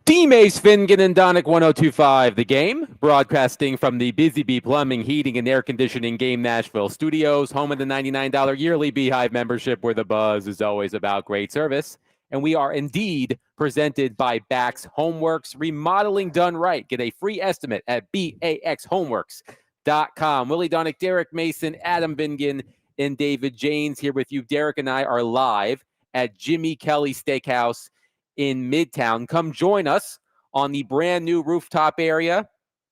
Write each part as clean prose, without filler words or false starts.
D-Mace, Fingan, and Donick 1025, The Game, broadcasting from the Busy Bee Plumbing, Heating, and Air Conditioning Game Nashville studios, home of the $99 yearly Beehive membership, where the buzz is always about great service. And we are indeed presented by Bax Homeworks, remodeling done right. Get a free estimate at baxhomeworks.com. Willie Donick, Derek Mason, Adam Vingan, and David Janes here with you. Derek and I are live at Jimmy Kelly Steakhouse in Midtown. Come join us on the brand new rooftop area.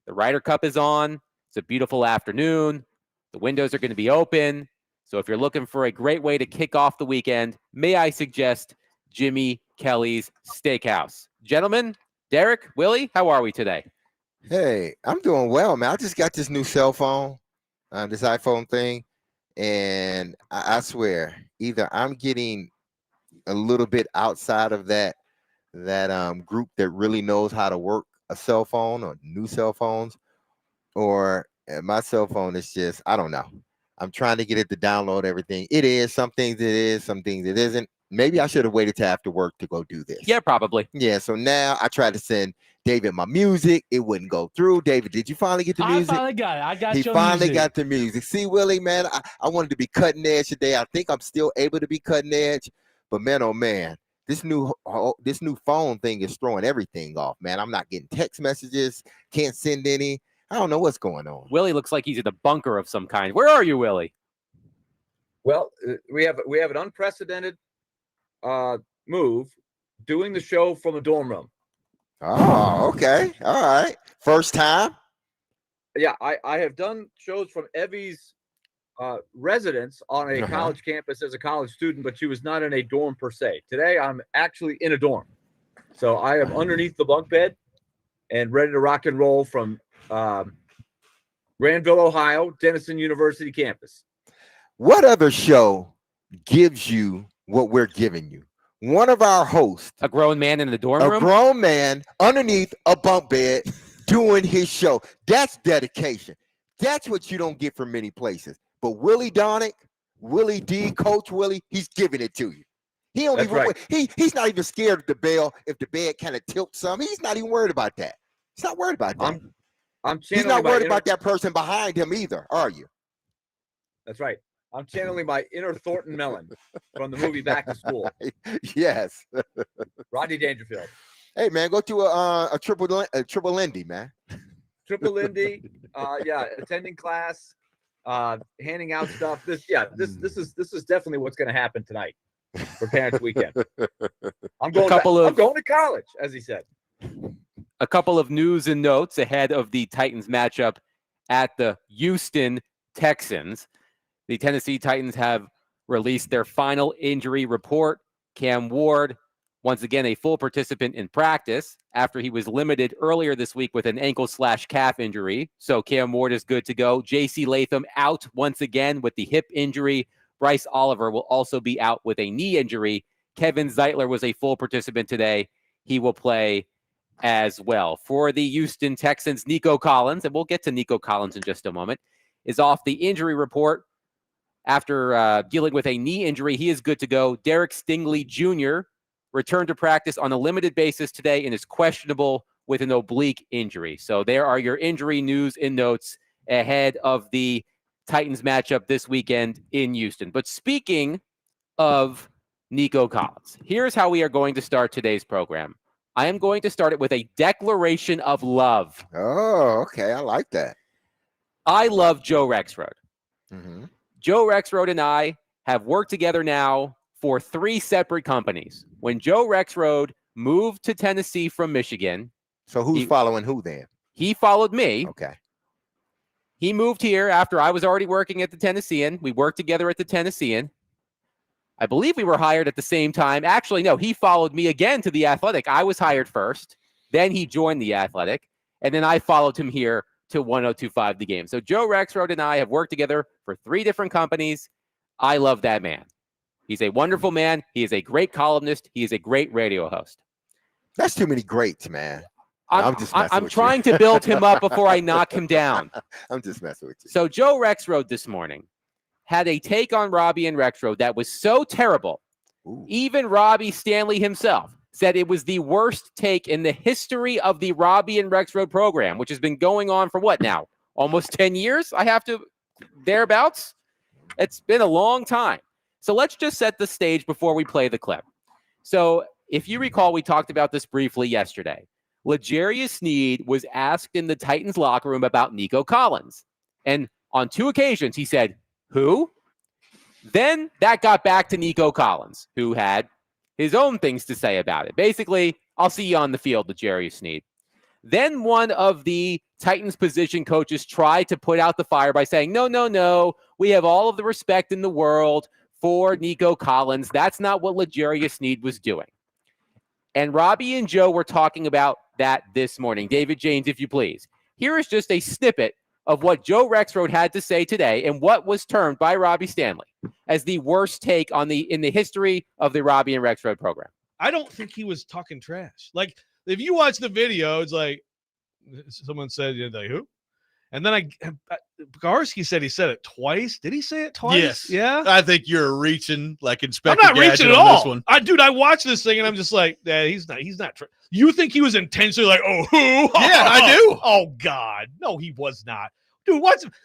The Ryder Cup is on. It's a beautiful afternoon. The windows are going to be open. So if you're looking for a great way to kick off the weekend, may I suggest Jimmy Kelly's Steakhouse. Gentlemen, Derek, Willie, how are we today? Hey, I'm doing well, man. I just got this new cell phone, this iPhone thing, and I swear, either I'm getting a little bit outside of that group that really knows how to work a cell phone or new cell phones, or my cell phone is just, I don't know. I'm trying to get it to download everything. It is some things it is, some things it isn't. Maybe I should have waited till after work to go do this. Yeah, probably. Yeah, so now I tried to send David my music. It wouldn't go through. David, did you finally get the music? I finally got it. I got He your finally music. got the music. See, Willie, man, I wanted to be cutting edge today. I think I'm still able to be cutting edge, but man, oh man, this new phone thing is throwing everything off, man. I'm not getting text messages, can't send any. I don't know what's going on. Willie looks like he's in a bunker of some kind. Where are you, Willie? Well, we have an unprecedented move, doing the show from a dorm room. Oh, okay. All right. First time? Yeah, I have done shows from Evie's residence on a college campus as a college student, but she was not in a dorm per se. Today, I'm actually in a dorm. So I am underneath the bunk bed and ready to rock and roll from Granville, Ohio, Denison University campus. What other show gives you what we're giving you? One of our hosts, A grown man in the dorm room? a grown man underneath a bunk bed doing his show. That's dedication. That's what you don't get from many places. But Willie Donick, Willie D, Coach Willie, he's giving it to you. He don't That's even right. he's not even scared of the bell if the bed kind of tilts some. He's not even worried about that. He's not worried about that. He's not worried about that person behind him either, are you? That's right. I'm channeling my inner Thornton Mellon from the movie Back to School. Yes. Rodney Dangerfield. Hey man, go to a triple Lindy, man. Triple Lindy, attending class, handing out stuff. This is definitely what's going to happen tonight for Parents Weekend. I'm going to college, as he said. A couple of news and notes ahead of the Titans matchup at the Houston Texans. The Tennessee Titans have released their final injury report. Cam Ward, once again, a full participant in practice after he was limited earlier this week with an ankle/calf injury. So Cam Ward is good to go. J.C. Latham out once again with the hip injury. Bryce Oliver will also be out with a knee injury. Kevin Zeitler was a full participant today. He will play as well. For the Houston Texans, Nico Collins, and we'll get to Nico Collins in just a moment, is off the injury report. After dealing with a knee injury, he is good to go. Derek Stingley Jr. returned to practice on a limited basis today and is questionable with an oblique injury. So there are your injury news and notes ahead of the Titans matchup this weekend in Houston. But speaking of Nico Collins, here's how we are going to start today's program. I am going to start it with a declaration of love. Oh, okay. I like that. I love Joe Rexrode. Mm-hmm. Joe Rexrode and I have worked together now for 3 separate companies. When Joe Rexrode moved to Tennessee from Michigan. So who's following who then? He followed me. Okay. He moved here after I was already working at the Tennessean. We worked together at the Tennessean. I believe we were hired at the same time. Actually, no, he followed me again to the Athletic. I was hired first. Then he joined the Athletic. And then I followed him here to 1025 The Game. So Joe Rexrode and I have worked together for 3 different companies. I love that man. He's a wonderful man. He is a great columnist. He is a great radio host. That's too many greats, man. I'm trying to build him up before I knock him down. I'm just messing with you. So Joe Rexrode this morning had a take on Robbie and Rexrode that was so terrible, even Robbie Stanley himself said it was the worst take in the history of the Robbie and Rexroad program, which has been going on for what now? Almost 10 years? I have to, thereabouts? It's been a long time. So let's just set the stage before we play the clip. So if you recall, we talked about this briefly yesterday. L'Jarius Sneed was asked in the Titans locker room about Nico Collins. And on 2 occasions, he said, who? Then that got back to Nico Collins, who had his own things to say about it. Basically, I'll see you on the field, L'Jarius Sneed. Then one of the Titans position coaches tried to put out the fire by saying, no, we have all of the respect in the world for Nico Collins. That's not what L'Jarius Sneed was doing. And Robbie and Joe were talking about that this morning. David James, if you please. Here is just a snippet of what Joe Rexroad had to say today and what was termed by Robbie Stanley as the worst take in the history of the Robbie and Rexroad program. I don't think he was talking trash. Like, if you watch the video, it's like someone said, like, who? And then Bohardegree said he said it twice. Did he say it twice? Yes. Yeah. I think you're reaching like Inspector I'm not Gadget reaching at on all. this one. I watched this thing and I'm just like, yeah, he's not. You think he was intentionally like, oh, who? Yeah, I do. Oh God, no, he was not. Dude,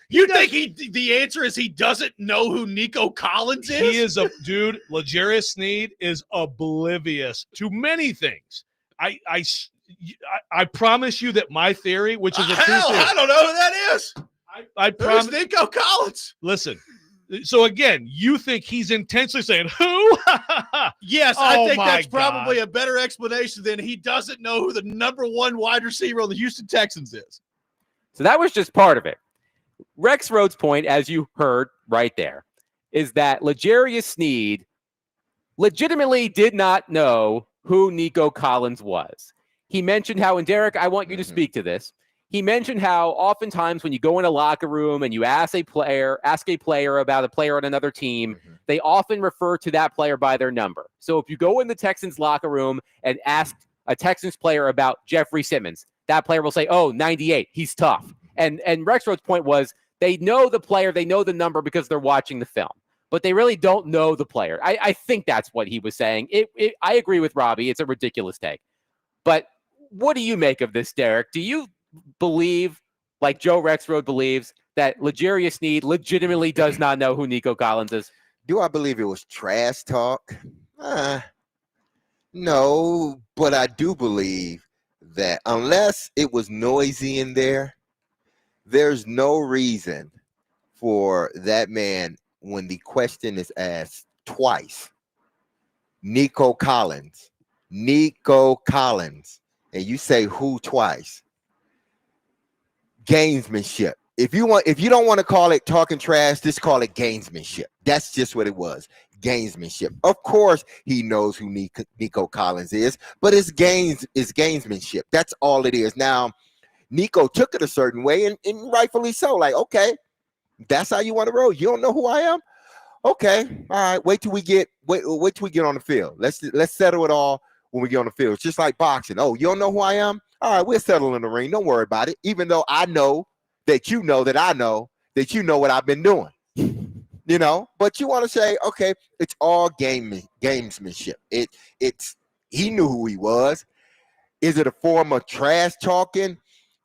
You think the answer is he doesn't know who Nico Collins is? He is a dude. L'Jarius Sneed is oblivious to many things. I promise you that my theory, which is a true theory, I don't know who that is. I promise. Who's Nico Collins? Listen. So again, you think he's intentionally saying who? Yes, I Oh think my that's God. probably a better explanation than he doesn't know who the #1 wide receiver on the Houston Texans is. So that was just part of it. Rexroad's point, as you heard right there, is that L'Jarius Sneed legitimately did not know who Nico Collins was. He mentioned how, and Derek, I want you to speak to this. He mentioned how oftentimes when you go in a locker room and you ask a player about a player on another team, they often refer to that player by their number. So if you go in the Texans locker room and ask a Texans player about Jeffrey Simmons, that player will say, oh, 98, he's tough. And Rexroad's point was they know the player, they know the number because they're watching the film, but they really don't know the player. I think that's what he was saying. I agree with Robbie. It's a ridiculous take. But what do you make of this, Derek? Do you believe, like Joe Rexroad believes, that L'Jarius Sneed legitimately does not know who Nico Collins is? Do I believe it was trash talk? No, but I do believe that unless it was noisy in there, there's no reason for that man, when the question is asked twice, Nico Collins, and you say who twice, gamesmanship. If you don't want to call it talking trash, just call it gamesmanship. That's just what it was. Gamesmanship. Of course, he knows who Nico Collins is, but it's gamesmanship. That's all it is. Now, Nico took it a certain way, and rightfully so. Like, okay, that's how you want to roll. You don't know who I am? Okay, all right. Wait till we get on the field. Let's settle it all when we get on the field. It's just like boxing. Oh, you don't know who I am? All right, we'll settle in the ring. Don't worry about it. Even though I know that you know that I know that you know what I've been doing. You know, but you want to say, okay, it's all gamesmanship. It's he knew who he was. Is it a form of trash talking?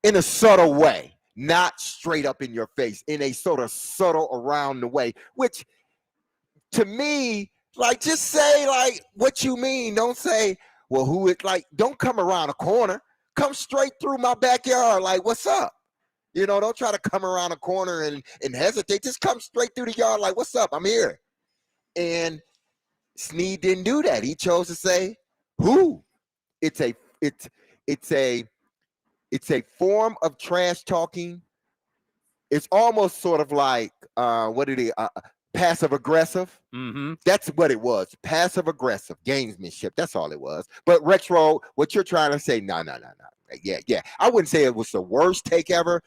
In a subtle way, not straight up in your face, in a sort of subtle around the way, which to me, like, just say like what you mean. Don't say, well, who it like, don't come around a corner. Come straight through my backyard. Like, what's up? You know, don't try to come around a corner and hesitate. Just come straight through the yard like, what's up? I'm here. And Sneed didn't do that. He chose to say, who? It's a form of trash talking. It's almost sort of like, passive aggressive. Mm-hmm. That's what it was. Passive aggressive gamesmanship. That's all it was. But Rexroad, what you're trying to say, no. Yeah. I wouldn't say it was the worst take ever,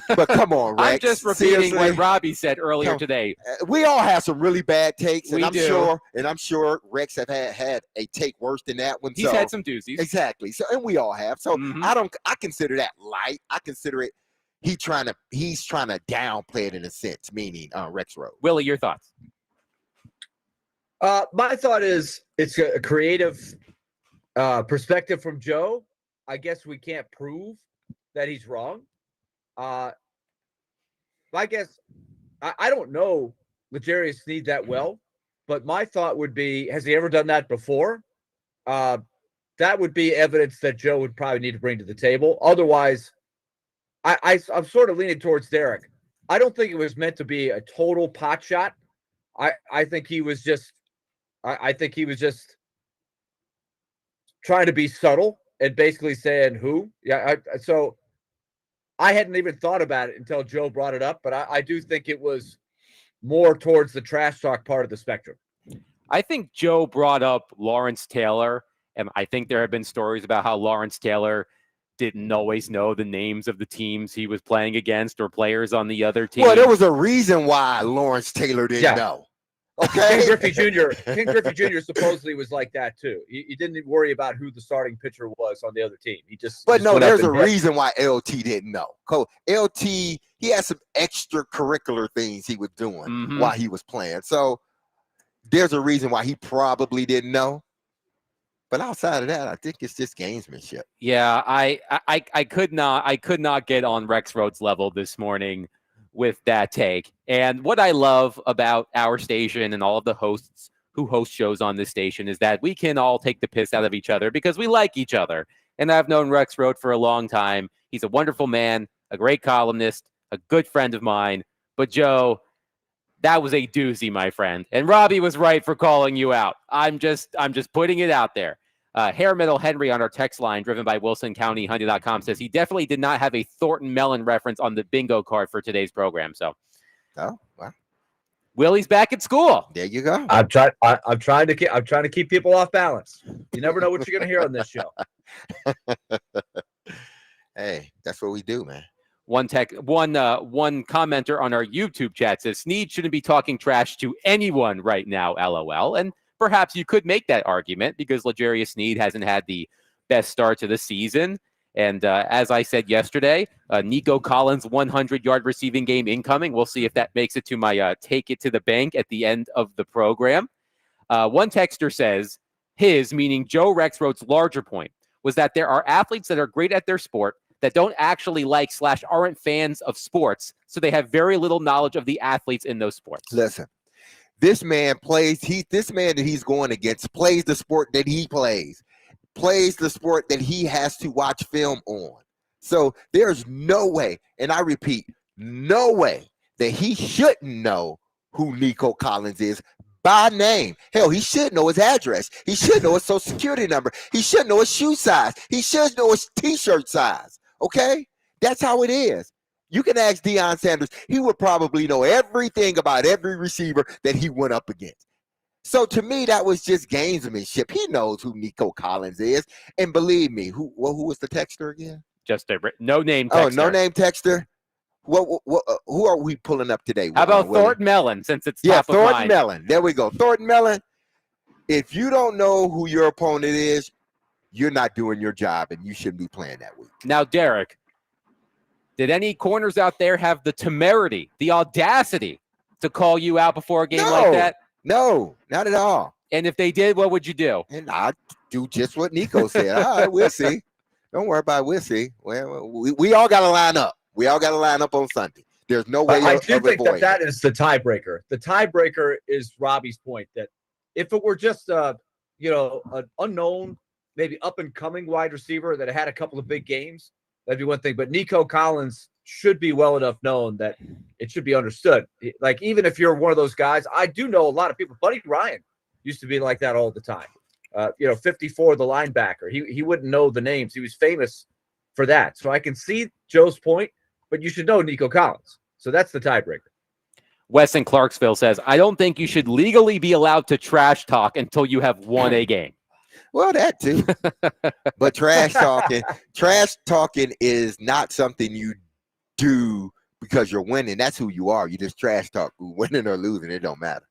but come on, Rex. I'm just repeating Seriously? what Robbie said earlier today. We all have some really bad takes, and We I'm do. sure Rex have had a take worse than that one. He's had some doozies. Exactly. So, and we all have. So Mhm. I consider that light. I consider it he's trying to downplay it in a sense, meaning Rexroad. Willie, your thoughts? My thought is it's a creative perspective from Joe, I guess we can't prove that he's wrong. I guess I don't know L'Jarius Sneed that well, but my thought would be, has he ever done that before? That would be evidence that Joe would probably need to bring to the table. Otherwise, I'm sort of leaning towards Derek. I don't think it was meant to be a total pot shot. I think he was just trying to be subtle and basically saying who. Yeah, so I hadn't even thought about it until Joe brought it up, but I do think it was more towards the trash talk part of the spectrum. I think Joe brought up Lawrence Taylor, and I think there have been stories about how Lawrence Taylor didn't always know the names of the teams he was playing against or players on the other team. Well, there was a reason why Lawrence Taylor didn't know. Okay. King Griffey Jr. supposedly was like that too. He didn't even worry about who the starting pitcher was on the other team. There's a reason why LT didn't know. LT, he had some extracurricular things he was doing while he was playing. So there's a reason why he probably didn't know. But outside of that, I think it's just gamesmanship. Yeah, I could not get on Rex Rhodes' level this morning with that take. And what I love about our station and all of the hosts who host shows on this station is that we can all take the piss out of each other because we like each other. And I've known Rex Rhodes for a long time. He's a wonderful man, a great columnist, a good friend of mine. But Joe, that was a doozy, my friend. And Robbie was right for calling you out. I'm just putting it out there. Hair Metal Henry on our text line, driven by WilsonCountyHunting.com, says he definitely did not have a Thornton Mellon reference on the bingo card for today's program. So, oh wow, Willie's back at school. There you go. I'm trying to keep people off balance. You never know what you're going to hear on this show. Hey, that's what we do, man. One commenter on our YouTube chat says Snead shouldn't be talking trash to anyone right now. LOL. And perhaps you could make that argument because L'Jarius Sneed hasn't had the best start to the season. And as I said yesterday, Nico Collins' 100-yard receiving game incoming. We'll see if that makes it to my take it to the bank at the end of the program. One texter says his, meaning Joe Rex Rhodes' larger point, was that there are athletes that are great at their sport that don't actually like/aren't fans of sports, so they have very little knowledge of the athletes in those sports. Listen. This man this man that he's going against plays the sport that he plays the sport that he has to watch film on. So there's no way, and I repeat, no way that he shouldn't know who Nico Collins is by name. Hell, he should know his address. He should know his social security number. He should know his shoe size. He should know his t-shirt size. Okay? That's how it is. You can ask Deion Sanders. He would probably know everything about every receiver that he went up against. So to me, that was just gamesmanship. He knows who Nico Collins is. And believe me, who was the texter again? Just a no-name texter. Oh, no-name texter? Who are we pulling up today? How about Thornton Mellon, since it's top of Thornton mind? Mellon. There we go. Thornton Mellon. If you don't know who your opponent is, you're not doing your job, and you shouldn't be playing that week. Now, Derek, did any corners out there have the temerity, the audacity to call you out before a game like that? No, not at all. And if they did, what would you do? And I'd do just what Nico said. All right, we'll see. Don't worry about it. We'll see. Well, we all got to line up. We all got to line up on Sunday. There's no way. I do think that is the tiebreaker. The tiebreaker is Robbie's point that if it were just an unknown, maybe up and coming wide receiver that had a couple of big games, that'd be one thing. But Nico Collins should be well enough known that it should be understood. Like, even if you're one of those guys, I do know a lot of people. Buddy Ryan used to be like that all the time. 54, the linebacker. He wouldn't know the names. He was famous for that. So I can see Joe's point, but you should know Nico Collins. So that's the tiebreaker. Wes in Clarksville says, I don't think you should legally be allowed to trash talk until you have won a game. Well, that too. But trash talking is not something you do because you're winning. That's who you are. You just trash talk. Winning or losing, it don't matter.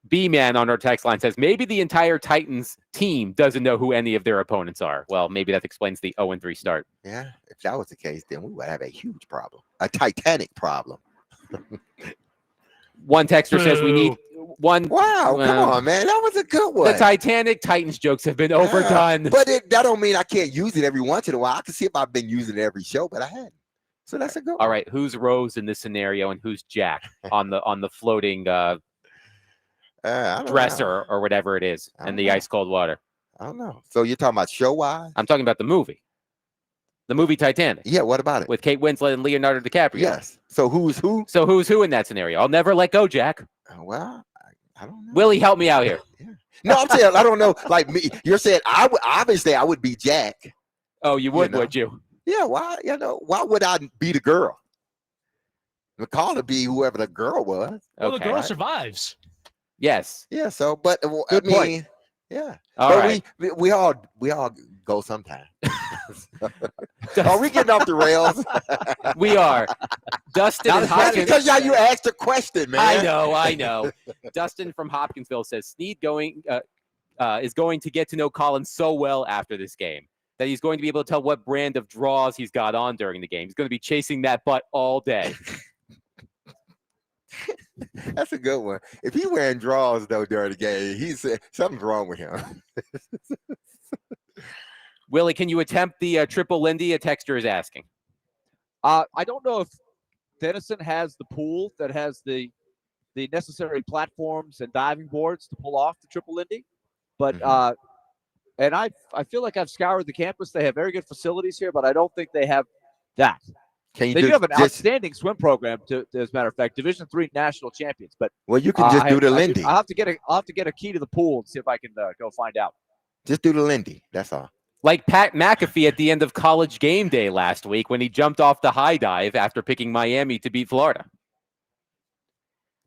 B-Man on our text line says, maybe the entire Titans team doesn't know who any of their opponents are. Well, maybe that explains the 0-3 start. Yeah, if that was the case, then we would have a huge problem, a titanic problem. One texter says one. Wow, come on, man. That was a good one. The Titanic Titans jokes have been overdone. But that don't mean I can't use it every once in a while. I can see if I've been using it every show, but I hadn't. So that's a good one. All right, who's Rose in this scenario and who's Jack on the floating dresser or whatever it is in the ice cold water? I don't know. So you're talking about show-wise? I'm talking about the movie Titanic. Yeah, what about it? With Kate Winslet and Leonardo DiCaprio. Yes. So who's who? So who's who in that scenario? I'll never let go, Jack. Well, I don't know. Willie, help me out here. Yeah. No, I'm saying I don't know. Like me, you're saying I would obviously I would be Jack. Oh, you would you? Yeah. Why? Why would I be the girl? McCall would be whoever the girl was. Well, Okay. the girl survives. Yes. Yeah. So, but Good point. Yeah. All but right. we all go sometime. Are we getting off the rails? We are. Dustin and That's Hopkins. because you asked a question, man. I know. Dustin from Hopkinsville says Snead is going to get to know Colin so well after this game that he's going to be able to tell what brand of draws he's got on during the game. He's going to be chasing that butt all day. That's a good one. If he wearing drawers though during the game, he's something's wrong with him. Willie, can you attempt the triple Lindy? A texter is asking. I don't know if Denison has the pool that has the necessary platforms and diving boards to pull off the triple Lindy, but and I feel like I've scoured the campus. They have very good facilities here, but I don't think they have that. They do have an outstanding swim program. As a matter of fact, Division III national champions. But well, you can just do the Lindy. I'll have to get a key to the pool and see if I can go find out. Just do the Lindy. That's all. Like Pat McAfee at the end of College Game Day last week when he jumped off the high dive after picking Miami to beat Florida.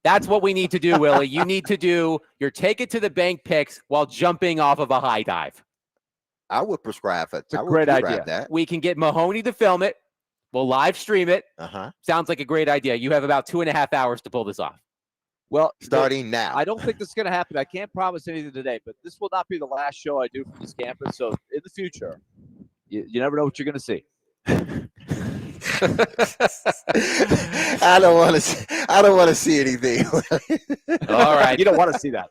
That's what we need to do, Willie. You need to do your take it to the bank picks while jumping off of a high dive. I would prescribe it. It's a great idea. That. We can get Mahoney to film it. We'll live stream it. Sounds like a great idea. You have about 2.5 hours to pull this off. Well, starting now. I don't think this is going to happen. I can't promise anything today, but this will not be the last show I do from this campus. So in the future, you never know what you're going to see. I don't want to see anything. All right. You don't want to see that.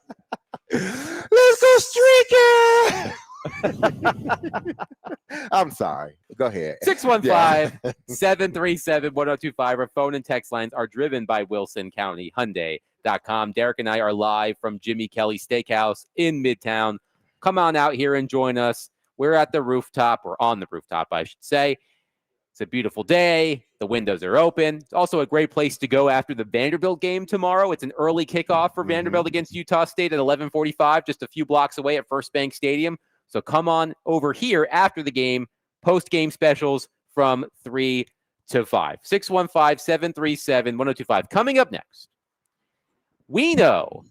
Let's go streaking. I'm sorry. Go ahead. 615-737-1025. Our phone and text lines are driven by Wilson County Hyundai.com. Derek and I are live from Jimmy Kelly Steakhouse in Midtown. Come on out here and join us. We're at the rooftop, or on the rooftop, I should say. It's a beautiful day. The windows are open. It's also a great place to go after the Vanderbilt game tomorrow. It's an early kickoff for Vanderbilt against Utah State at 11:45, just a few blocks away at First Bank Stadium. So come on over here after the game, post-game specials from 3 to 5. 615-737-1025. Coming up next, we know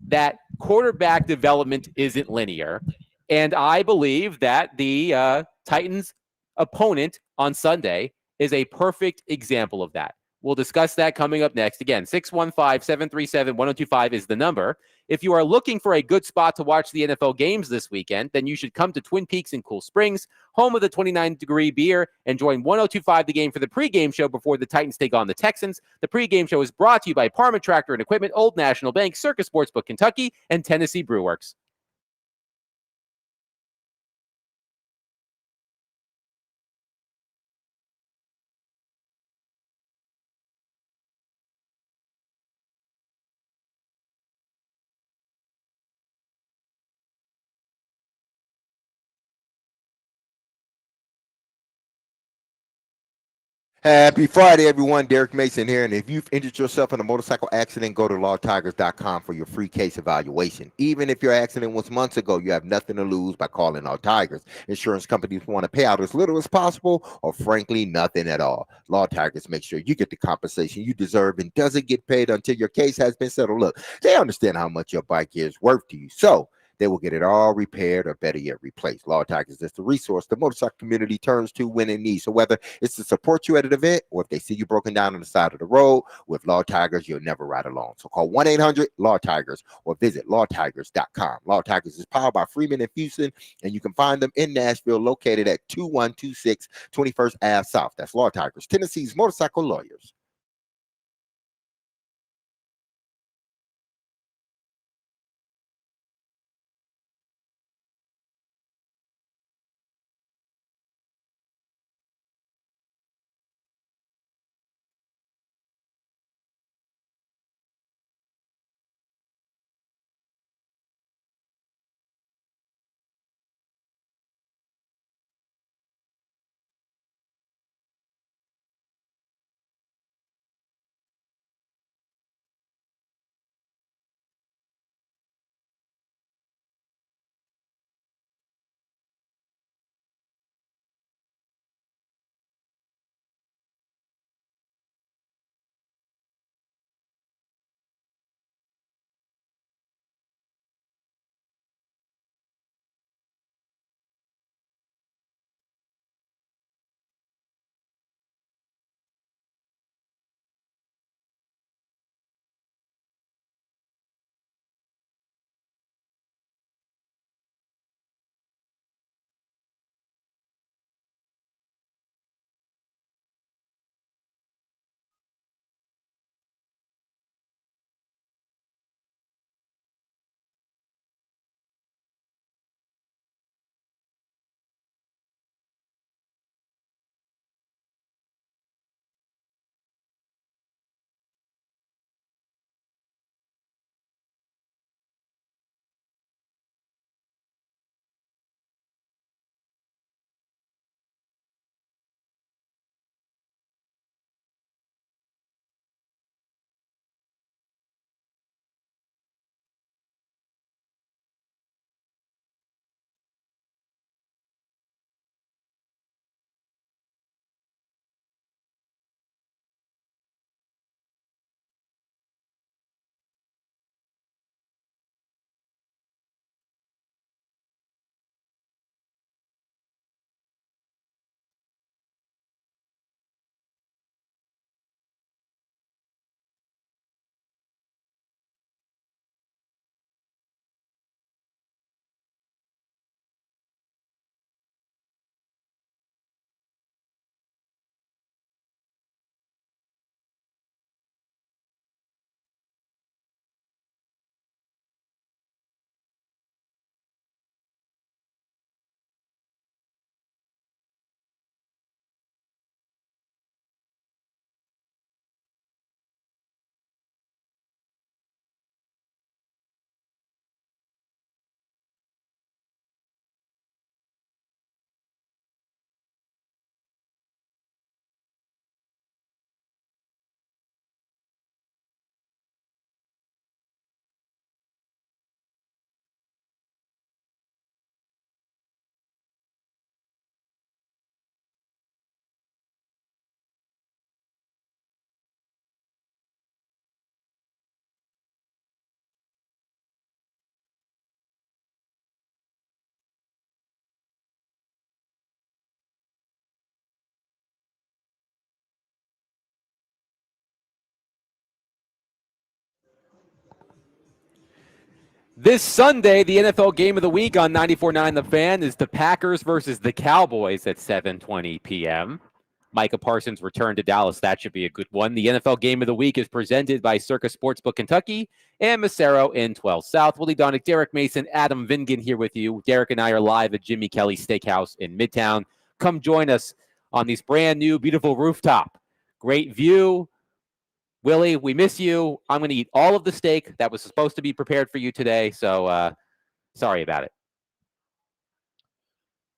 that quarterback development isn't linear, and I believe that the Titans' opponent on Sunday is a perfect example of that. We'll discuss that coming up next. Again, 615-737-1025 is the number. If you are looking for a good spot to watch the NFL games this weekend, then you should come to Twin Peaks in Cool Springs, home of the 29-degree beer, and join 1025 The Game for the pregame show before the Titans take on the Texans. The pregame show is brought to you by Parma Tractor and Equipment, Old National Bank, Circus Sportsbook Kentucky, and Tennessee Brewworks. Happy Friday, everyone. Derek Mason here. And if you've injured yourself in a motorcycle accident, go to lawtigers.com for your free case evaluation. Even if your accident was months ago, you have nothing to lose by calling Law Tigers. Insurance companies want to pay out as little as possible or, frankly, nothing at all. Law Tigers make sure you get the compensation you deserve and doesn't get paid until your case has been settled. Look, they understand how much your bike is worth to you. So they will get it all repaired or better yet replaced. Law Tigers is the resource the motorcycle community turns to when in need. So whether it's to support you at an event or if they see you broken down on the side of the road, with Law Tigers, you'll never ride alone. So call 1-800-LAW-TIGERS or visit lawtigers.com. Law Tigers is powered by Freeman and Houston, and you can find them in Nashville, located at 2126 21st Ave South. That's Law Tigers, Tennessee's motorcycle lawyers. This Sunday, the NFL game of the week on 94.9 The Fan is the Packers versus the Cowboys at 7:20 p.m. Micah Parsons returned to Dallas. That should be a good one. The NFL game of the week is presented by Circus Sportsbook Kentucky and Macero in 12 South. Willie Donick, Derek Mason, Adam Vingan here with you. Derek and I are live at Jimmy Kelly's Steakhouse in Midtown. Come join us on this brand new, beautiful rooftop. Great view. Willie, we miss you. I'm going to eat all of the steak that was supposed to be prepared for you today, so sorry about it.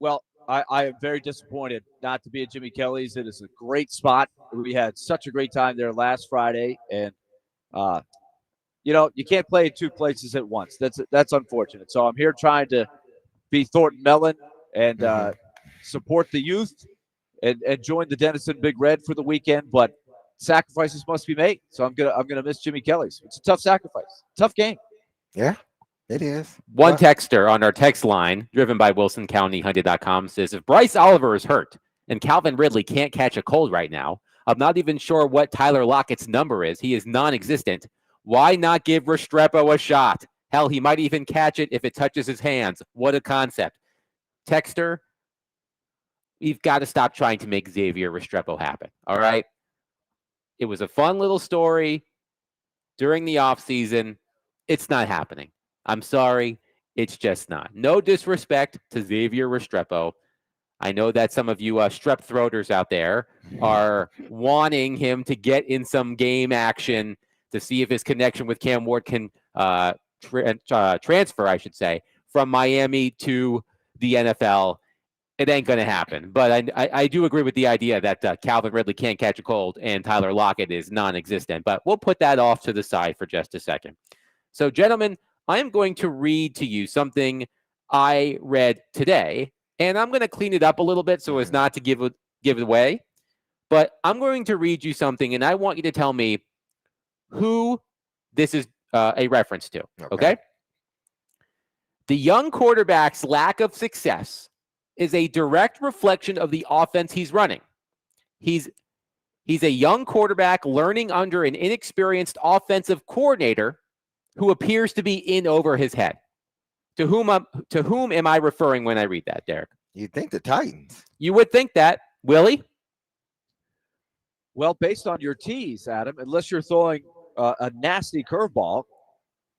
Well, I am very disappointed not to be at Jimmy Kelly's. It is a great spot. We had such a great time there last Friday, and you can't play in two places at once. That's unfortunate. So I'm here trying to be Thornton Mellon and support the youth and join the Denison Big Red for the weekend, but sacrifices must be made. So I'm gonna miss Jimmy Kelly's. It's a tough sacrifice, tough game. Yeah, it is. One texter on our text line, driven by WilsonCountyHunted.com, says, if Bryce Oliver is hurt and Calvin Ridley can't catch a cold right now, I'm not even sure what Tyler Lockett's number is. He is non-existent. Why not give Restrepo a shot? Hell, he might even catch it if it touches his hands. What a concept. Texter, we've got to stop trying to make Xavier Restrepo happen. All right? It was a fun little story during the offseason. It's not happening. I'm sorry. It's just not. No disrespect to Xavier Restrepo. I know that some of you strep throaters out there are wanting him to get in some game action to see if his connection with Cam Ward can transfer, I should say, from Miami to the NFL. It ain't going to happen. But I do agree with the idea that Calvin Ridley can't catch a cold and Tyler Lockett is non-existent. But we'll put that off to the side for just a second. So, gentlemen, I am going to read to you something I read today. And I'm going to clean it up a little bit so as not to give it away. But I'm going to read you something, and I want you to tell me who this is a reference to. Okay? The young quarterback's lack of success is a direct reflection of the offense he's running. He's a young quarterback learning under an inexperienced offensive coordinator who appears to be in over his head. To whom am I referring when I read that, Derek? You'd think the Titans. You would think that. Willie? Well, based on your tease, Adam, unless you're throwing a nasty curveball,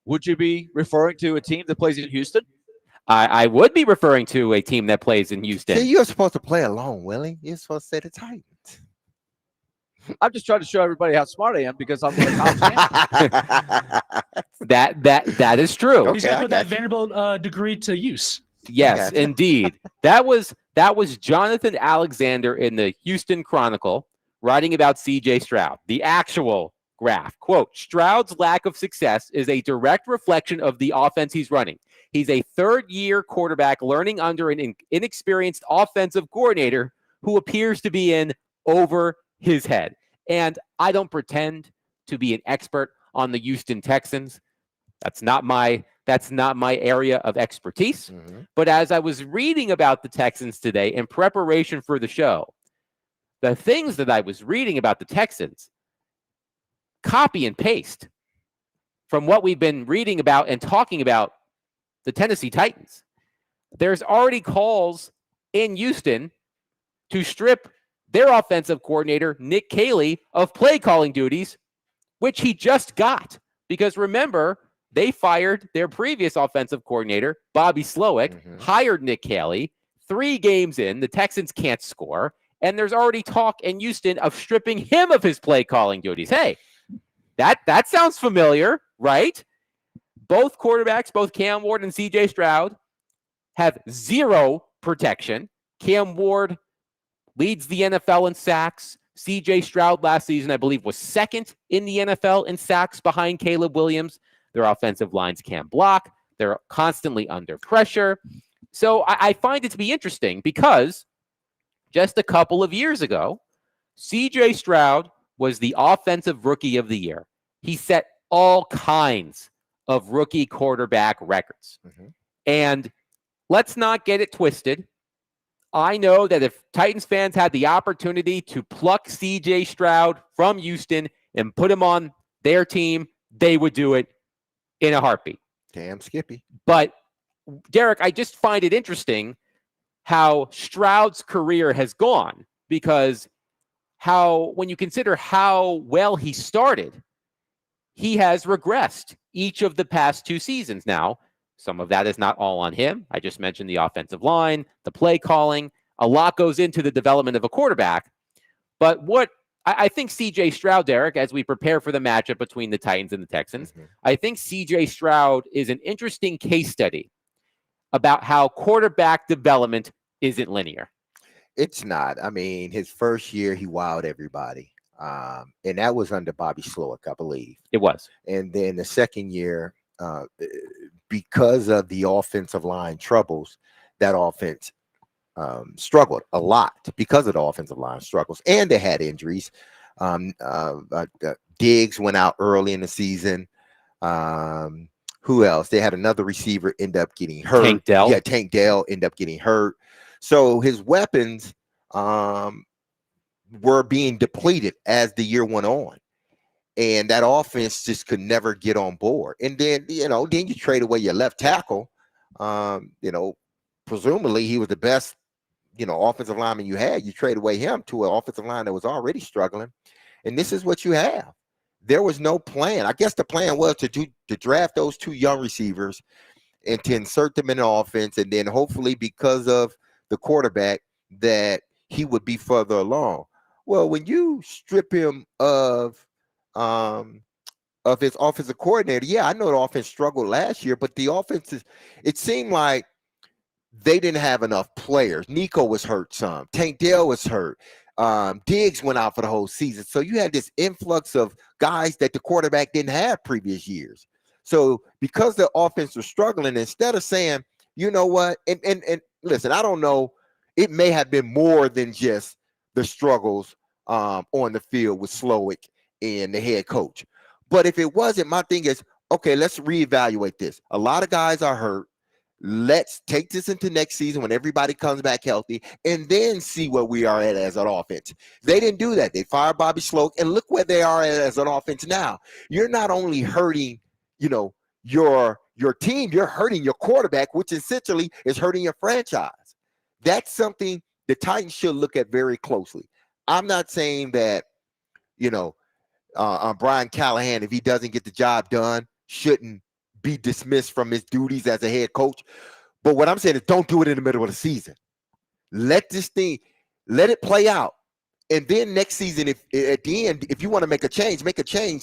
would you be referring to a team that plays in Houston? I would be referring to a team that plays in Houston. See, you're supposed to play along, Willie. You're supposed to say the Titans. I'm just trying to show everybody how smart I am because I'm a college champ. That is true. Okay, He's going to put that Vanderbilt degree to use. Yes, Okay. indeed. That was Jonathan Alexander in the Houston Chronicle writing about C.J. Stroud. The actual graph. Quote, Stroud's lack of success is a direct reflection of the offense he's running. He's a third-year quarterback learning under an inexperienced offensive coordinator who appears to be in over his head. And I don't pretend to be an expert on the Houston Texans. That's not my area of expertise. But as I was reading about the Texans today in preparation for the show, the things that I was reading about the Texans, copy and paste from what we've been reading about and talking about the Tennessee Titans. There's already calls in Houston to strip their offensive coordinator, Nick Caley, of play calling duties, which he just got. Because remember, they fired their previous offensive coordinator, Bobby Slowick, hired Nick Caley. 3 games in, the Texans can't score. And there's already talk in Houston of stripping him of his play calling duties. Hey, that sounds familiar, right? Both quarterbacks, both Cam Ward and C.J. Stroud, have 0 protection. Cam Ward leads the NFL in sacks. C.J. Stroud last season, I believe, was 2nd in the NFL in sacks behind Caleb Williams. Their offensive lines can't block. They're constantly under pressure. So I find it to be interesting because just a couple of years ago, C.J. Stroud was the offensive rookie of the year. He set all kinds of rookie quarterback records. And let's not get it twisted. I know that if Titans fans had the opportunity to pluck C.J. Stroud from Houston and put him on their team, they would do it in a heartbeat. Damn Skippy. But Derek, I just find it interesting how Stroud's career has gone, because when you consider how well he started, he has regressed each of the past 2 seasons. Now, some of that is not all on him. I just mentioned the offensive line, the play calling. A lot goes into the development of a quarterback. But what I think CJ Stroud, Derek, as we prepare for the matchup between the Titans and the Texans, I think CJ Stroud is an interesting case study about how quarterback development isn't linear. It's not. I mean, his first year, he wowed everybody. And that was under Bobby Slowick, I believe. It was. And then the second year, because of the offensive line troubles, that offense struggled a lot because of the offensive line struggles. And they had injuries. Diggs went out early in the season. Who else? They had another receiver end up getting hurt. Tank Dell. Yeah, Tank Dell end up getting hurt. So his weapons were being depleted as the year went on. And that offense just could never get on board. And then, then you trade away your left tackle. Presumably he was the best, offensive lineman you had. You trade away him to an offensive line that was already struggling. And this is what you have. There was no plan. I guess the plan was to draft those 2 young receivers and to insert them in the offense. And then hopefully because of the quarterback that he would be further along. Well, when you strip him of his offensive coordinator, yeah, I know the offense struggled last year, but the offense it seemed like they didn't have enough players. Nico was hurt some. Tank Dell was hurt. Diggs went out for the whole season. So you had this influx of guys that the quarterback didn't have previous years. So because the offense was struggling, instead of saying, you know what, and listen, I don't know, it may have been more than just the struggles on the field with Slowick and the head coach. But if it wasn't, my thing is, okay, let's reevaluate this. A lot of guys are hurt. Let's take this into next season when everybody comes back healthy and then see where we are at as an offense. They didn't do that. They fired Bobby Slowick, and look where they are at as an offense now. You're not only hurting, your team, you're hurting your quarterback, which essentially is hurting your franchise. That's something the Titans should look at very closely. I'm not saying that, Brian Callahan, if he doesn't get the job done, shouldn't be dismissed from his duties as a head coach. But what I'm saying is don't do it in the middle of the season. Let it play out. And then next season, if at the end, if you want to make a change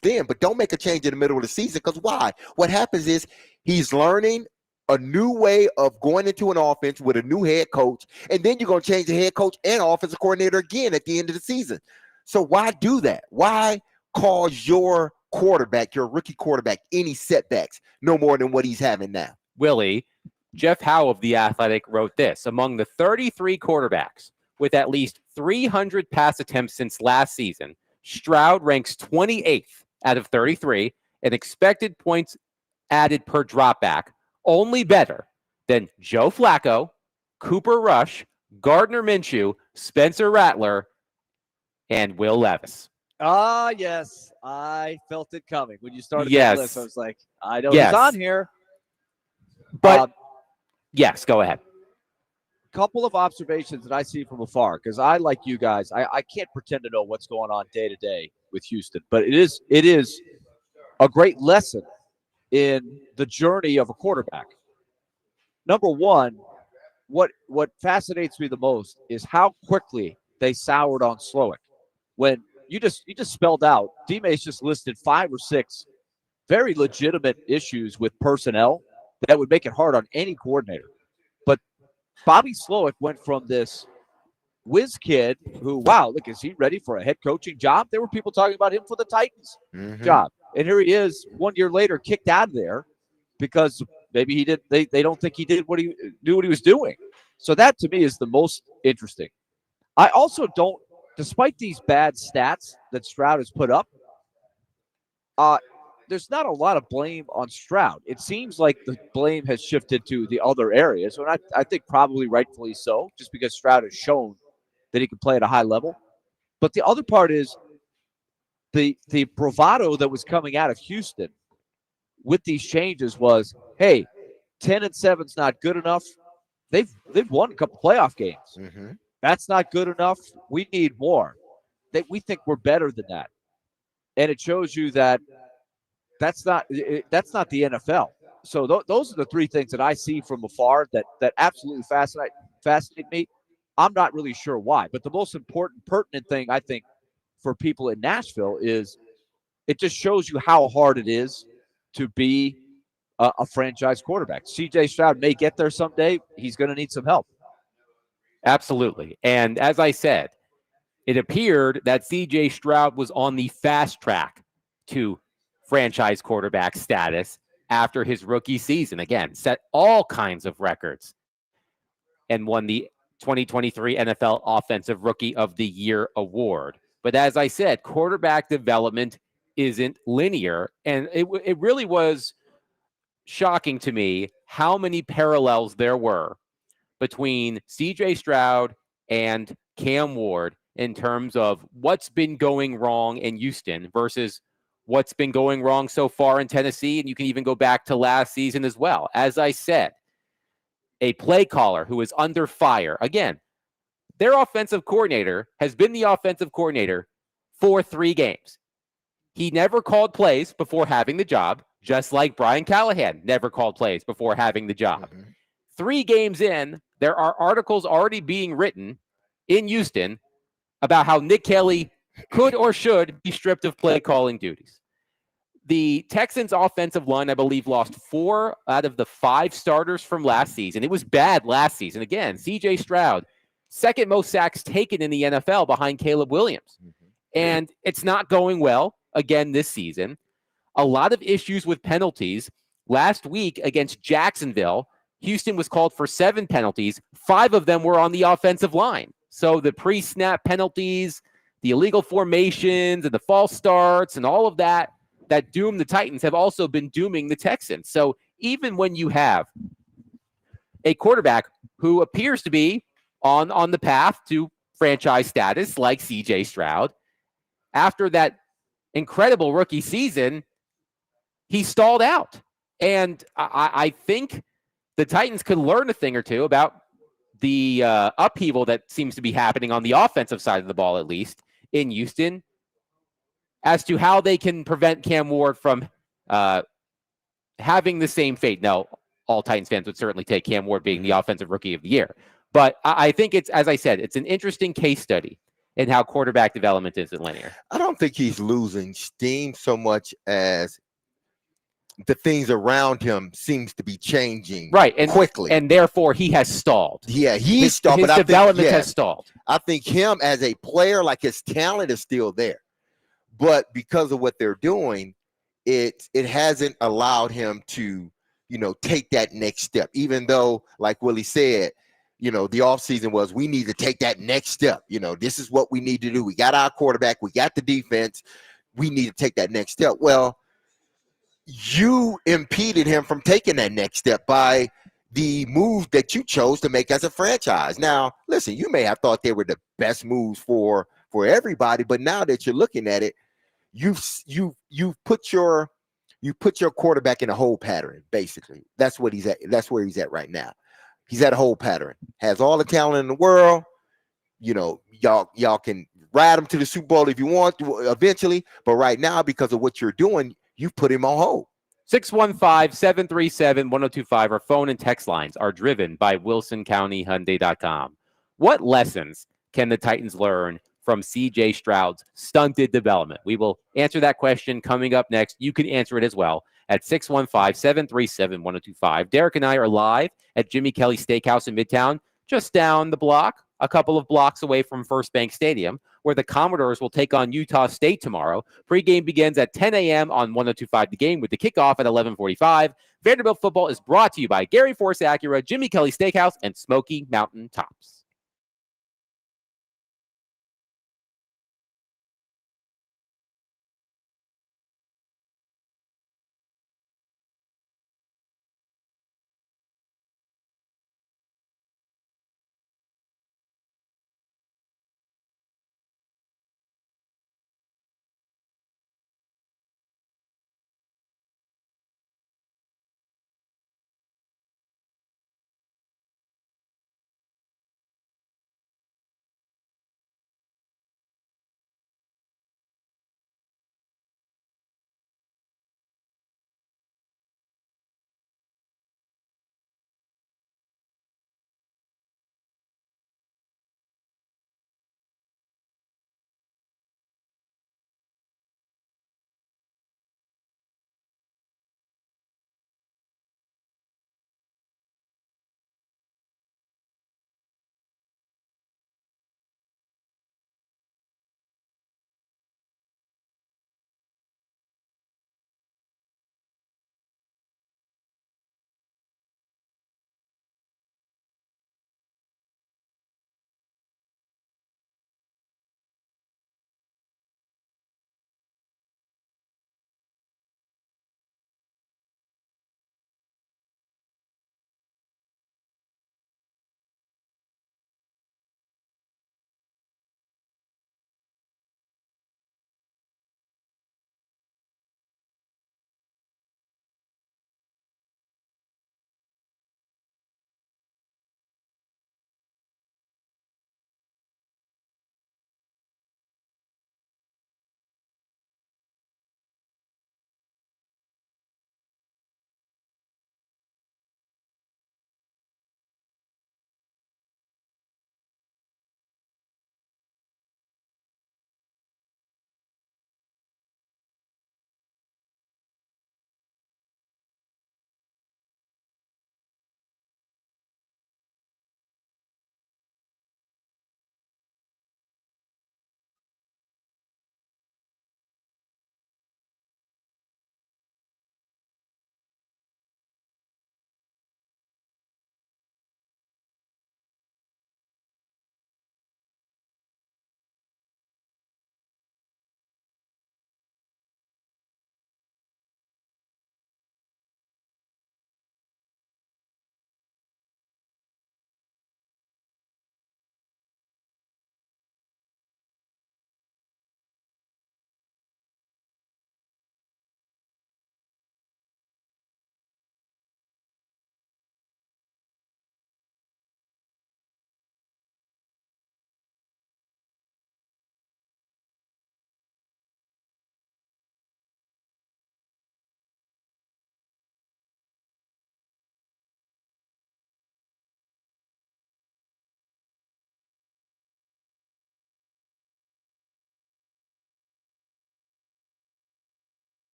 then, but don't make a change in the middle of the season. Because why? What happens is he's learning a new way of going into an offense with a new head coach, and then you're going to change the head coach and offensive coordinator again at the end of the season. So why do that? Why cause your quarterback, your rookie quarterback, any setbacks no more than what he's having now? Willie, Jeff Howe of The Athletic wrote this: among the 33 quarterbacks with at least 300 pass attempts since last season, Stroud ranks 28th out of 33 in expected points added per dropback, only better than Joe Flacco, Cooper Rush, Gardner Minshew, Spencer Rattler, and Will Levis. Yes. I felt it coming. When you started Yes. the list, I was like, I know Yes. he's on here. But yes, go ahead. Couple of observations that I see from afar, because I, like you guys, I can't pretend to know what's going on day to day with Houston, but it is a great lesson in the journey of a quarterback. Number one, what fascinates me the most is how quickly they soured on Slowick. When you just spelled out, D-Mace just listed 5 or 6 very legitimate issues with personnel that would make it hard on any coordinator. But Bobby Slowick went from this whiz kid who, wow, look, is he ready for a head coaching job? There were people talking about him for the Titans job. And here he is 1 year later, kicked out of there because maybe he did. They don't think he did what he knew what he was doing. So that to me is the most interesting. I also don't, despite these bad stats that Stroud has put up, there's not a lot of blame on Stroud. It seems like the blame has shifted to the other areas, and I think probably rightfully so, just because Stroud has shown that he can play at a high level. But the other part is the bravado that was coming out of Houston with these changes was, hey, 10-7 is not good enough. They've won a couple playoff games. Mm-hmm. That's not good enough. We need more. We think we're better than that, and it shows you that that's not the NFL. So those are the three things that I see from afar that absolutely fascinate me. I'm not really sure why, but the most important, pertinent thing I think for people in Nashville is it just shows you how hard it is to be a franchise quarterback. C.J. Stroud may get there someday. He's going to need some help. Absolutely. And as I said, it appeared that C.J. Stroud was on the fast track to franchise quarterback status after his rookie season. Again, set all kinds of records and won the 2023 NFL Offensive Rookie of the Year award. But as I said, quarterback development isn't linear. And it really was shocking to me how many parallels there were between CJ Stroud and Cam Ward in terms of what's been going wrong in Houston versus what's been going wrong so far in Tennessee. And you can even go back to last season as well. As I said, a play caller who is under fire. Again, their offensive coordinator has been the offensive coordinator for 3 games. He never called plays before having the job, just like Brian Callahan never called plays before having the job. Mm-hmm. 3 games in, there are articles already being written in Houston about how Nick Kelly could or should be stripped of play calling duties. The Texans offensive line, I believe, lost 4 out of the 5 starters from last season. It was bad last season. Again, C.J. Stroud, second most sacks taken in the NFL behind Caleb Williams. And it's not going well again this season. A lot of issues with penalties. Last week against Jacksonville, Houston was called for 7 penalties. 5 of them were on the offensive line. So the pre-snap penalties, the illegal formations, and the false starts, and all of that doomed the Titans have also been dooming the Texans. So even when you have a quarterback who appears to be on the path to franchise status like C.J. Stroud, after that incredible rookie season, he stalled out. And I think the Titans could learn a thing or two about the upheaval that seems to be happening on the offensive side of the ball, at least in Houston, as to how they can prevent Cam Ward from having the same fate. Now, all Titans fans would certainly take Cam Ward being the offensive rookie of the year. But I think it's, as I said, it's an interesting case study in how quarterback development isn't linear. I don't think he's losing steam so much as the things around him seems to be changing quickly. And therefore he has stalled. Yeah, he's stalled. His but development has stalled. I think him as a player, like his talent is still there. But because of what they're doing, it hasn't allowed him to, take that next step. Even though, like Willie said, the offseason was, we need to take that next step. This is what we need to do. We got our quarterback. We got the defense. We need to take that next step. Well, you impeded him from taking that next step by the move that you chose to make as a franchise. Now, listen, you may have thought they were the best moves for everybody, but now that you're looking at it, you've put your quarterback in a hold pattern. Basically, that's what he's at. That's where he's at right now. He's at a hold pattern. Has all the talent in the world. Y'all can ride him to the Super Bowl if you want to eventually, but right now, because of what you're doing, you've put him on hold. 615-737-1025. Our phone and text lines are driven by WilsonCountyHyundai.com. What lessons can the Titans learn from C.J. Stroud's stunted development? We will answer that question coming up next. You can answer it as well at 615-737-1025. Derek and I are live at Jimmy Kelly Steakhouse in Midtown, just down the block, a couple of blocks away from First Bank Stadium, where the Commodores will take on Utah State tomorrow. Pre-game begins at 10 a.m. on 102.5 The Game with the kickoff at 11:45. Vanderbilt football is brought to you by Gary Force Acura, Jimmy Kelly Steakhouse, and Smoky Mountain Tops.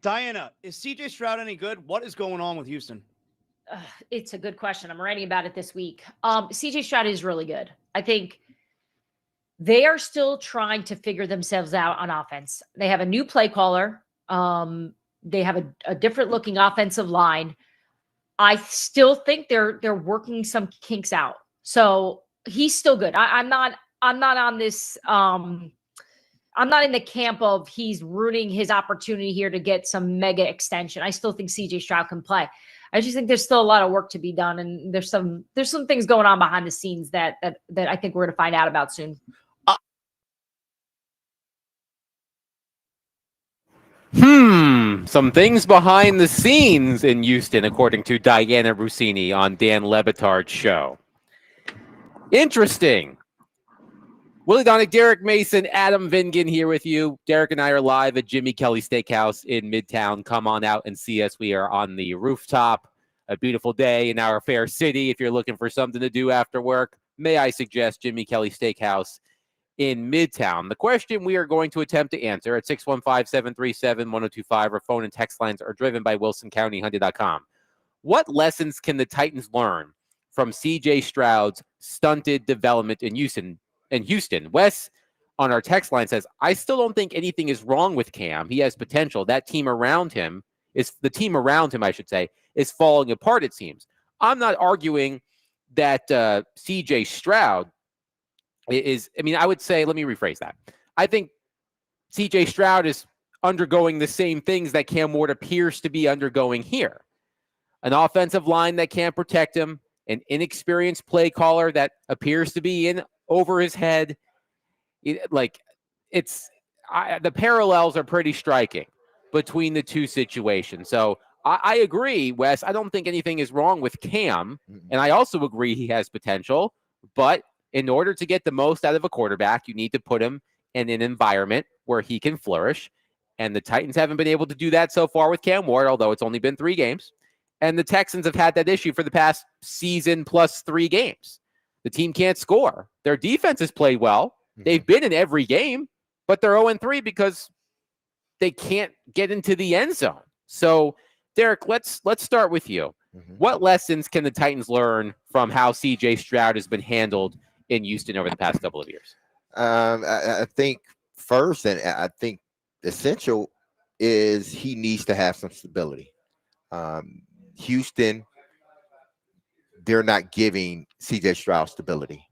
Diana, is CJ Stroud any good? What is going on with Houston? It's a good question. I'm writing about it this week. CJ Stroud is really good. I think they are still trying to figure themselves out on offense. They have a new play caller. They have a different looking offensive line. I still think they're working some kinks out. So he's still good. I'm not on this. I'm not in the camp of he's ruining his opportunity here to get some mega extension. I still think CJ Stroud can play. I just think there's still a lot of work to be done, and there's some things going on behind the scenes that I think we're going to find out about soon. Some things behind the scenes in Houston, according to Diana Rossini on Dan Le Batard's show. Interesting. Willie Donick, Derek Mason, Adam Vingan here with you. Derek and I are live at Jimmy Kelly Steakhouse in Midtown. Come on out and see us. We are on the rooftop. A beautiful day in our fair city. If you're looking for something to do after work, may I suggest Jimmy Kelly Steakhouse in Midtown. The question we are going to attempt to answer at 615-737-1025, our phone and text lines are driven by WilsonCountyHunted.com. What lessons can the Titans learn from CJ Stroud's stunted development in Houston? Wes on our text line says, I still don't think anything is wrong with Cam. He has potential. The team around him, I should say, is falling apart, it seems. I'm not arguing that CJ Stroud I would say, let me rephrase that. I think CJ Stroud is undergoing the same things that Cam Ward appears to be undergoing here. An offensive line that can't protect him, an inexperienced play caller that appears to be in over his head. The parallels are pretty striking between the two situations. So I agree, Wes. I don't think anything is wrong with Cam, and I also agree he has potential, but in order to get the most out of a quarterback, you need to put him in an environment where he can flourish. And the Titans haven't been able to do that so far with Cam Ward, although it's only been 3 games. And the Texans have had that issue for the past season plus 3 games. The team can't score. Their defense has played well. They've been in every game, but they're 0-3 because they can't get into the end zone. So, Derek, let's start with you. What lessons can the Titans learn from how CJ Stroud has been handled in Houston over the past couple of years? I think first, and I think essential, is he needs to have some stability. Houston, they're not giving CJ Stroud stability.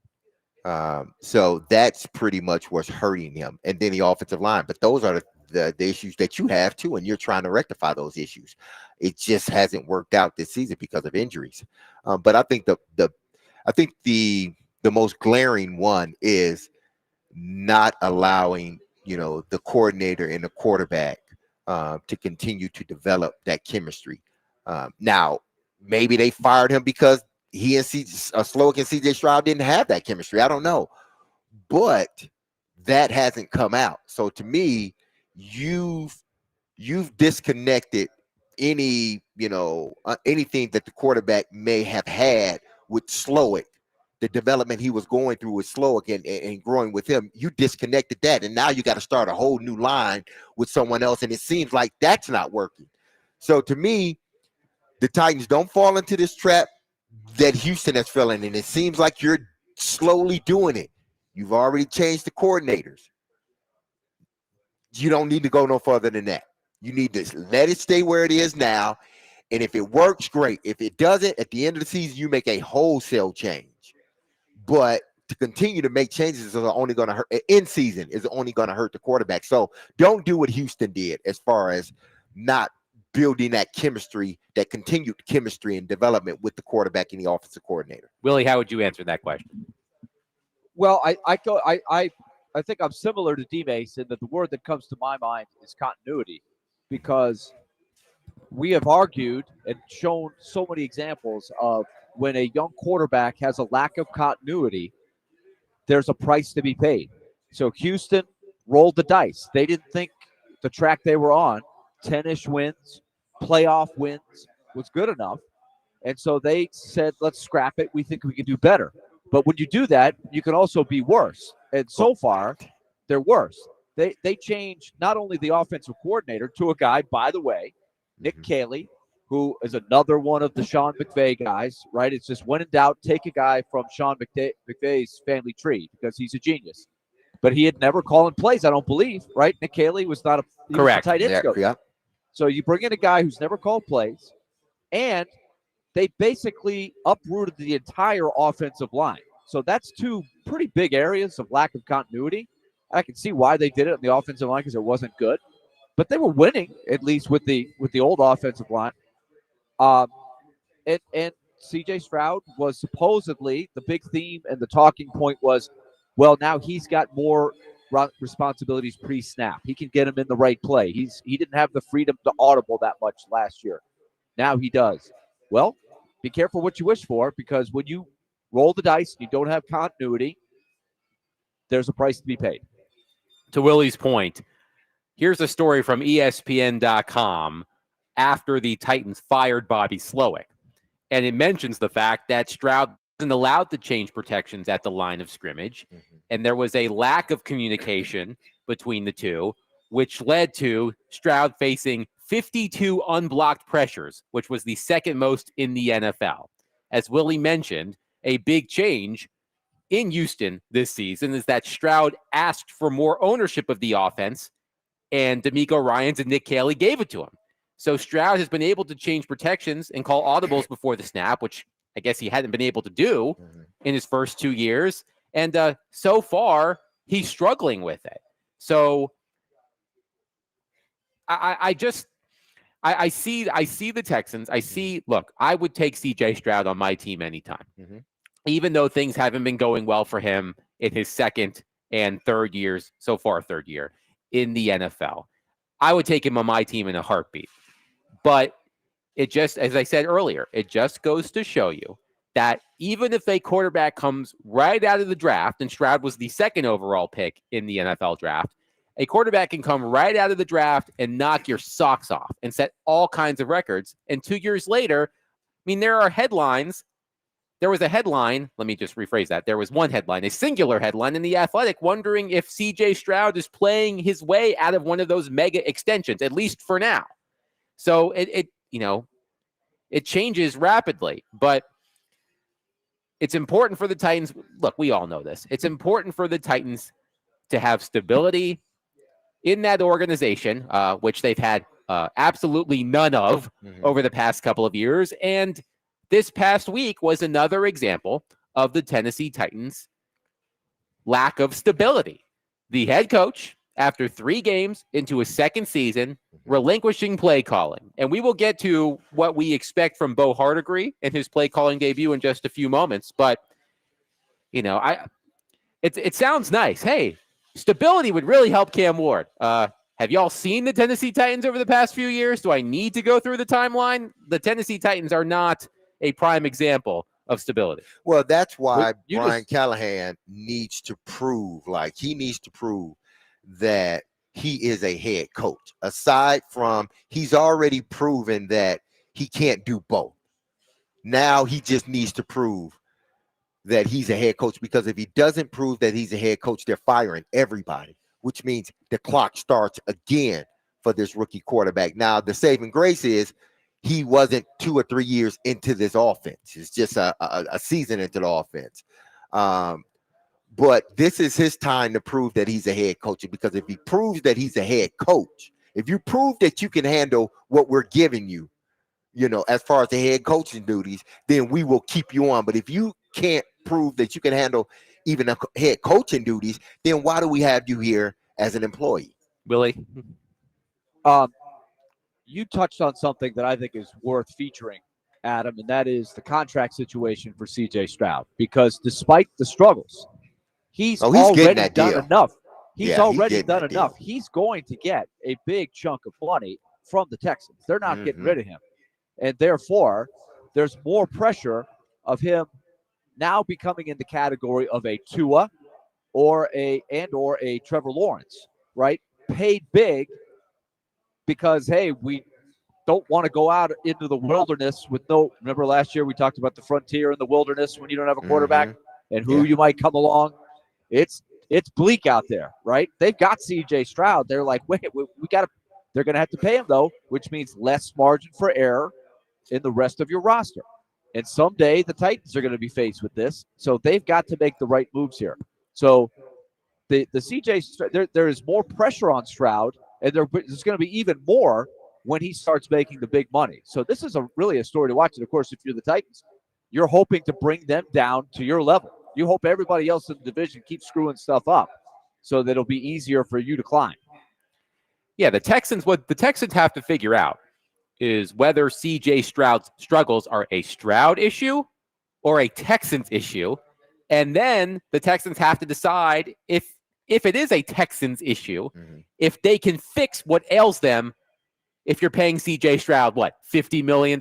So that's pretty much what's hurting him. And then the offensive line. But those are the issues that you have too, and you're trying to rectify those issues. It just hasn't worked out this season because of injuries. But I think the most glaring one is not allowing, the coordinator and the quarterback to continue to develop that chemistry. Now, maybe they fired him because he and Slowick and CJ Stroud didn't have that chemistry. I don't know. But that hasn't come out. So to me, you've disconnected any, anything that the quarterback may have had with Slowick. The development he was going through with Slowick and growing with him, you disconnected that. And now you got to start a whole new line with someone else. And it seems like that's not working. So to me, the Titans don't fall into this trap that Houston has fallen in. It seems like you're slowly doing it. You've already changed the coordinators. You don't need to go no further than that. You need to let it stay where it is now. And if it works, great. If it doesn't, at the end of the season, you make a wholesale change. But to continue to make changes is only going to hurt in season, is only going to hurt the quarterback. So don't do what Houston did as far as not building that chemistry, that continued chemistry and development with the quarterback and the offensive coordinator. Willie, how would you answer that question? Well, I think I'm similar to D-Mace in that the word that comes to my mind is continuity, because we have argued and shown so many examples of when a young quarterback has a lack of continuity, there's a price to be paid. So Houston rolled the dice. They didn't think the track they were on, 10-ish wins, playoff wins, was good enough. And so they said, let's scrap it. We think we can do better. But when you do that, you can also be worse. And so far, they're worse. they changed not only the offensive coordinator to a guy, by the way, Nick Caley, who is another one of the Sean McVay guys, right? It's just when in doubt, take a guy from Sean McVay's family tree because he's a genius. But he had never called plays, I don't believe, right? Nick Caley was not he was Correct. a tight end Yeah, coach. yeah. So you bring in a guy who's never called plays, and they basically uprooted the entire offensive line. So that's two pretty big areas of lack of continuity. I can see why they did it on the offensive line because it wasn't good, but they were winning at least with the old offensive line. And C.J. Stroud was supposedly the big theme, and the talking point was, well, now he's got more responsibilities pre-snap. He can get him in the right play. He didn't have the freedom to audible that much last year. Now he does. Well, be careful what you wish for, because when you roll the dice and you don't have continuity, there's a price to be paid. To Willie's point, here's a story from ESPN.com after the Titans fired Bobby Slowick. And it mentions the fact that Stroud wasn't allowed to change protections at the line of scrimmage. And there was a lack of communication between the two, which led to Stroud facing 52 unblocked pressures, which was the second most in the NFL. As Willie mentioned, a big change in Houston this season is that Stroud asked for more ownership of the offense, and D'Amico Ryans and Nick Caley gave it to him. So Stroud has been able to change protections and call audibles before the snap, which I guess he hadn't been able to do in his first 2 years. And so far, he's struggling with it. So I see the Texans. Look, I would take CJ Stroud on my team anytime, even though things haven't been going well for him in his second and third years, so far third year in the NFL. I would take him on my team in a heartbeat. But it just, as I said earlier, it just goes to show you that even if a quarterback comes right out of the draft, and Stroud was the second overall pick in the NFL draft, a quarterback can come right out of the draft and knock your socks off and set all kinds of records. And 2 years later, I mean, there are headlines. There was a headline. Let me just rephrase that. There was one headline, a singular headline in The Athletic, wondering if CJ Stroud is playing his way out of one of those mega extensions, at least for now. So it changes rapidly, but it's important for the Titans. Look, we all know this. It's important for the Titans to have stability in that organization, which they've had absolutely none of over the past couple of years. And this past week was another example of the Tennessee Titans' lack of stability. The head coach, after 3 games into his second season, relinquishing play calling. And we will get to what we expect from Bo Hardegree and his play calling debut in just a few moments. But, it sounds nice. Hey, stability would really help Cam Ward. Have y'all seen the Tennessee Titans over the past few years? Do I need to go through the timeline? The Tennessee Titans are not a prime example of stability. Well, that's why Brian Callahan needs to prove that he is a head coach. Aside from, he's already proven that he can't do both. Now he just needs to prove that he's a head coach, because if he doesn't prove that he's a head coach, they're firing everybody, which means the clock starts again for this rookie quarterback. Now, the saving grace is he wasn't 2 or 3 years into this offense. It's just a season into the offense. But this is his time to prove that he's a head coach, because if he proves that he's a head coach, if you prove that you can handle what we're giving you, as far as the head coaching duties, then we will keep you on. But if you can't prove that you can handle even the head coaching duties, then why do we have you here as an employee? Willie? You touched on something that I think is worth featuring, Adam, and that is the contract situation for CJ Stroud. Because despite the struggles, he's already done enough. He's already done enough. He's going to get a big chunk of money from the Texans. They're not getting rid of him. And therefore, there's more pressure of him now becoming in the category of a Tua or a Trevor Lawrence, right? Paid big because, hey, we don't want to go out into the wilderness with remember last year we talked about the frontier in the wilderness when you don't have a quarterback and who you might come along. It's it's bleak out there, right? They've got C.J. Stroud. They're like, wait, we got to. They're going to have to pay him though, which means less margin for error in the rest of your roster. And someday the Titans are going to be faced with this, so they've got to make the right moves here. So the CJ, there is more pressure on Stroud, and there's going to be even more when he starts making the big money. So this is really a story to watch. And of course, if you're the Titans, you're hoping to bring them down to your level. You hope everybody else in the division keeps screwing stuff up, so that it'll be easier for you to climb. Yeah, what the Texans have to figure out is whether CJ Stroud's struggles are a Stroud issue or a Texans issue. And then the Texans have to decide if it is a Texans issue, if they can fix what ails them if you're paying CJ Stroud, what, $50 million?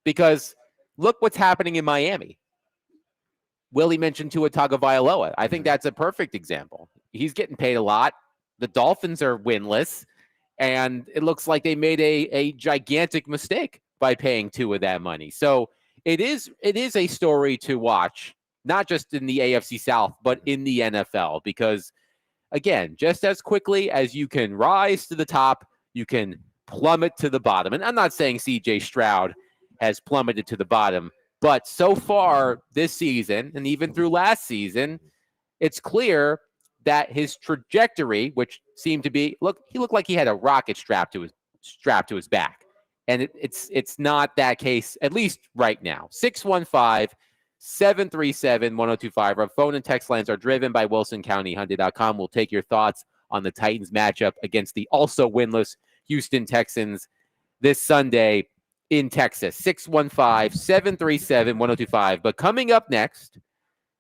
Because look what's happening in Miami. Willie mentioned Tua Tagovailoa. I think that's a perfect example. He's getting paid a lot. The Dolphins are winless. And it looks like they made a gigantic mistake by paying Tua that money. So it is a story to watch, not just in the AFC South, but in the NFL. Because, again, just as quickly as you can rise to the top, you can plummet to the bottom. And I'm not saying C.J. Stroud has plummeted to the bottom, but so far this season, and even through last season, it's clear that his trajectory, which seemed to be, he looked like he had a rocket strapped to his back. And it's not that case, at least right now. 615-737-1025. Our phone and text lines are driven by WilsonCountyHyundai.com. We'll take your thoughts on the Titans matchup against the also winless Houston Texans this Sunday in Texas. 615-737-1025. But coming up next,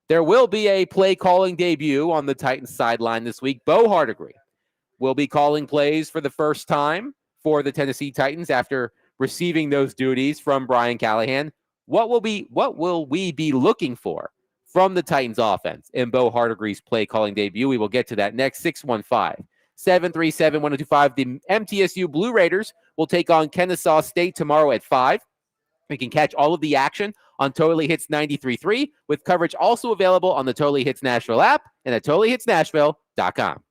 there will be a play calling debut on the Titans sideline this week. Bo Hardegree will be calling plays for the first time for the Tennessee Titans after receiving those duties from Brian Callahan. What will we be looking for from the Titans offense in Bo Hardegree's play calling debut? We will get to that next. 615-737-1025. The MTSU Blue Raiders will take on Kennesaw State tomorrow at 5. You can catch all of the action on Totally Hits 93.3 with coverage also available on the Totally Hits Nashville app and at TotallyHitsNashville.com.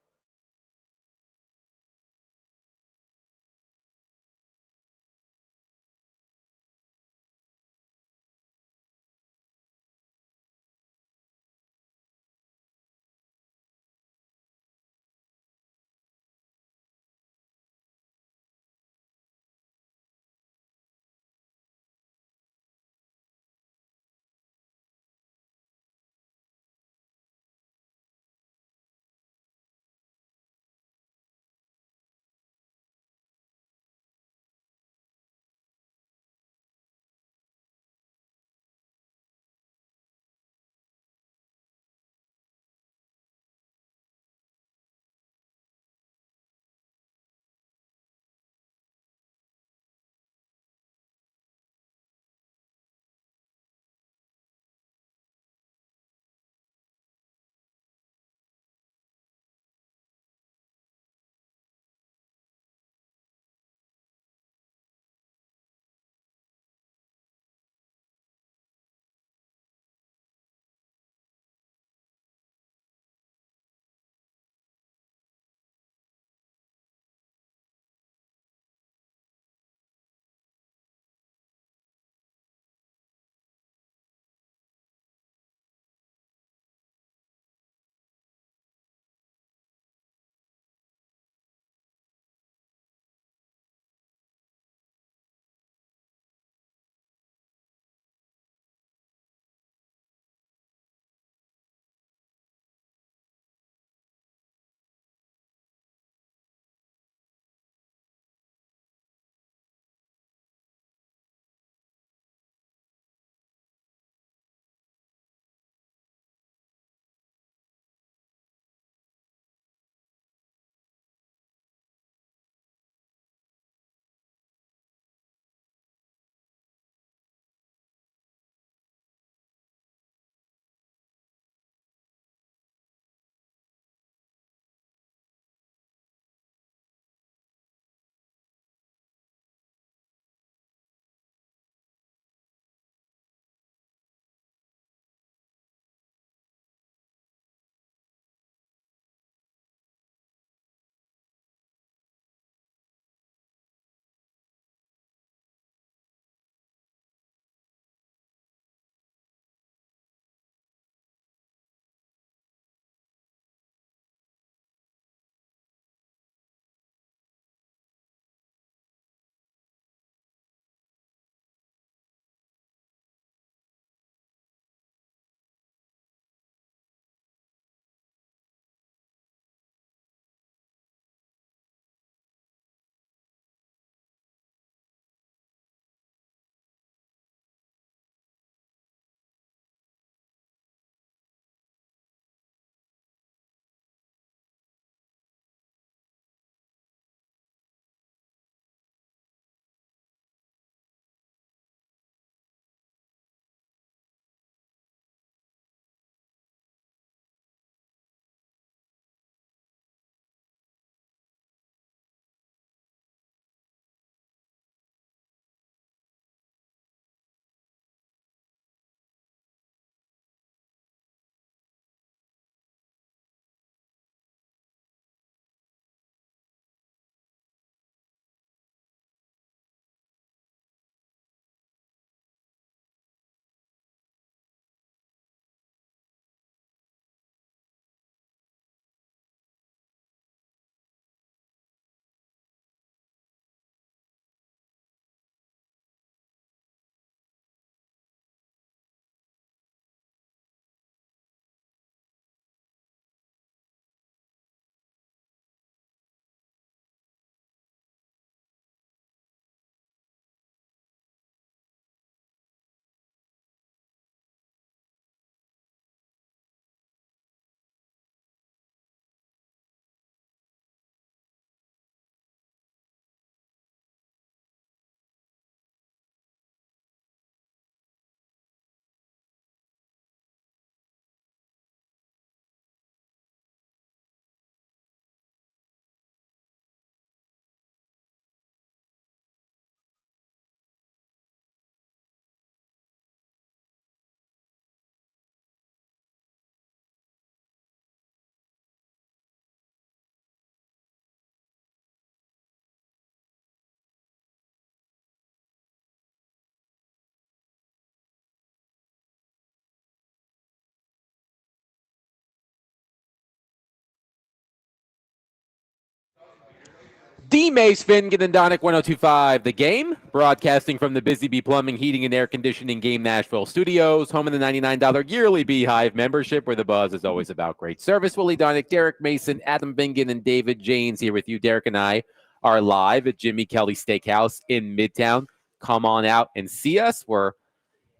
D. Mace Finnegan and Donick 1025 The Game, broadcasting from the Busy Bee Plumbing, Heating, and Air Conditioning Game Nashville studios, home of the $99 yearly Beehive membership, where the buzz is always about great service. Willie Donick, Derek Mason, Adam Bingen, and David Janes here with you. Derek and I are live at Jimmy Kelly Steakhouse in Midtown. Come on out and see us. We're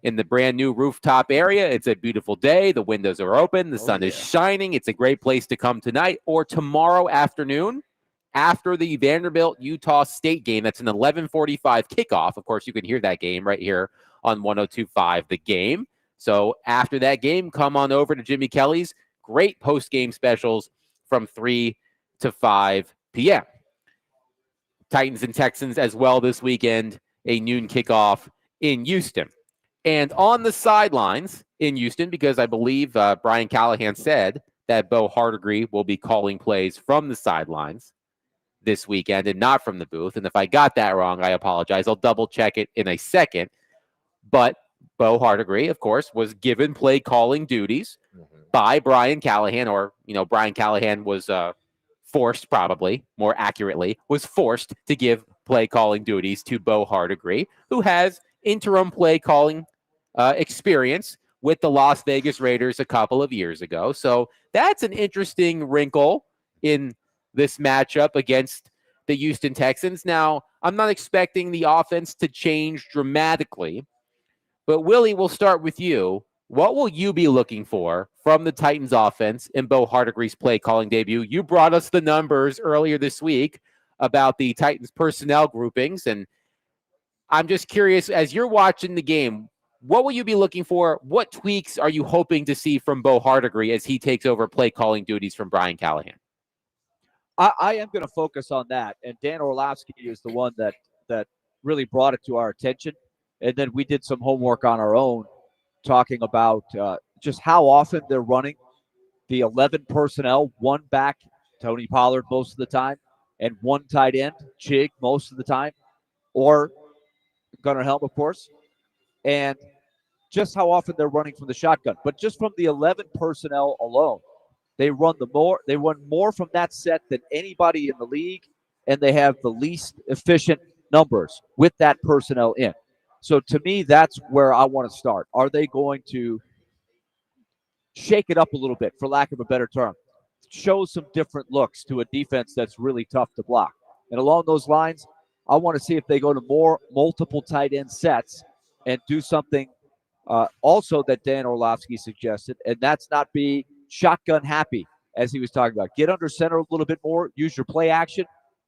in the brand new rooftop area. It's a beautiful day. The windows are open. The sun is shining. It's a great place to come tonight or tomorrow afternoon after the Vanderbilt-Utah State game. That's an 11:45 kickoff. Of course, you can hear that game right here on 1025 The Game. So after that game, come on over to Jimmy Kelly's. Great post-game specials from 3 to 5 p.m. Titans and Texans as well this weekend, a noon kickoff in Houston. And on the sidelines in Houston, because I believe Brian Callahan said that Bo Hardegree will be calling plays from the sidelines this weekend and not from the booth. And if I got that wrong, I apologize. I'll double check it in a second. But Bo Hardegree, of course, was given play calling duties by Brian Callahan, or, Brian Callahan was forced, probably more accurately, was forced to give play calling duties to Bo Hardegree, who has interim play calling experience with the Las Vegas Raiders a couple of years ago. So that's an interesting wrinkle in this matchup against the Houston Texans. Now, I'm not expecting the offense to change dramatically, but Willie, we'll start with you. What will you be looking for from the Titans offense in Bo Hardegree's play calling debut? You brought us the numbers earlier this week about the Titans personnel groupings, and I'm just curious, as you're watching the game, what will you be looking for? What tweaks are you hoping to see from Bo Hardegree as he takes over play calling duties from Brian Callahan? I am going to focus on that. And Dan Orlovsky is the one that really brought it to our attention. And then we did some homework on our own, talking about just how often they're running the 11 personnel, one back, Tony Pollard most of the time, and one tight end, Chig most of the time, or Gunnar Helm, of course, and just how often they're running from the shotgun. But just from the 11 personnel alone, they run more from that set than anybody in the league, and they have the least efficient numbers with that personnel in. So to me, that's where I want to start. Are they going to shake it up a little bit, for lack of a better term? Show some different looks to a defense that's really tough to block. And along those lines, I want to see if they go to more multiple tight end sets and do something also that Dan Orlovsky suggested, and that's not be shotgun happy, as he was talking about. Get under center a little bit more, use your play action,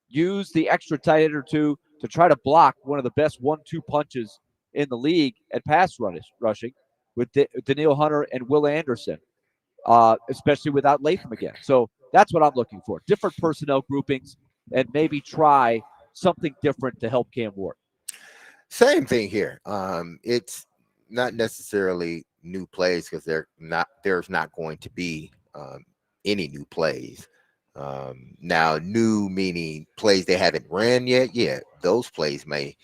use the extra tight end or two to try to block one of the best 1-2 punches in the league at pass rushing with Daniil Hunter and Will Anderson, especially without Latham again. So that's what I'm looking for. Different personnel groupings and maybe try something different to help Cam Ward. Same thing here. It's not necessarily new plays, because there's not going to be any new plays. Now, new meaning plays they haven't ran yet. Yeah, those plays may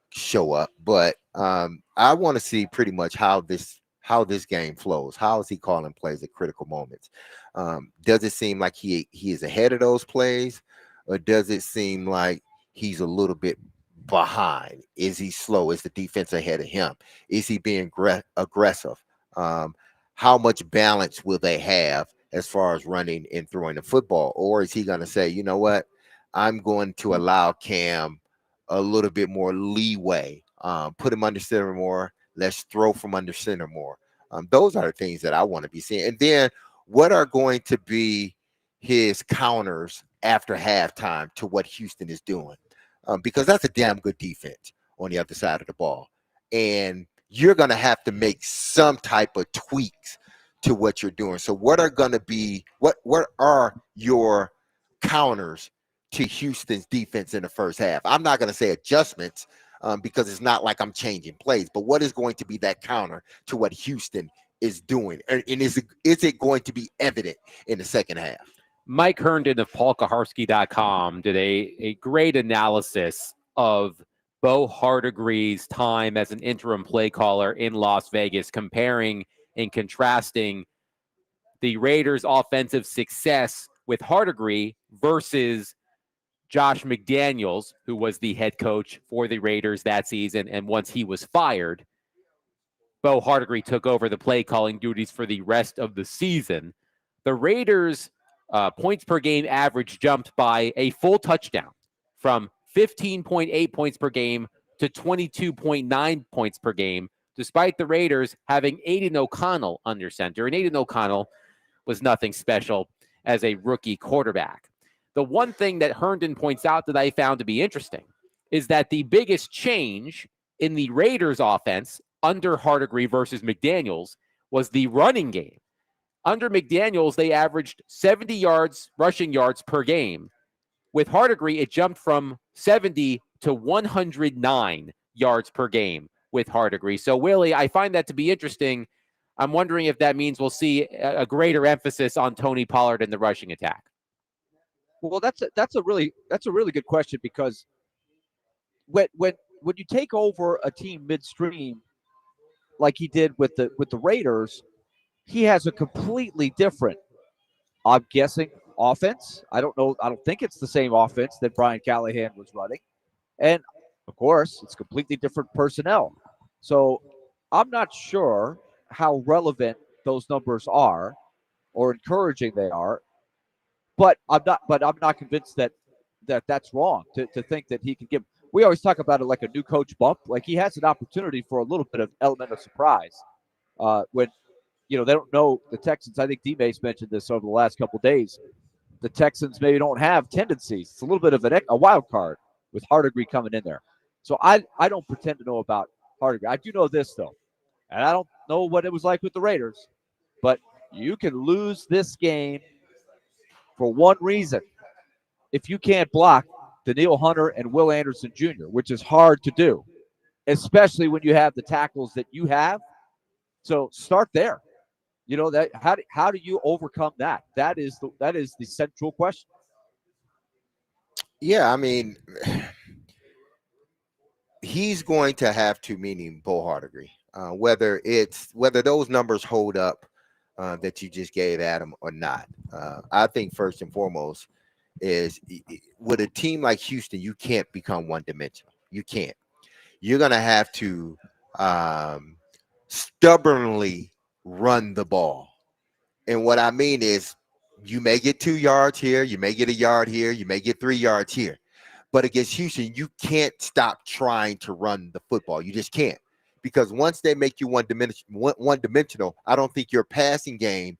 show up, but I want to see pretty much how this game flows. How is he calling plays at critical moments? Does it seem like he is ahead of those plays, or does it seem like he's a little bit behind? Is he slow? Is the defense ahead of him? Is he being aggressive? How much balance will they have as far as running and throwing the football? Or is he going to say, you know what, I'm going to allow Cam a little bit more leeway, put him under center more, let's throw from under center more? Those are the things that I want to be seeing. And then what are going to be his counters after halftime to what Houston is doing? Because that's a damn good defense on the other side of the ball. And you're going to have to make some type of tweaks to what you're doing. So what are going to be, what are your counters to Houston's defense in the first half? I'm not going to say adjustments, because it's not like I'm changing plays, but what is going to be that counter to what Houston is doing? And is it going to be evident in the second half? Mike Herndon of paulkaharski.com did a great analysis of Bo Hardegree's time as an interim play caller in Las Vegas, comparing and contrasting the Raiders' offensive success with Hardegree versus Josh McDaniels, who was the head coach for the Raiders that season, and once he was fired, Bo Hardegree took over the play calling duties for the rest of the season. The Raiders' points per game average jumped by a full touchdown from 15.8 points per game to 22.9 points per game, despite the Raiders having Aiden O'Connell under center. And Aiden O'Connell was nothing special as a rookie quarterback. The one thing that Herndon points out that I found to be interesting is that the biggest change in the Raiders offense under Hardegree versus McDaniels was the running game. Under McDaniels, they averaged 70 yards, rushing yards per game. With Hardegree, it jumped from 70 to 109 yards per game with Hardegree. So, Willie, I find that to be interesting. I'm wondering if that means we'll see a greater emphasis on Tony Pollard in the rushing attack. Well, that's a really good question, because when you take over a team midstream, like he did with the Raiders, he has a completely different, I'm guessing, offense. I don't know. I don't think it's the same offense that Brian Callahan was running. And of course, it's completely different personnel. So I'm not sure how relevant those numbers are or encouraging they are. But I'm not convinced that that's wrong to think that he can give. We always talk about it like a new coach bump. Like, he has an opportunity for a little bit of element of surprise when they don't know the Texans. I think D-Mace mentioned this over the last couple of days. The Texans maybe don't have tendencies. It's a little bit of a wild card with Hardegree coming in there. So I don't pretend to know about Hardegree. I do know this, though, and I don't know what it was like with the Raiders, but you can lose this game for one reason: if you can't block Danielle Hunter and Will Anderson Jr., which is hard to do, especially when you have the tackles that you have. So start there. That how do you overcome that? That is the central question. Yeah, I mean, he's going to have to, meaning Bo Hardegree, whether those numbers hold up that you just gave Adam or not. I think first and foremost is, with a team like Houston, you can't become one-dimensional. You can't. You're going to have to stubbornly run the ball. And what I mean is, you may get 2 yards here, you may get a yard here, you may get 3 yards here. But against Houston, you can't stop trying to run the football. You just can't. Because once they make you one-dimensional, I don't think your passing game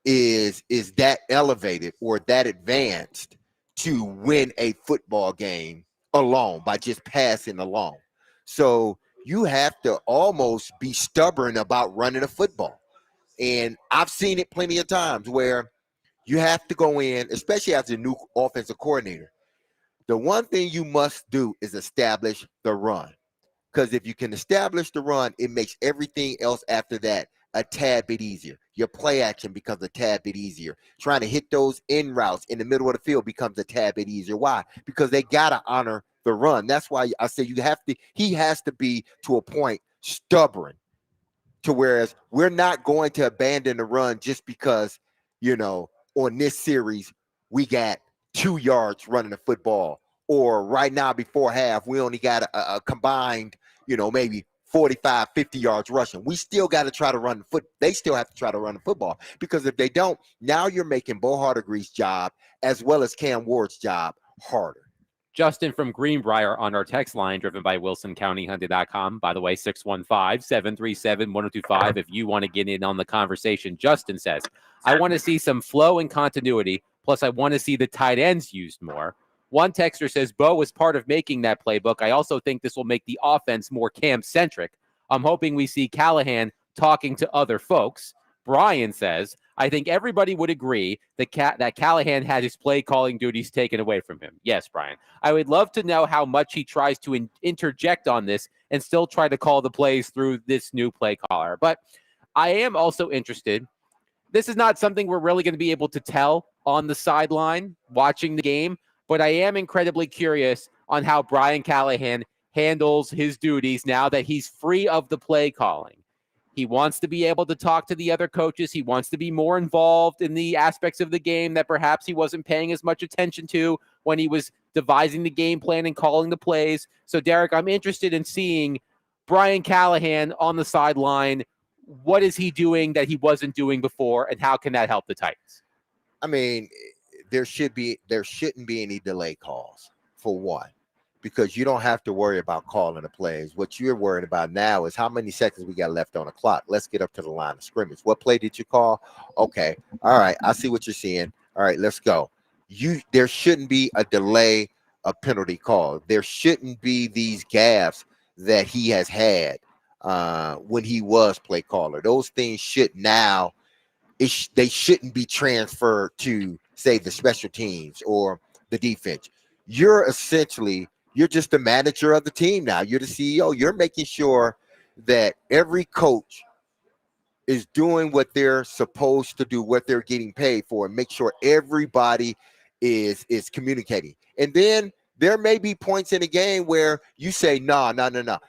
is that elevated or that advanced to win a football game alone by just passing alone. So you have to almost be stubborn about running a football. And I've seen it plenty of times where you have to go in, especially as a new offensive coordinator. The one thing you must do is establish the run. Because if you can establish the run, it makes everything else after that a tad bit easier. Your play action becomes a tad bit easier. Trying to hit those in routes in the middle of the field becomes a tad bit easier. Why? Because they got to honor the run. That's why I say he has to be, to a point, stubborn. Whereas we're not going to abandon the run just because, on this series, we got 2 yards running the football. Or right now before half, we only got a combined, maybe 45, 50 yards rushing. We still got to try to run the foot. They still have to try to run the football, because if they don't, now you're making Bo Hardegree's job as well as Cam Ward's job harder. Justin from Greenbrier on our text line, driven by WilsonCountyHunter.com. By the way, 615-737-1025. If you want to get in on the conversation, Justin says, I want to see some flow and continuity. Plus, I want to see the tight ends used more. One texter says, Bo was part of making that playbook. I also think this will make the offense more Cam-centric. I'm hoping we see Callahan talking to other folks. Brian says, I think everybody would agree that Callahan had his play calling duties taken away from him. Yes, Brian. I would love to know how much he tries to interject on this and still try to call the plays through this new play caller. But I am also interested. This is not something we're really going to be able to tell on the sideline watching the game, but I am incredibly curious on how Brian Callahan handles his duties now that he's free of the play calling. He wants to be able to talk to the other coaches. He wants to be more involved in the aspects of the game that perhaps he wasn't paying as much attention to when he was devising the game plan and calling the plays. So, Derek, I'm interested in seeing Brian Callahan on the sideline. What is he doing that he wasn't doing before, and how can that help the Titans? I mean, there shouldn't be any delay calls, for one, because you don't have to worry about calling the plays. What you're worried about now is how many seconds we got left on the clock. Let's get up to the line of scrimmage. What play did you call? Okay. All right. I see what you're seeing. All right, let's go. There shouldn't be a delay, a penalty call. There shouldn't be these gaffes that he has had when he was play caller. Those things should now, they shouldn't be transferred to, say, the special teams or the defense. You're just the manager of the team now. You're the CEO. You're making sure that every coach is doing what they're supposed to do, what they're getting paid for, and make sure everybody is communicating. And then there may be points in the game where you say, no,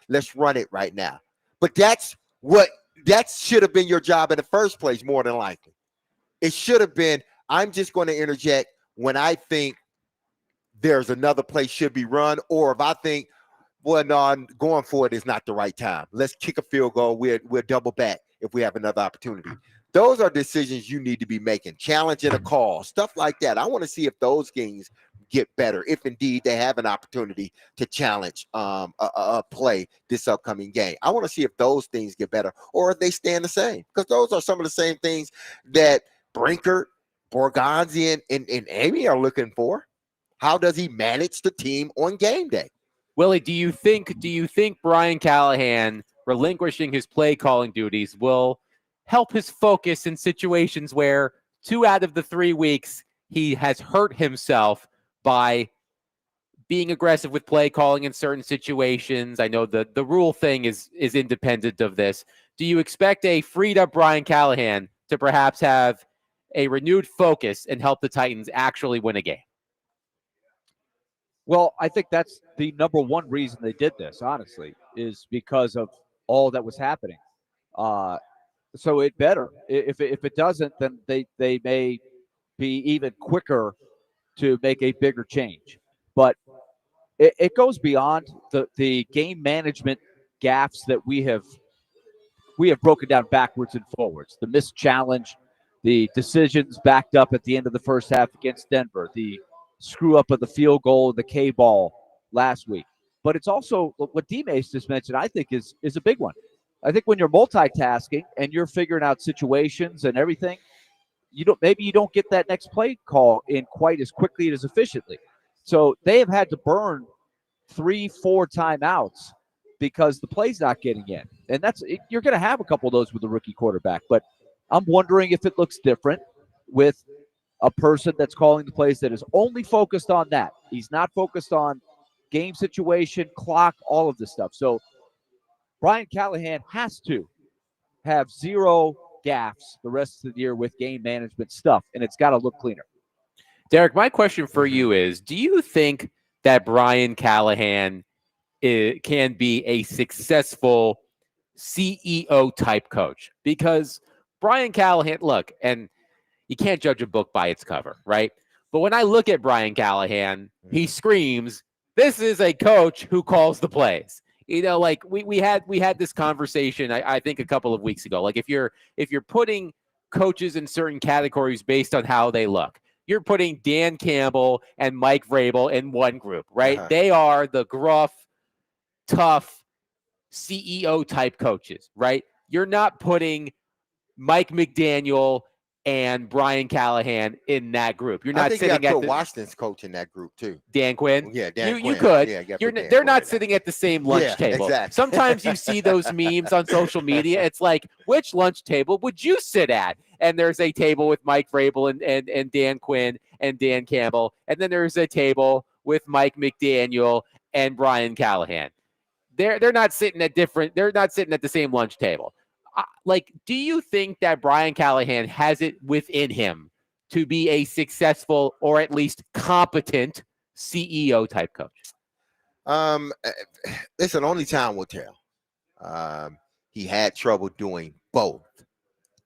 let's run it right now. But that should have been your job in the first place, more than likely. It should have been, I'm just going to interject when I think there's another play should be run, or if I think, well, no, going for it is not the right time. Let's kick a field goal. We'll double back if we have another opportunity. Those are decisions you need to be making, challenging a call, stuff like that. I want to see if those things get better, if indeed they have an opportunity to challenge a play this upcoming game. I want to see if those things get better or if they stand the same, because those are some of the same things that Brinkert, Borgonzi, and Amy are looking for. How does he manage the team on game day? Willie, do you think Brian Callahan relinquishing his play calling duties will help his focus in situations where 2 out of the 3 weeks he has hurt himself by being aggressive with play calling in certain situations? I know the rule thing is independent of this. Do you expect a freed up Brian Callahan to perhaps have a renewed focus and help the Titans actually win a game? Well, I think that's the number one reason they did this, honestly, is because of all that was happening. So it better. If it doesn't, then they may be even quicker to make a bigger change. But it goes beyond the game management gaffes that we have broken down backwards and forwards. The missed challenge, the decisions backed up at the end of the first half against Denver, the screw up of the field goal, the K ball last week. But it's also what D-Mace just mentioned, I think is a big one. I think when you're multitasking and you're figuring out situations and everything, maybe you don't get that next play call in quite as quickly and as efficiently. So they have had to burn 3-4 timeouts because the play's not getting in. And you're going to have a couple of those with a rookie quarterback. But I'm wondering if it looks different with a person that's calling the plays that is only focused on that. He's not focused on game situation, clock, all of this stuff. So Brian Callahan has to have 0 gaffes the rest of the year with game management stuff, and it's got to look cleaner. Derek, my question for you is, do you think that Brian Callahan can be a successful CEO type coach? Because Brian Callahan, look, and you can't judge a book by its cover, right? But when I look at Brian Callahan, he screams, this is a coach who calls the plays. You know, like we had this conversation, I think a couple of weeks ago. Like if you're putting coaches in certain categories based on how they look, you're putting Dan Campbell and Mike Vrabel in one group, right? Uh-huh. They are the gruff, tough CEO type coaches, right? You're not putting Mike McDaniel and Brian Callahan in that group. You're not sitting sitting at Washington's coach in that group too. Dan Quinn. Yeah, Dan Quinn. You could. Yeah, They're not sitting at the same lunch table. Exactly. Sometimes you see those memes on social media. It's like, which lunch table would you sit at? And there's a table with Mike Vrabel and Dan Quinn and Dan Campbell. And then there's a table with Mike McDaniel and Brian Callahan. They're not sitting at the same lunch table. Do you think that Brian Callahan has it within him to be a successful or at least competent CEO type coach? Listen, only time will tell. He had trouble doing both.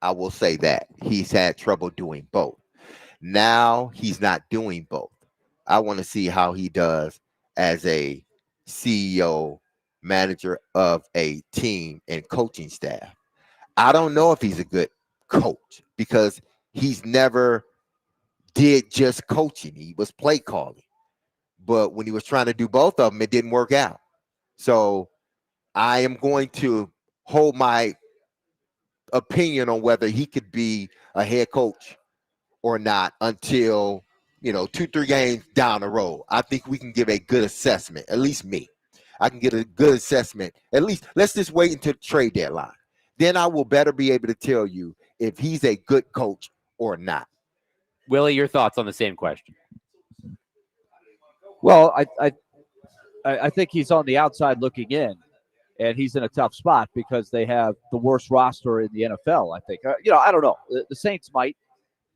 I will say that he's had trouble doing both. Now he's not doing both. I want to see how he does as a CEO, manager of a team and coaching staff. I don't know if he's a good coach because he's never did just coaching. He was play calling. But when he was trying to do both of them, it didn't work out. So I am going to hold my opinion on whether he could be a head coach or not until, 2-3 games down the road. I think we can give a good assessment, at least me. I can get a good assessment. At least let's just wait until the trade deadline. Then I will better be able to tell you if he's a good coach or not. Willie, your thoughts on the same question? Well, I think he's on the outside looking in, and he's in a tough spot because they have the worst roster in the NFL. I think. I don't know. The Saints might,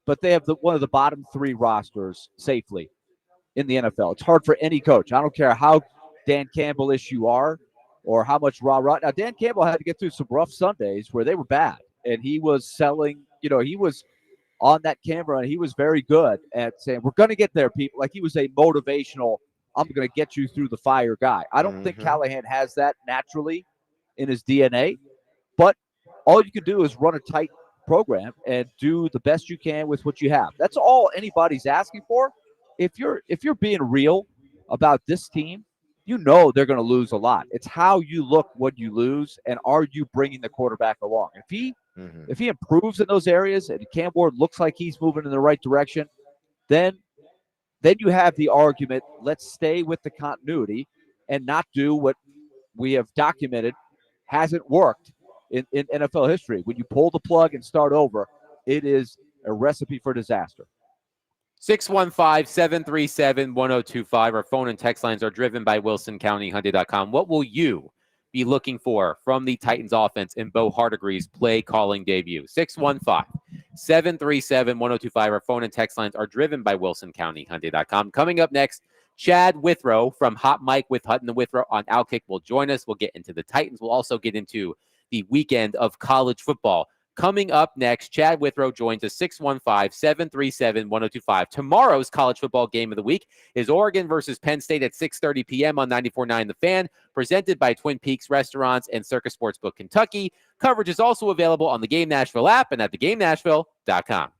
but they have one of the bottom 3 rosters safely in the NFL. It's hard for any coach. I don't care how Dan Campbell-ish you are or how much rah-rah. Now, Dan Campbell had to get through some rough Sundays where they were bad, and he was selling, he was on that camera, and he was very good at saying, we're going to get there, people. Like, he was a motivational, I'm going to get you through the fire guy. I don't think Callahan has that naturally in his DNA, but all you can do is run a tight program and do the best you can with what you have. That's all anybody's asking for. If you're being real about this team, they're going to lose a lot. It's how you look when you lose, and are you bringing the quarterback along? If he improves in those areas and Cam Ward looks like he's moving in the right direction, then you have the argument, let's stay with the continuity and not do what we have documented hasn't worked in NFL history. When you pull the plug and start over, it is a recipe for disaster. 615-737-1025. Our phone and text lines are driven by WilsonCountyHunted.com. What will you be looking for from the Titans offense in Bo Hardegree's play calling debut? 615-737-1025. Our phone and text lines are driven by WilsonCountyHunted.com. Coming up next, Chad Withrow from Hot Mike with Hutton and Withrow on Outkick will join us. We'll get into the Titans. We'll also get into the weekend of college football. Coming up next, Chad Withrow joins us, 615-737-1025. Tomorrow's college football game of the week is Oregon versus Penn State at 6:30 p.m. on 94.9 The Fan, presented by Twin Peaks Restaurants and Circus Sportsbook Kentucky. Coverage is also available on the Game Nashville app and at thegamenashville.com.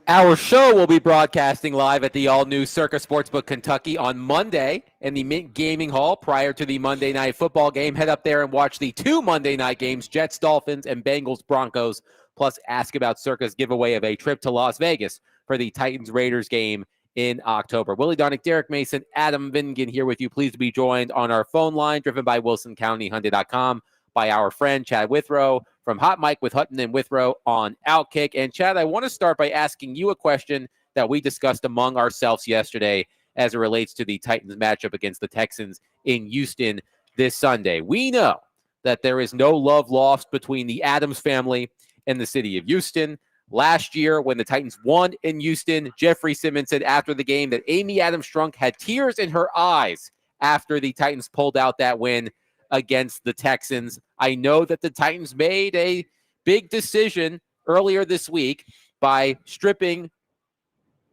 Our show will be broadcasting live at the all-new Circus Sportsbook Kentucky on Monday in the Mint Gaming Hall prior to the Monday Night Football game. Head up there and watch the 2 Monday night games, Jets, Dolphins, and Bengals, Broncos, plus Ask About Circus giveaway of a trip to Las Vegas for the Titans-Raiders game in October. Willie Darnick, Derek Mason, Adam Vingan here with you. Pleased to be joined on our phone line, driven by WilsonCountyHyundai.com, by our friend Chad Withrow from Hot Mike with Hutton and Withrow on Outkick. And Chad, I want to start by asking you a question that we discussed among ourselves yesterday as it relates to the Titans matchup against the Texans in Houston this Sunday. We know that there is no love lost between the Adams family and the city of Houston. Last year, when the Titans won in Houston, Jeffrey Simmons said after the game that Amy Adams Strunk had tears in her eyes after the Titans pulled out that win against the Texans. I know that the Titans made a big decision earlier this week by stripping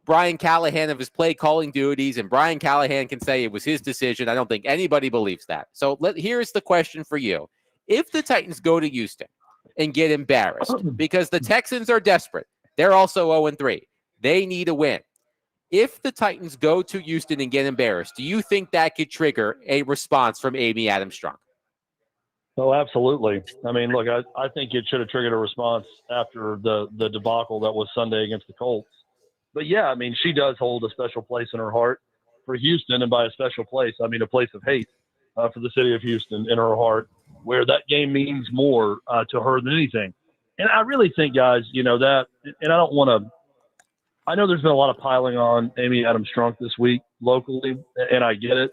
Brian Callahan of his play calling duties, and Brian Callahan can say it was his decision. I don't think anybody believes that. So here's the question for you. If the Titans go to Houston and get embarrassed because the Texans are desperate, they're also 0-3. They need a win. If the Titans go to Houston and get embarrassed, do you think that could trigger a response from Amy Adams Strunk? Oh, absolutely. I mean, look, I think it should have triggered a response after the debacle that was Sunday against the Colts. But, yeah, I mean, she does hold a special place in her heart for Houston, and by a special place, I mean a place of hate for the city of Houston in her heart, where that game means more to her than anything. And I really think, guys, you know, that – and I don't want to – I know there's been a lot of piling on Amy Adams Strunk this week locally, and I get it.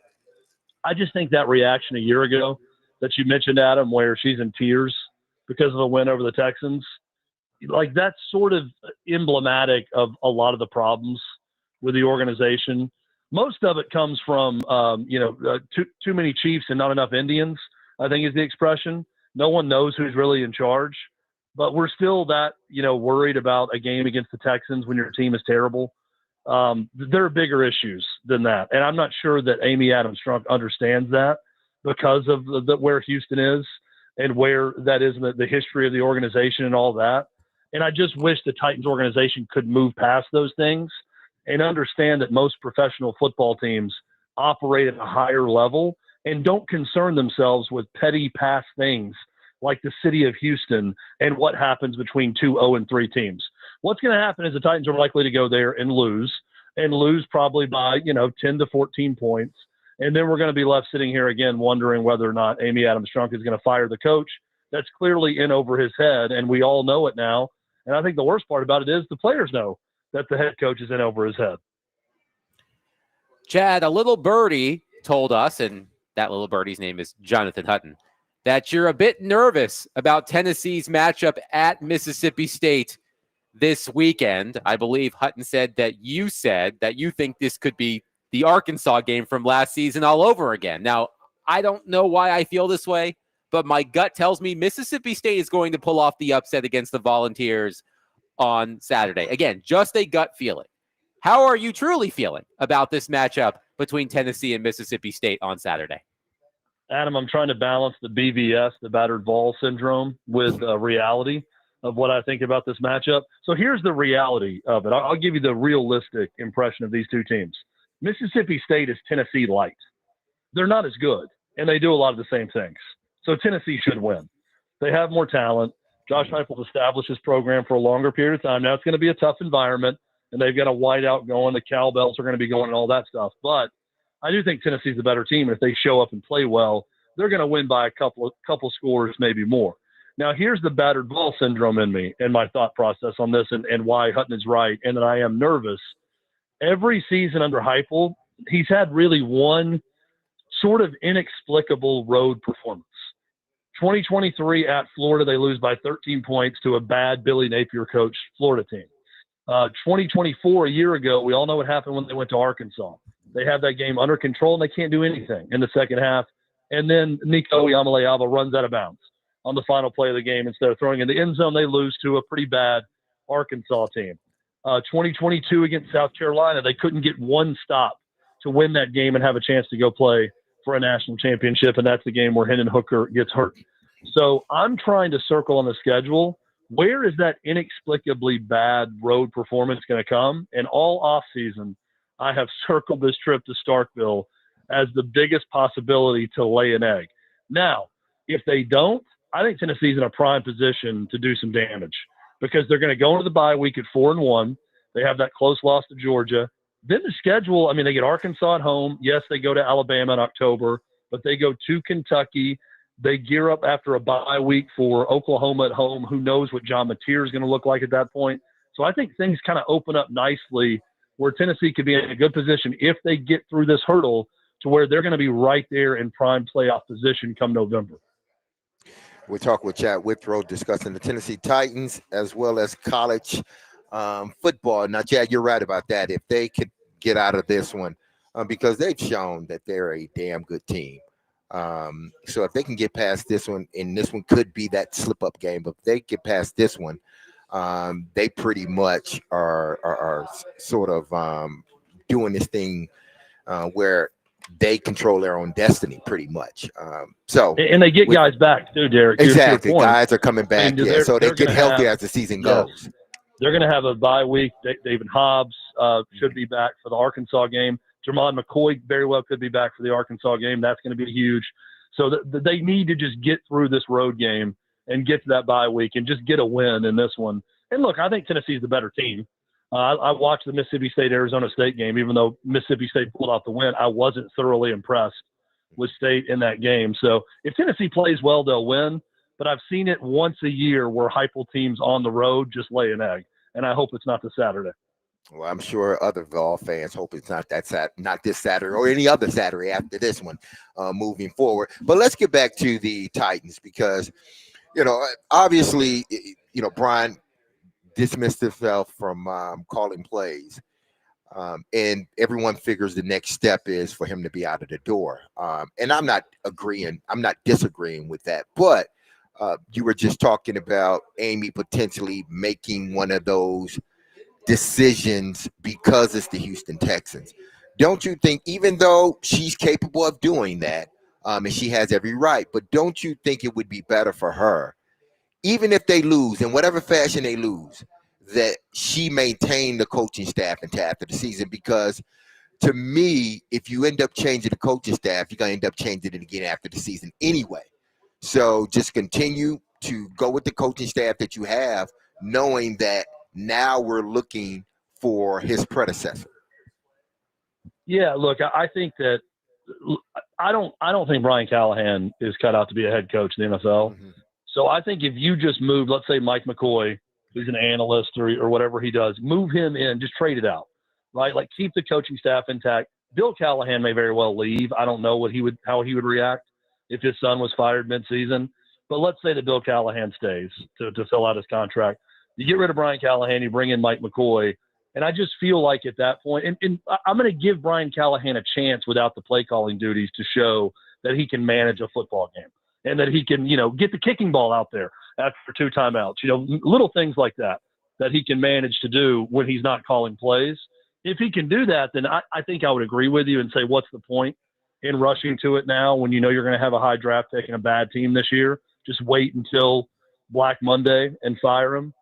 I just think that reaction a year ago that you mentioned, Adam, where she's in tears because of a win over the Texans, like that's sort of emblematic of a lot of the problems with the organization. Most of it comes from, too many Chiefs and not enough Indians, I think is the expression. No one knows who's really in charge, but we're still that, worried about a game against the Texans when your team is terrible. There are bigger issues than that. And I'm not sure that Amy Adams Strunk understands that, because of where Houston is and where that is in the history of the organization and all that. And I just wish the Titans organization could move past those things and understand that most professional football teams operate at a higher level and don't concern themselves with petty past things like the city of Houston and what happens between 2 0-3 teams. What's going to happen is the Titans are likely to go there and lose probably by, 10 to 14 points. And then we're going to be left sitting here again wondering whether or not Amy Adams Strunk is going to fire the coach. That's clearly in over his head, and we all know it now. And I think the worst part about it is the players know that the head coach is in over his head. Chad, a little birdie told us, and that little birdie's name is Jonathan Hutton, that you're a bit nervous about Tennessee's matchup at Mississippi State this weekend. I believe Hutton said that you think this could be the Arkansas game from last season all over again. Now, I don't know why I feel this way, but my gut tells me Mississippi State is going to pull off the upset against the Volunteers on Saturday. Again, just a gut feeling. How are you truly feeling about this matchup between Tennessee and Mississippi State on Saturday? Adam, I'm trying to balance the BVS, the battered ball syndrome, with reality of what I think about this matchup. So here's the reality of it. I'll give you the realistic impression of these two teams. Mississippi State is Tennessee light. They're not as good, and they do a lot of the same things. So Tennessee should win. They have more talent. Josh Heupel established his program for a longer period of time. Now it's going to be a tough environment, and they've got a whiteout going. The cowbells are going to be going and all that stuff. But I do think Tennessee's the better team. And if they show up and play well, they're going to win by a couple scores, maybe more. Now, here's the battered ball syndrome in me and my thought process on this and why Hutton is right and that I am nervous. Every season under Heupel, he's had really one sort of inexplicable road performance. 2023 at Florida, they lose by 13 points to a bad Billy Napier coach Florida team. 2024, a year ago, we all know what happened when they went to Arkansas. They have that game under control, and they can't do anything in the second half. And then Nico Iamaleava runs out of bounds on the final play of the game. Instead of throwing in the end zone, they lose to a pretty bad Arkansas team. 2022 against South Carolina, they couldn't get one stop to win that game and have a chance to go play for a national championship, and that's the game where Hendon Hooker gets hurt. So I'm trying to circle on the schedule where is that inexplicably bad road performance going to come? And all offseason, I have circled this trip to Starkville as the biggest possibility to lay an egg. Now, if they don't, I think Tennessee's in a prime position to do some damage because they're going to go into the bye week at 4-1. They have that close loss to Georgia. Then the schedule, I mean, they get Arkansas at home. Yes, they go to Alabama in October, but they go to Kentucky. They gear up after a bye week for Oklahoma at home. Who knows what John Mateer is going to look like at that point. So I think things kind of open up nicely where Tennessee could be in a good position if they get through this hurdle to where they're going to be right there in prime playoff position come November. We're talking with Chad Withrow discussing the Tennessee Titans as well as college football. Now, Chad, you're right about that. If they could get out of this one, because they've shown that they're a damn good team. So if they can get past this one, and this one could be that slip-up game, but if they get past this one, they pretty much are sort of doing this thing where they control their own destiny pretty much. And they get guys back too, Derek. Exactly. Guys are coming back. So they get healthy as the season goes. They're going to have a bye week. David Hobbs should be back for the Arkansas game. Jermon McCoy very well could be back for the Arkansas game. That's going to be huge. So they need to just get through this road game and get to that bye week and just get a win in this one. And look, I think Tennessee's the better team. I watched the Mississippi State-Arizona State game. Even though Mississippi State pulled off the win, I wasn't thoroughly impressed with State in that game. So if Tennessee plays well, they'll win. But I've seen it once a year where Heupel teams on the road just lay an egg. And I hope it's not this Saturday. Well, I'm sure other Vol fans hope it's not not this Saturday or any other Saturday after this one moving forward. But let's get back to the Titans because, obviously, Brian dismissed himself from calling plays. And everyone figures the next step is for him to be out of the door. And I'm not disagreeing with that. But you were just talking about Amy potentially making one of those decisions because it's the Houston Texans. Don't you think, even though she's capable of doing that, and she has every right, but don't you think it would be better for her, even if they lose, in whatever fashion they lose, that she maintain the coaching staff until after the season? Because to me, if you end up changing the coaching staff, you're going to end up changing it again after the season anyway. So just continue to go with the coaching staff that you have, knowing that now we're looking for his predecessor. Yeah, look, I think that I don't think Brian Callahan is cut out to be a head coach in the NFL. Mm-hmm. So I think if you just move, let's say Mike McCoy, who's an analyst or whatever he does, move him in, just trade it out, right? Like keep the coaching staff intact. Bill Callahan may very well leave. I don't know how he would react if his son was fired midseason. But let's say that Bill Callahan stays to fill out his contract. You get rid of Brian Callahan, you bring in Mike McCoy, and I just feel like at that point, and I'm going to give Brian Callahan a chance without the play calling duties to show that he can manage a football game and that he can, get the kicking ball out there after 2 timeouts, little things like that he can manage to do when he's not calling plays. If he can do that, then I think I would agree with you and say, what's the point in rushing to it now when you're going to have a high draft pick and a bad team this year? Just wait until Black Monday and fire him.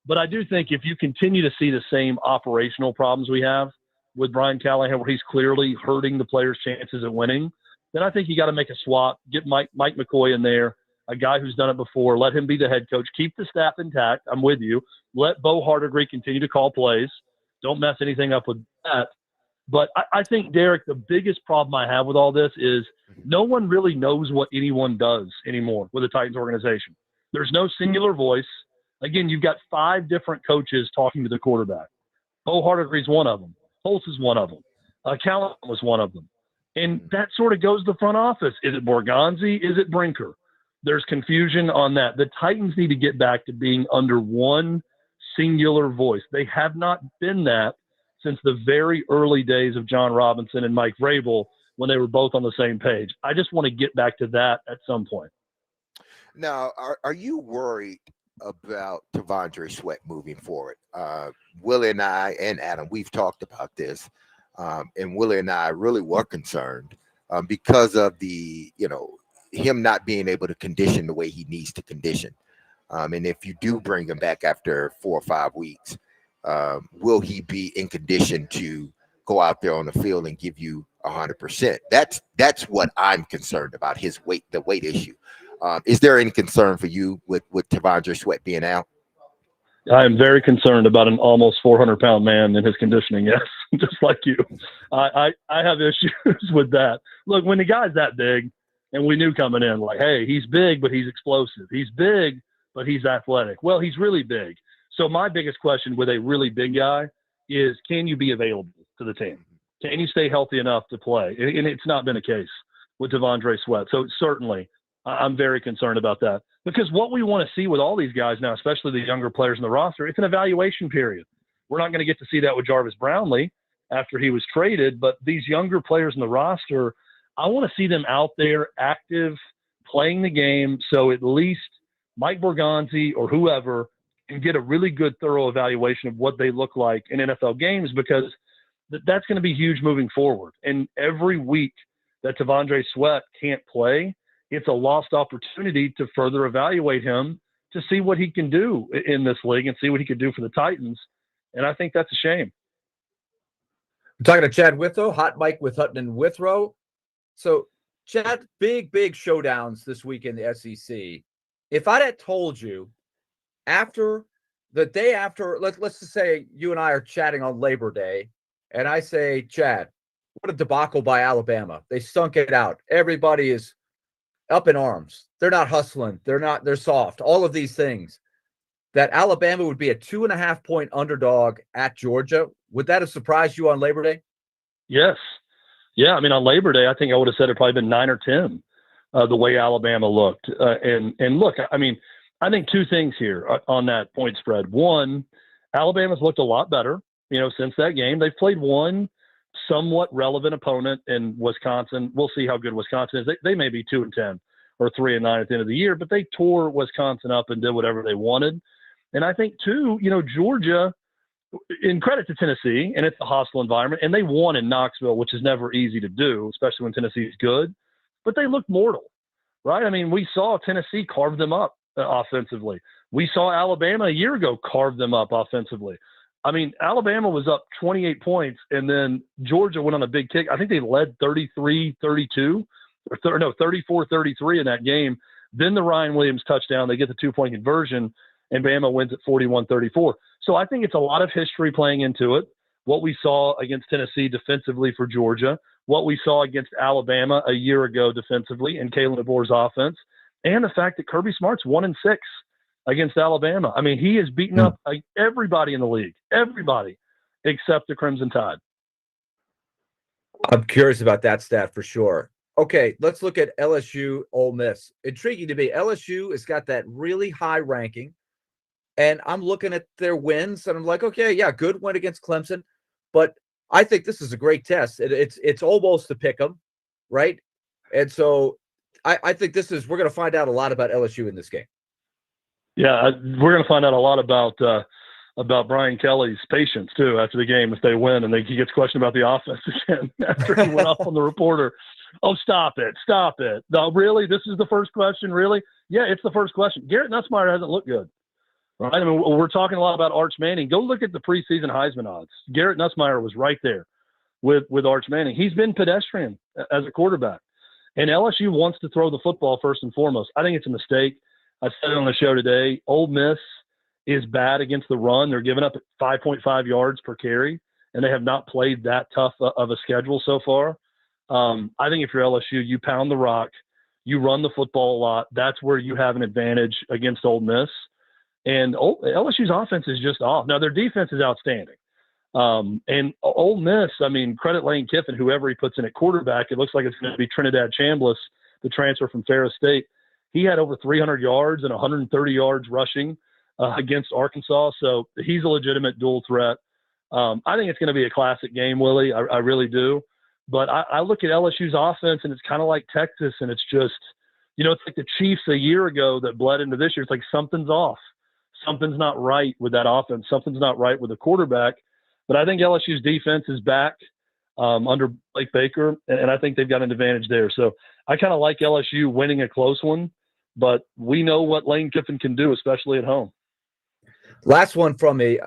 But I do think if you continue to see the same operational problems we have with Brian Callahan, where he's clearly hurting the players' chances at winning, then I think you got to make a swap, get Mike McCoy in there, a guy who's done it before, let him be the head coach, keep the staff intact. I'm with you. Let Bo Hardegree continue to call plays. Don't mess anything up with that. But I think, Derek, the biggest problem I have with all this is no one really knows what anyone does anymore with the Titans organization. There's no singular voice. Again, you've got 5 different coaches talking to the quarterback. Bo Hardegree is one of them. Holtz is one of them. Callahan was one of them. And that sort of goes to the front office. Is it Borgonzi? Is it Brinker? There's confusion on that. The Titans need to get back to being under one singular voice. They have not been that since the very early days of John Robinson and Mike Vrabel when they were both on the same page. I just want to get back to that at some point. Now, are you worried about T'Vondre Sweat moving forward? Willie and I and Adam, we've talked about this, and Willie and I really were concerned because of the, him not being able to condition the way he needs to condition. And if you do bring him back after 4 or 5 weeks, will he be in condition to go out there on the field and give you 100%? That's what I'm concerned about, his weight, the weight issue. Is there any concern for you with T'Vondre Sweat being out? I am very concerned about an almost 400-pound man and his conditioning. Yes, just like you. I have issues with that. Look, when the guy's that big, and we knew coming in, like, hey, he's big, but he's explosive. He's big, but he's athletic. Well, he's really big. So my biggest question with a really big guy is, can you be available to the team? Can you stay healthy enough to play? And it's not been a case with T'Vondre Sweat. So certainly I'm very concerned about that. Because what we want to see with all these guys now, especially the younger players in the roster, it's an evaluation period. We're not going to get to see that with Jarvis Brownlee after he was traded, but these younger players in the roster, I want to see them out there active, playing the game, so at least Mike Borgonzi or whoever can get a really good, thorough evaluation of what they look like in NFL games, because that's going to be huge moving forward. And every week that T'Vondre Sweat can't play, it's a lost opportunity to further evaluate him to see what he can do in this league and see what he could do for the Titans. And I think that's a shame. We're talking to Chad Withrow, Hot Mike with Hutton and Withrow. So, Chad, big showdowns this week in the SEC. If I'd had told you after the day after, let's just say you and I are chatting on Labor Day, and I say, Chad, what a debacle by Alabama. They stunk it out. Everybody is up in arms. They're not hustling. They're soft. All of these things. That Alabama would be a 2.5-point underdog at Georgia. Would that have surprised you on Labor Day? Yes. Yeah, I mean, on Labor Day, I think I would have said it probably been 9 or 10, the way Alabama looked. And look, I mean, I think two things here on that point spread. One, Alabama's looked a lot better, since that game. They've played one somewhat relevant opponent in Wisconsin. We'll see how good Wisconsin is. They may be 2-10 or 3-9 at the end of the year, but they tore Wisconsin up and did whatever they wanted. And I think, too, Georgia, in credit to Tennessee, and it's a hostile environment, and they won in Knoxville, which is never easy to do, especially when Tennessee is good, but they look mortal, right? I mean, we saw Tennessee carve them up offensively. We saw Alabama a year ago carve them up offensively. I mean, Alabama was up 28 points, and then Georgia went on a big kick. I think they led 33-32, or 34-33 in that game. Then the Ryan Williams touchdown, they get the 2-point conversion, and Bama wins at 41-34. So I think it's a lot of history playing into it. What we saw against Tennessee defensively for Georgia, what we saw against Alabama a year ago defensively in Kalen DeBoer's offense, and the fact that Kirby Smart's 1-6 against Alabama. I mean, he has beaten up everybody in the league, everybody except the Crimson Tide. I'm curious about that stat for sure. Okay, let's look at LSU, Ole Miss. Intriguing to me. LSU has got that really high ranking. And I'm looking at their wins, and I'm like, okay, yeah, good win against Clemson. But I think this is a great test. It's almost to pick them, right? And so I think we're going to find out a lot about LSU in this game. Yeah, we're going to find out a lot about Brian Kelly's patience, too, after the game if they win, and he gets questioned about the offense again after he went off on the reporter. Oh, stop it. No, really? This is the first question, really? Yeah, it's the first question. Garrett Nussmeier hasn't looked good. Right? I mean, we're talking a lot about Arch Manning. Go look at the preseason Heisman odds. Garrett Nussmeier was right there with Arch Manning. He's been pedestrian as a quarterback. And LSU wants to throw the football first and foremost. I think it's a mistake. I said it on the show today. Ole Miss is bad against the run. They're giving up 5.5 yards per carry, and they have not played that tough of a schedule so far. I think if you're LSU, you pound the rock, you run the football a lot. That's where you have an advantage against Ole Miss. And LSU's offense is just off. Now, their defense is outstanding. And Ole Miss, I mean, credit Lane Kiffin, whoever he puts in at quarterback, it looks like it's going to be Trinidad Chambliss, the transfer from Ferris State. He had over 300 yards and 130 yards rushing against Arkansas. So he's a legitimate dual threat. I think it's going to be a classic game, Willie. I really do. But I look at LSU's offense, and it's kind of like Texas, and it's just, it's like the Chiefs a year ago that bled into this year. It's like something's off. Something's not right with that offense. Something's not right with the quarterback. But I think LSU's defense is back under Blake Baker, and I think they've got an advantage there. So I kind of like LSU winning a close one, but we know what Lane Kiffin can do, especially at home. Last one from me.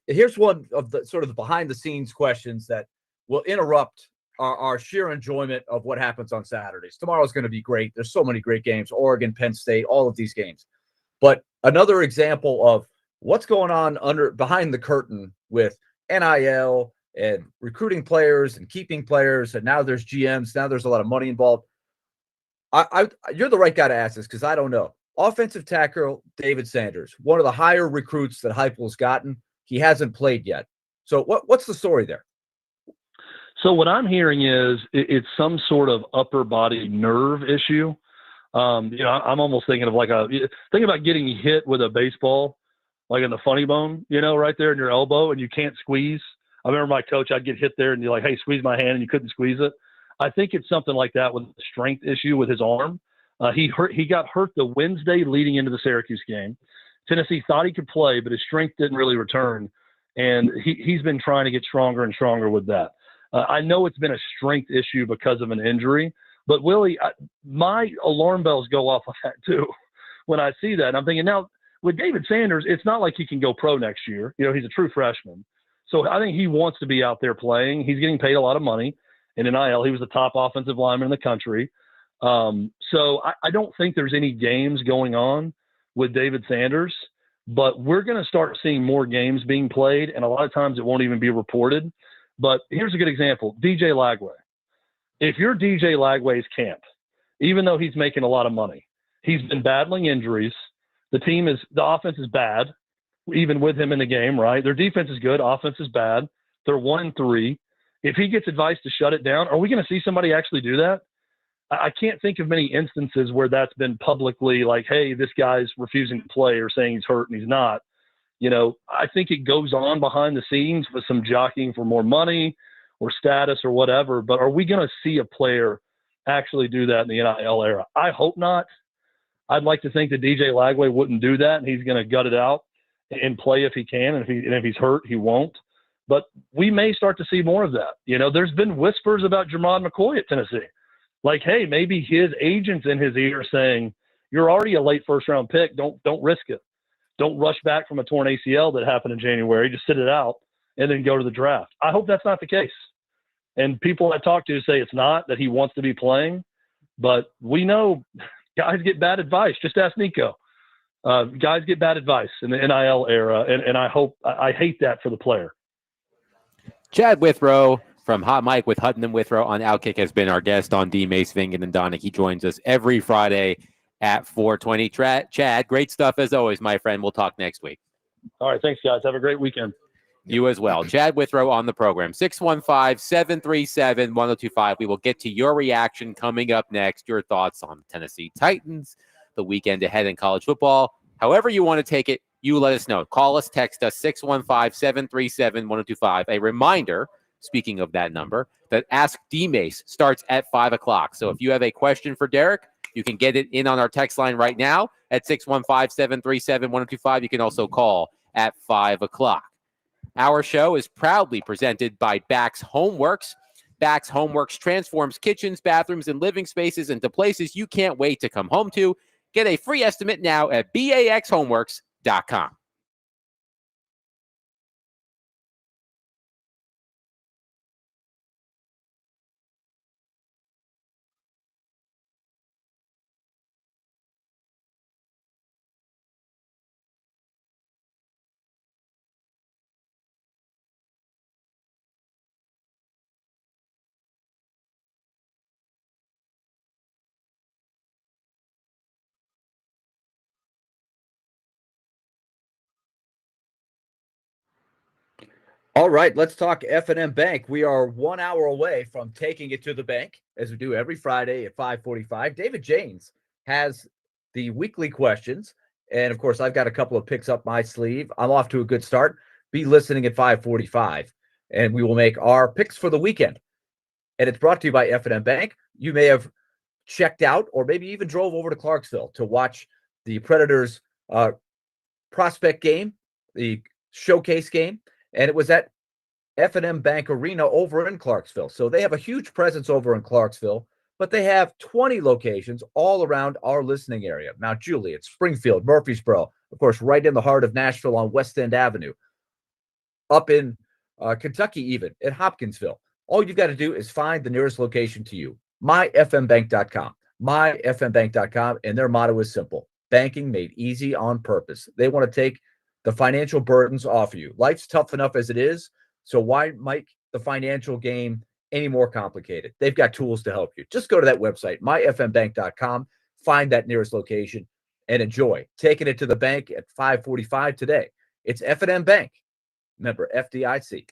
Here's one of the sort of the behind the scenes questions that will interrupt our sheer enjoyment of what happens on Saturdays. Tomorrow's going to be great. There's so many great games, Oregon, Penn State, all of these games. But another example of what's going on behind the curtain with NIL and recruiting players and keeping players, and now there's GMs, now there's a lot of money involved. You're the right guy to ask this because I don't know. Offensive tackle David Sanders, one of the higher recruits that Heupel's gotten. He hasn't played yet. So what's the story there? So what I'm hearing is it's some sort of upper body nerve issue. I'm almost thinking of think about getting hit with a baseball, like in the funny bone, right there in your elbow, and you can't squeeze. I remember my coach, I'd get hit there and you're like, hey, squeeze my hand, and you couldn't squeeze it. I think it's something like that with a strength issue with his arm. He got hurt the Wednesday leading into the Syracuse game. Tennessee thought he could play, but his strength didn't really return. And he's been trying to get stronger and stronger with that. I know it's been a strength issue because of an injury, but Willie, my alarm bells go off on that too when I see that. And I'm thinking now with David Sanders, it's not like he can go pro next year. He's a true freshman. So I think he wants to be out there playing. He's getting paid a lot of money in NIL. He was the top offensive lineman in the country. So I don't think there's any games going on with David Sanders, but we're going to start seeing more games being played, and a lot of times it won't even be reported. But here's a good example, DJ Lagway. If you're DJ Lagway's camp, even though he's making a lot of money, he's been battling injuries. The offense is bad, even with him in the game, right? Their defense is good, offense is bad. They're 1-3. If he gets advice to shut it down, are we going to see somebody actually do that? I can't think of many instances where that's been publicly like, hey, this guy's refusing to play or saying he's hurt and he's not. I think it goes on behind the scenes with some jockeying for more money or status or whatever. But are we going to see a player actually do that in the NIL era? I hope not. I'd like to think that DJ Lagway wouldn't do that, and he's going to gut it out and play if he can. And if he's hurt, he won't. But we may start to see more of that. There's been whispers about Jermod McCoy at Tennessee. Like, hey, maybe his agent's in his ear saying, you're already a late first-round pick. Don't risk it. Don't rush back from a torn ACL that happened in January. Just sit it out and then go to the draft. I hope that's not the case. And people I talk to say it's not, that he wants to be playing. But we know guys get bad advice. Just ask Nico. Guys get bad advice in the NIL era, and I hate that for the player. Chad Withrow from Hot Mike with Hutton and Withrow on Outkick has been our guest on D. Mace, Vingan, and Donick. He joins us every Friday at 4:20. Chad, great stuff as always, my friend. We'll talk next week. All right. Thanks, guys. Have a great weekend. You as well. Chad Withrow on the program. 615-737-1025. We will get to your reaction coming up next. Your thoughts on Tennessee Titans, the weekend ahead in college football. However you want to take it, you let us know. Call us, text us, 615-737-1025. A reminder, speaking of that number, that Ask D-Mace starts at 5 o'clock. So if you have a question for Derek, you can get it in on our text line right now at 615-737-1025. You can also call at 5 o'clock. Our show is proudly presented by Bax Homeworks. Bax Homeworks transforms kitchens, bathrooms, and living spaces into places you can't wait to come home to. Get a free estimate now at baxhomeworks.com. All right, let's talk F&M Bank. We are 1 hour away from taking it to the bank, as we do every Friday at 5:45. David James has the weekly questions, and of course, I've got a couple of picks up my sleeve. I'm off to a good start. Be listening at 5:45, and we will make our picks for the weekend. And it's brought to you by F&M Bank. You may have checked out or maybe even drove over to Clarksville to watch the Predators prospect game, the showcase game. And it was at F&M Bank Arena over in Clarksville. So they have a huge presence over in Clarksville. but they have 20 locations all around our listening area. Mount Juliet, Springfield, Murfreesboro, of course, right in the heart of Nashville on West End Avenue, up in Kentucky, even at Hopkinsville. All you've got to do is find the nearest location to you. myfmbank.com. myfmbank.com. And their motto is simple: banking made easy on purpose. They want to take the financial burdens off of you. Life's tough enough as it is, so why make the financial game any more complicated? They've got tools to help you. Just go to that website, myfmbank.com, find that nearest location, and enjoy taking it to the bank at 545 today. It's F&M Bank, member FDIC.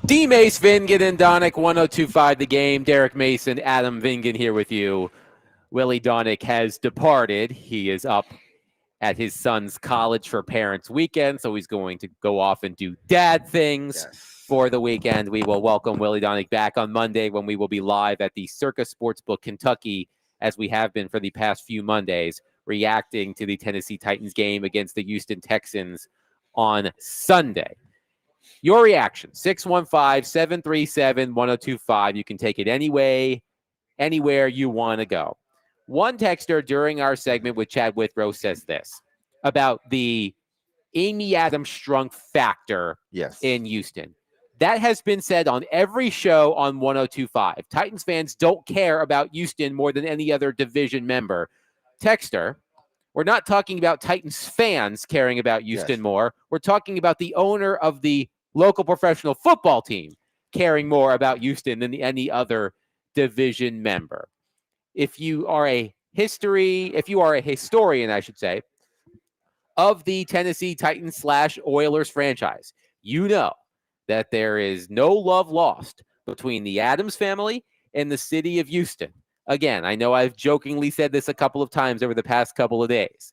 D. Mace, Vingan, and Donick, 102.5 The Game. Derek Mason, Adam Vingan here with you. Willie Donick has departed. He is up at his son's college for parents weekend, so he's going to go off and do dad things for the weekend. We will welcome Willie Donick back on Monday when we will be live at the Circus Sportsbook Kentucky, as we have been for the past few Mondays, reacting to the Tennessee Titans game against the Houston Texans on Sunday. Your reaction, 615-737-1025. You can take it anywhere you want to go. One texter during our segment with Chad Withrow says this about the Amy Adams Strunk factor in Houston. That has been said on every show on 102.5. Titans fans don't care about Houston more than any other division member. Texter, we're not talking about Titans fans caring about Houston more. We're talking about the owner of the local professional football team caring more about Houston than any other division member. If you are a historian, I should say, of the Tennessee Titans / Oilers franchise, you know that there is no love lost between the Adams family and the city of Houston. Again, I know I've jokingly said this a couple of times over the past couple of days.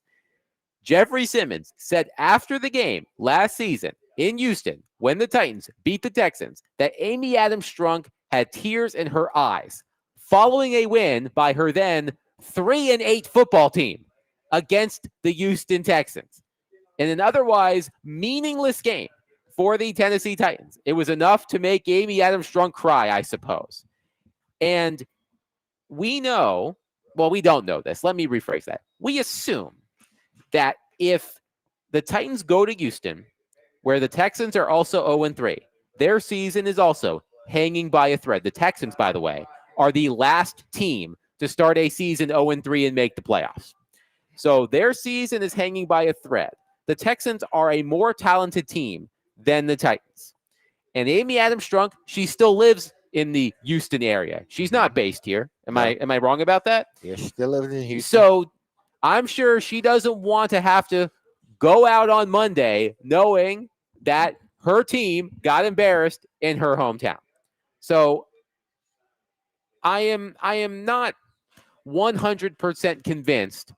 Jeffrey Simmons said after the game last season in Houston, when the Titans beat the Texans, that Amy Adams Strunk had tears in her eyes following a win by her then 3-8 football team against the Houston Texans in an otherwise meaningless game for the Tennessee Titans. It was enough to make Amy Adams-Strunk cry, I suppose. And we know, well, we don't know this. Let me rephrase that. We assume that if the Titans go to Houston, where the Texans are also 0-3, their season is also hanging by a thread. The Texans, by the way, are the last team to start a season 0-3 and make the playoffs. So their season is hanging by a thread. The Texans are a more talented team than the Titans. And Amy Adams-Strunk, she still lives in the Houston area. She's not based here. Am I wrong about that? Yeah, she still lives in Houston. So I'm sure she doesn't want to have to go out on Monday knowing that her team got embarrassed in her hometown. So I am not 100% convinced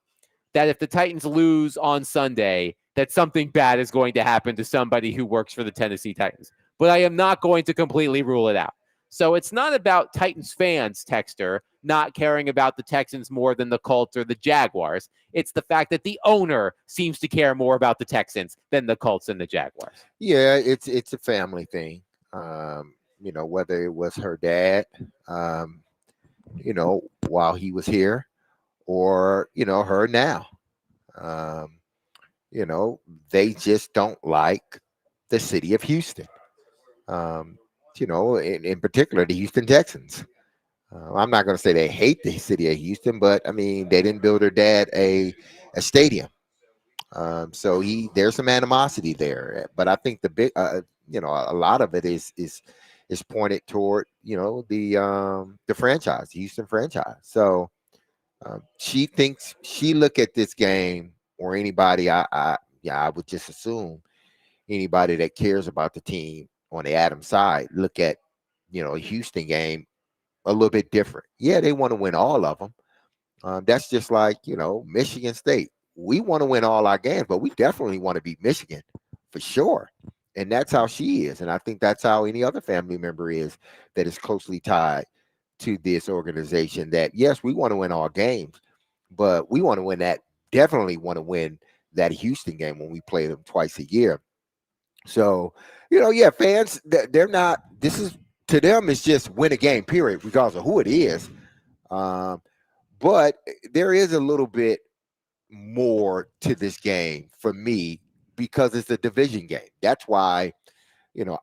that if the Titans lose on Sunday, that something bad is going to happen to somebody who works for the Tennessee Titans. But I am not going to completely rule it out. So it's not about Titans fans, Texter, not caring about the Texans more than the Colts or the Jaguars. It's the fact that the owner seems to care more about the Texans than the Colts and the Jaguars. Yeah, it's a family thing. Whether it was her dad, while he was here, or her now. They just don't like the city of Houston. In particular, the Houston Texans. I'm not going to say they hate the city of Houston, but I mean, they didn't build their dad a stadium. So there's some animosity there. But I think the big, a lot of it is pointed toward, the franchise, the Houston franchise. So she look at this game, or anybody, I would just assume anybody that cares about the team on the Adams side look at, a Houston game a little bit different. Yeah, they want to win all of them. That's just like, Michigan State. We want to win all our games, but we definitely want to beat Michigan for sure. And that's how she is. And I think that's how any other family member is that is closely tied to this organization, that, yes, we want to win all games, but we want to win definitely want to win that Houston game when we play them twice a year. So, fans, they're not, to them, it's just win a game, period, regardless of who it is. But there is a little bit more to this game for me because it's a division game. That's why,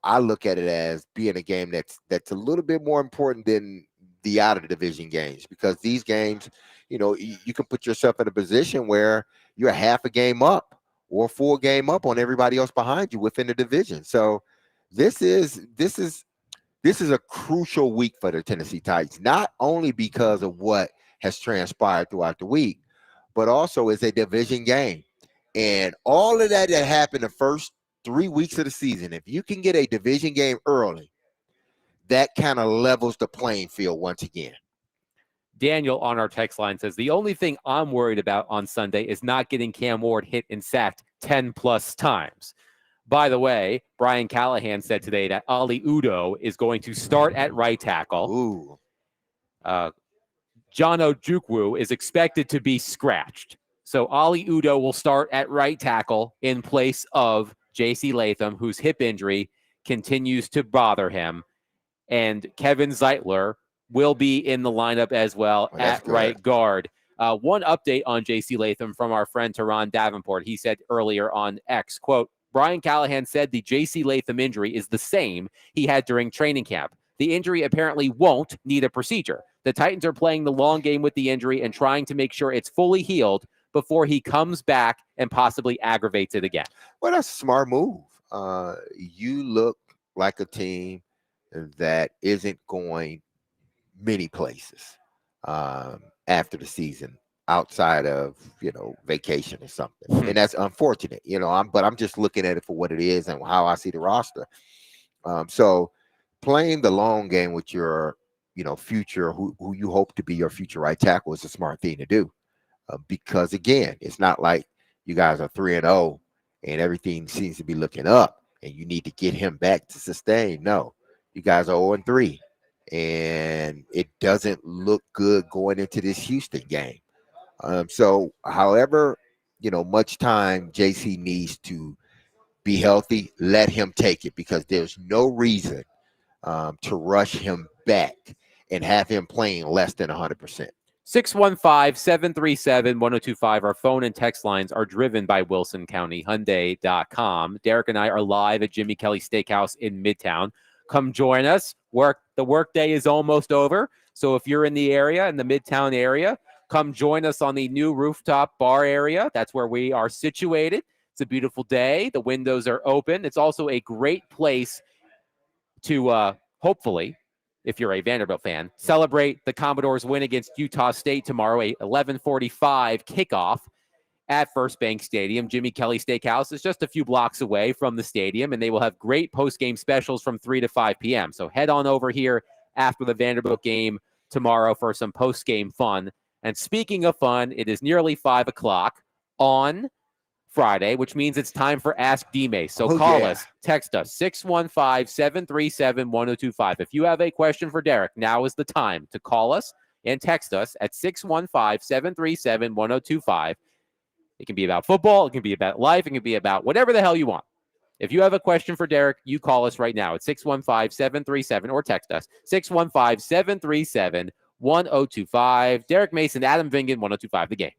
I look at it as being a game that's a little bit more important than the out of the division games, because these games, you can put yourself in a position where you're half a game up or a full game up on everybody else behind you within the division. So this is a crucial week for the Tennessee Titans, not only because of what has transpired throughout the week, but also it's a division game. And all of that happened the first 3 weeks of the season, if you can get a division game early, that kind of levels the playing field once again. Daniel on our text line says, the only thing I'm worried about on Sunday is not getting Cam Ward hit and sacked 10 plus times. By the way, Brian Callahan said today that Ali Udoh is going to start at right tackle. Ooh. John Ojukwu is expected to be scratched. So Ali Udoh will start at right tackle in place of J.C. Latham, whose hip injury continues to bother him. And Kevin Zeitler will be in the lineup as well at right guard. One update on J.C. Latham from our friend Teron Davenport. He said earlier on X, quote, Brian Callahan said the J.C. Latham injury is the same he had during training camp. The injury apparently won't need a procedure. The Titans are playing the long game with the injury and trying to make sure it's fully healed before he comes back and possibly aggravates it again. Well, that's a smart move. You look like a team that isn't going many places after the season outside of, vacation or something. And that's unfortunate, but I'm just looking at it for what it is and how I see the roster. So playing the long game with your, future, who you hope to be your future right tackle, is a smart thing to do. Because again, it's not like you guys are 3-0 and everything seems to be looking up and you need to get him back to sustain. No, you guys are 0-3 and it doesn't look good going into this Houston game. So, however, much time JC needs to be healthy, let him take it because there's no reason to rush him back and have him playing less than 100%. 615-737-1025. Our phone and text lines are driven by WilsonCountyHyundai.com. Derek and I are live at Jimmy Kelly Steakhouse in Midtown. Come join us. The work day is almost over. So if you're in the area, in the Midtown area, come join us on the new rooftop bar area. That's where we are situated. It's a beautiful day. The windows are open. It's also a great place to hopefully, if you're a Vanderbilt fan, celebrate the Commodores' win against Utah State tomorrow, a 11:45 kickoff at First Bank Stadium. Jimmy Kelly Steakhouse is just a few blocks away from the stadium, and they will have great post-game specials from 3 to 5 p.m. So head on over here after the Vanderbilt game tomorrow for some post-game fun. And speaking of fun, it is nearly 5 o'clock on Friday, which means it's time for Ask D-Mace. So call us, text us, 615-737-1025. If you have a question for Derek, now is the time to call us and text us at 615-737-1025. It can be about football, it can be about life, it can be about whatever the hell you want. If you have a question for Derek, you call us right now at 615-737 or text us, 615-737-1025. Derek Mason, Adam Vingan, 1025 The Game.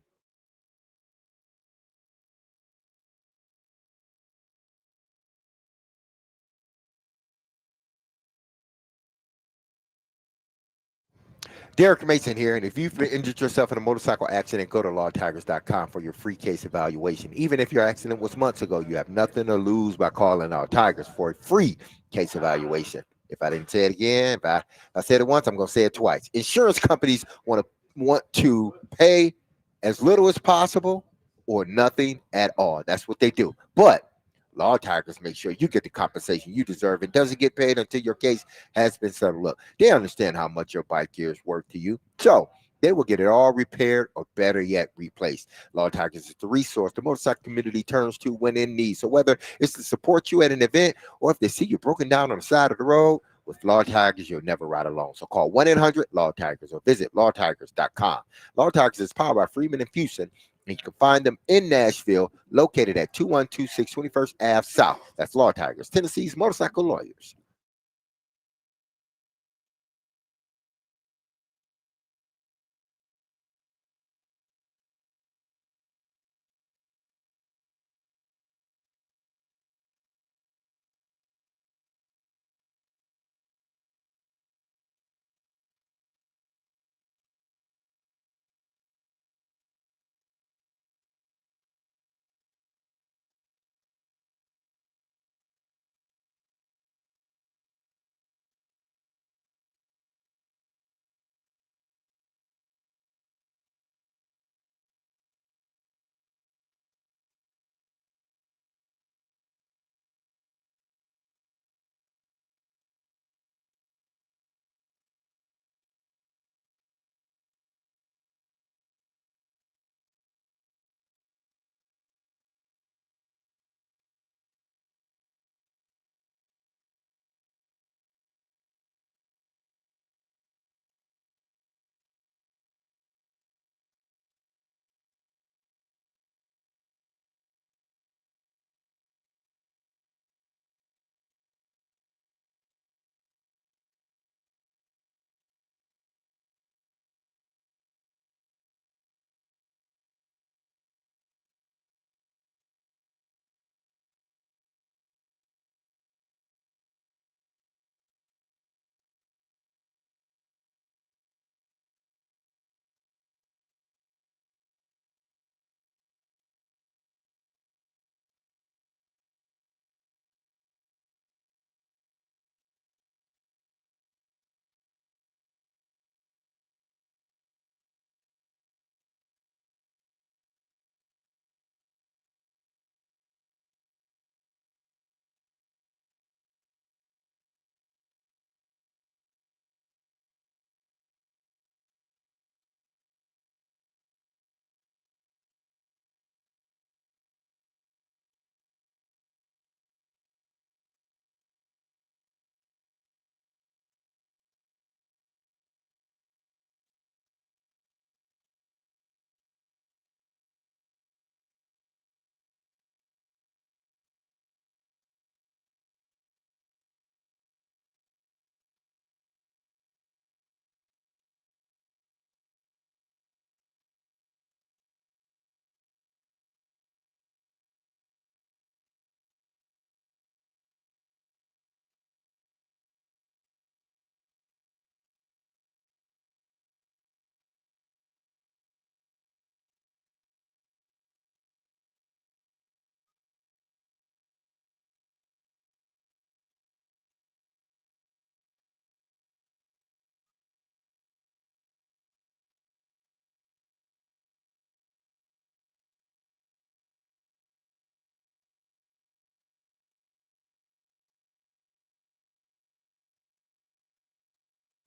Derek Mason here, and if you've injured yourself in a motorcycle accident, go to lawtigers.com for your free case evaluation. Even if your accident was months ago, you have nothing to lose by calling Law Tigers for a free case evaluation. If I didn't say it again, if I said it once, I'm going to say it twice. Insurance companies want to pay as little as possible or nothing at all. That's what they do. But Law Tigers make sure you get the compensation you deserve. It doesn't get paid until your case has been settled up. They understand how much your bike gear is worth to you. So they will get it all repaired or better yet, replaced. Law Tigers is the resource the motorcycle community turns to when in need. So whether it's to support you at an event or if they see you broken down on the side of the road, with Law Tigers, you'll never ride alone. So call 1-800-LAW-TIGERS or visit lawtigers.com. Law Tigers is powered by Freeman and Fuson, and you can find them in Nashville, located at 2126 21st Ave South. That's Law Tigers, Tennessee's motorcycle lawyers.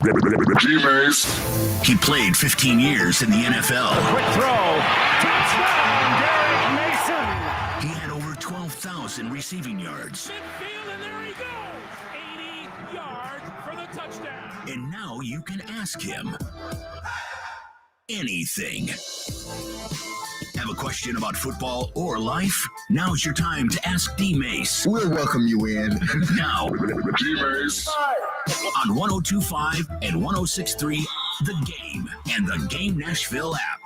He played 15 years in the NFL. Quick throw. Touchdown, Derek Mason. He had over 12,000 receiving yards. Midfield, and there he goes. 80 yards for the touchdown. And now you can ask him anything. Have a question about football or life? Now's your time to ask D-Mace. We'll welcome you in. Now, D-Mace on 102.5 and 106.3, The Game and the Game Nashville app.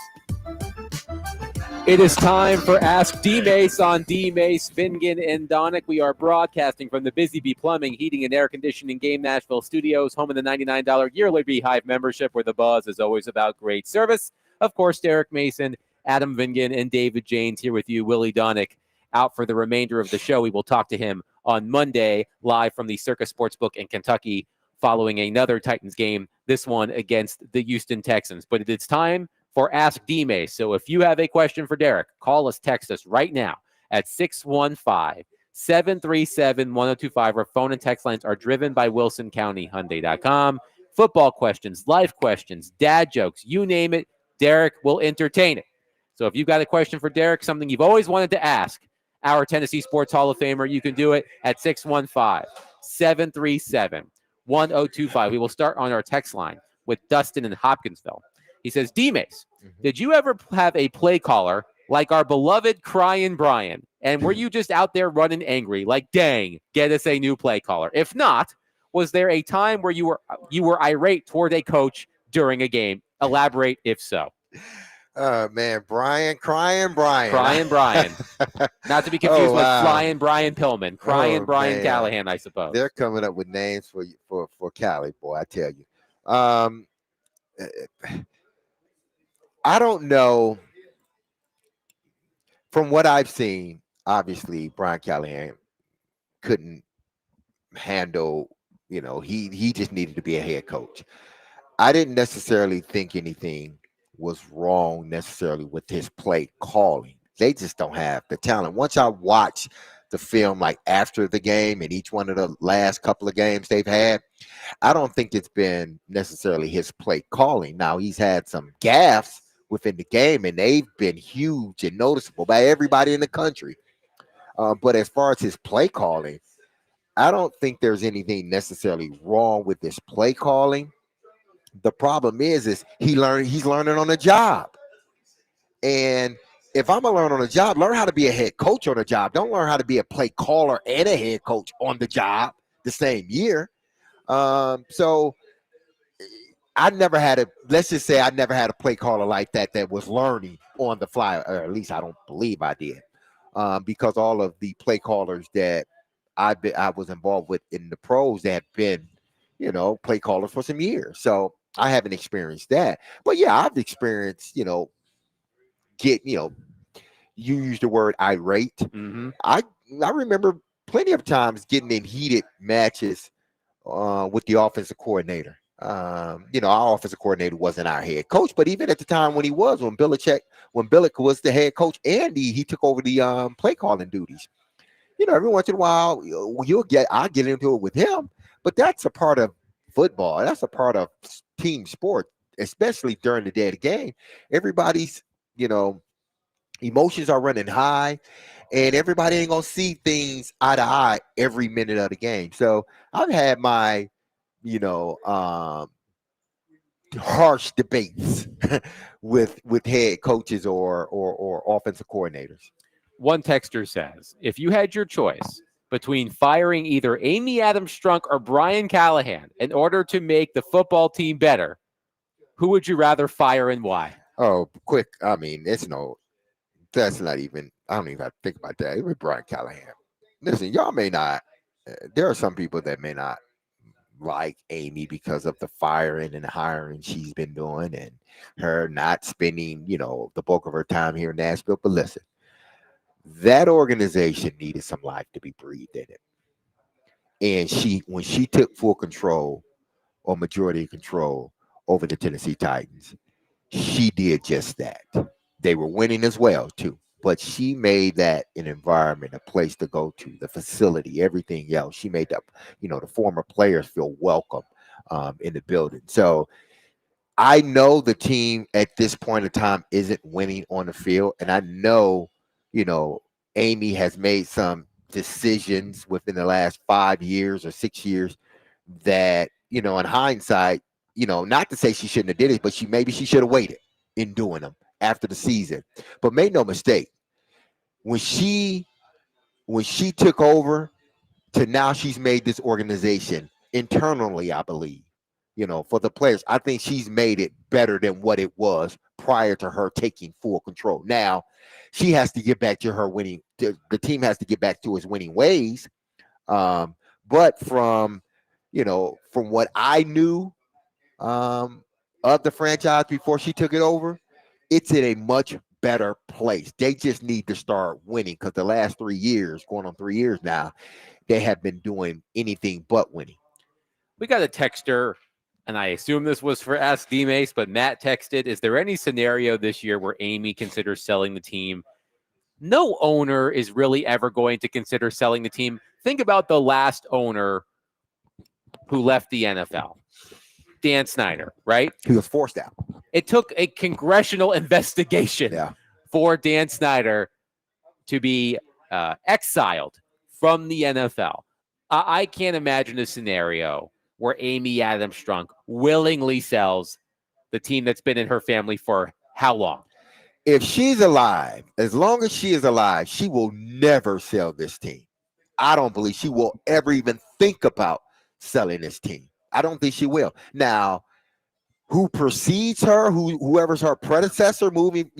It is time for Ask D-Mace on D-Mace, Fingan, and Donick. We are broadcasting from the Busy Bee Plumbing, Heating, and Air Conditioning Game Nashville studios, home of the $99 yearly Beehive membership, where the buzz is always about great service. Of course, Derek Mason, Adam Vingan, and David Janes here with you. Willie Donick out for the remainder of the show. We will talk to him on Monday live from the Circus Sportsbook in Kentucky following another Titans game, this one against the Houston Texans. But it is time for Ask D-Mace. So if you have a question for Derek, call us, text us right now at 615-737-1025. Our phone and text lines are driven by WilsonCountyHyundai.com. Football questions, life questions, dad jokes, you name it, Derek will entertain it. So if you've got a question for Derek, something you've always wanted to ask our Tennessee Sports Hall of Famer, you can do it at 615-737-1025. We will start on our text line with Dustin in Hopkinsville. He says, D-Mace, did you ever have a play caller like our beloved Crying Brian? And were you just out there running angry, like, dang, get us a new play caller? If not, was there a time where you were irate toward a coach during a game? Elaborate if so. Man, Crying Brian. Crying Brian. Not to be confused with Flying Brian Pillman. Crying Brian man. Callahan, I suppose. They're coming up with names for Cali, boy, I tell you. I don't know. From what I've seen, obviously, Brian Callahan couldn't handle, he just needed to be a head coach. I didn't necessarily think anything was wrong necessarily with his play calling. They just don't have the talent. Once I watch the film, like after the game and each one of the last couple of games they've had, I don't think it's been necessarily his play calling. Now, he's had some gaffes within the game, and they've been huge and noticeable by everybody in the country. But as far as his play calling, I don't think there's anything necessarily wrong with this play calling. The problem is he's learning on the job. And if I'm going to learn on the job, learn how to be a head coach on the job. Don't learn how to be a play caller and a head coach on the job the same year. So I never had a play caller like that was learning on the fly, or at least I don't believe I did. Because all of the play callers that I was involved with in the pros that have been, play callers for some years. So I haven't experienced that. But yeah, I've experienced, you use the word irate. Mm-hmm. I remember plenty of times getting in heated matches with the offensive coordinator. Our offensive coordinator wasn't our head coach, but even at the time when Billick was the head coach and he took over the play calling duties. Every once in a while I'll get into it with him, but that's a part of football. That's a part of team sport, especially during the day of the game. Everybody's, emotions are running high, and everybody ain't gonna see things eye to eye every minute of the game. So I've had my, harsh debates with head coaches or offensive coordinators. One texter says, if you had your choice between firing either Amy Adams Strunk or Brian Callahan in order to make the football team better, who would you rather fire and why? Oh, quick. I mean, that's not even, I don't even have to think about that. It was Brian Callahan. Listen, y'all may not, there are some people that may not like Amy because of the firing and hiring she's been doing and her not spending, the bulk of her time here in Nashville. But listen, that organization needed some life to be breathed in it. And when she took full control or majority control over the Tennessee Titans, she did just that. They were winning as well, too. But she made that an environment, a place to go to, the facility, everything else. She made the former players feel welcome. in the building. So I know the team at this point in time isn't winning on the field, and I know, Amy has made some decisions within the last 5 years or 6 years that, in hindsight, not to say she shouldn't have did it, but maybe she should have waited in doing them after the season. But make no mistake, when she took over to now, she's made this organization internally, I believe, for the players. I think she's made it better than what it was prior to her taking full control. Now, she has to get back to her winning. The team has to get back to its winning ways. But from what I knew of the franchise before she took it over, it's in a much better place. They just need to start winning, because the last 3 years, going on 3 years now, they have been doing anything but winning. We got a texter, and I assume this was for Ask D-Mace, but Matt texted, is there any scenario this year where Amy considers selling the team? No owner is really ever going to consider selling the team. Think about the last owner who left the NFL, Dan Snyder, right? He was forced out. It took a congressional investigation for Dan Snyder to be exiled from the NFL. I can't imagine a scenario where Amy Adams Strunk willingly sells the team that's been in her family for how long? If she's alive, as long as she is alive, she will never sell this team. I don't believe she will ever even think about selling this team. I don't think she will. Now, who precedes her, whoever's her predecessor moving,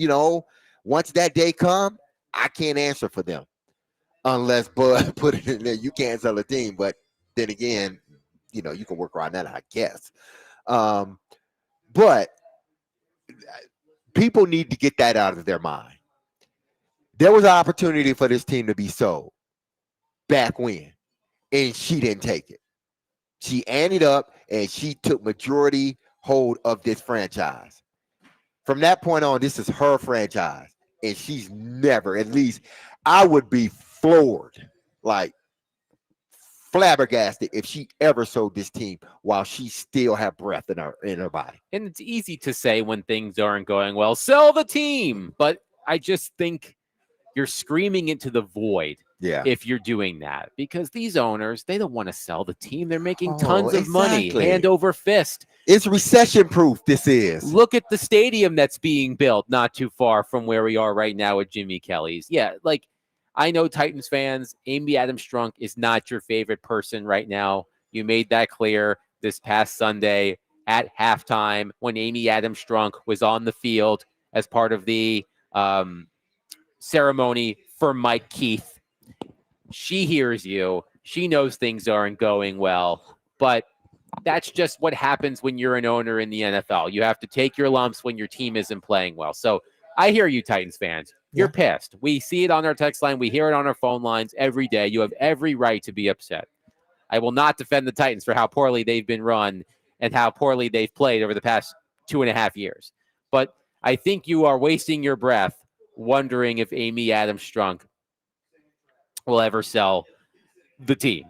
once that day come, I can't answer for them. Unless Bud put it in there, you can't sell a team. But then again, you can work around that, I guess. But people need to get that out of their mind. There was an opportunity for this team to be sold back when, and she didn't take it. She ended up, and she took majority hold of this franchise. From that point on, this is her franchise, and she's never, at least I would be floored, like flabbergasted, if she ever sold this team while she still have breath in her body. And it's easy to say when things aren't going well, sell the team. But I just think you're screaming into the void if you're doing that, because these owners, they don't want to sell the team. They're making tons of money, hand over fist. It's recession proof. This is. Look at the stadium that's being built not too far from where we are right now at Jimmy Kelly's. Yeah, like, I know Titans fans, Amy Adams Strunk is not your favorite person right now. You made that clear this past Sunday at halftime when Amy Adams Strunk was on the field as part of the ceremony for Mike Keith. She hears you. She knows things aren't going well, but that's just what happens when you're an owner in the NFL. You have to take your lumps when your team isn't playing well. So I hear you, Titans fans. You're pissed. We see it on our text line. We hear it on our phone lines every day. You have every right to be upset. I will not defend the Titans for how poorly they've been run and how poorly they've played over the past 2.5 years. But I think you are wasting your breath wondering if Amy Adams Strunk will ever sell the team.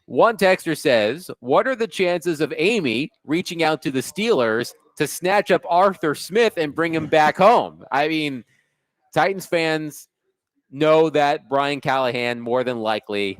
One texter says, what are the chances of Amy reaching out to the Steelers to snatch up Arthur Smith and bring him back home? I mean, Titans fans know that Brian Callahan more than likely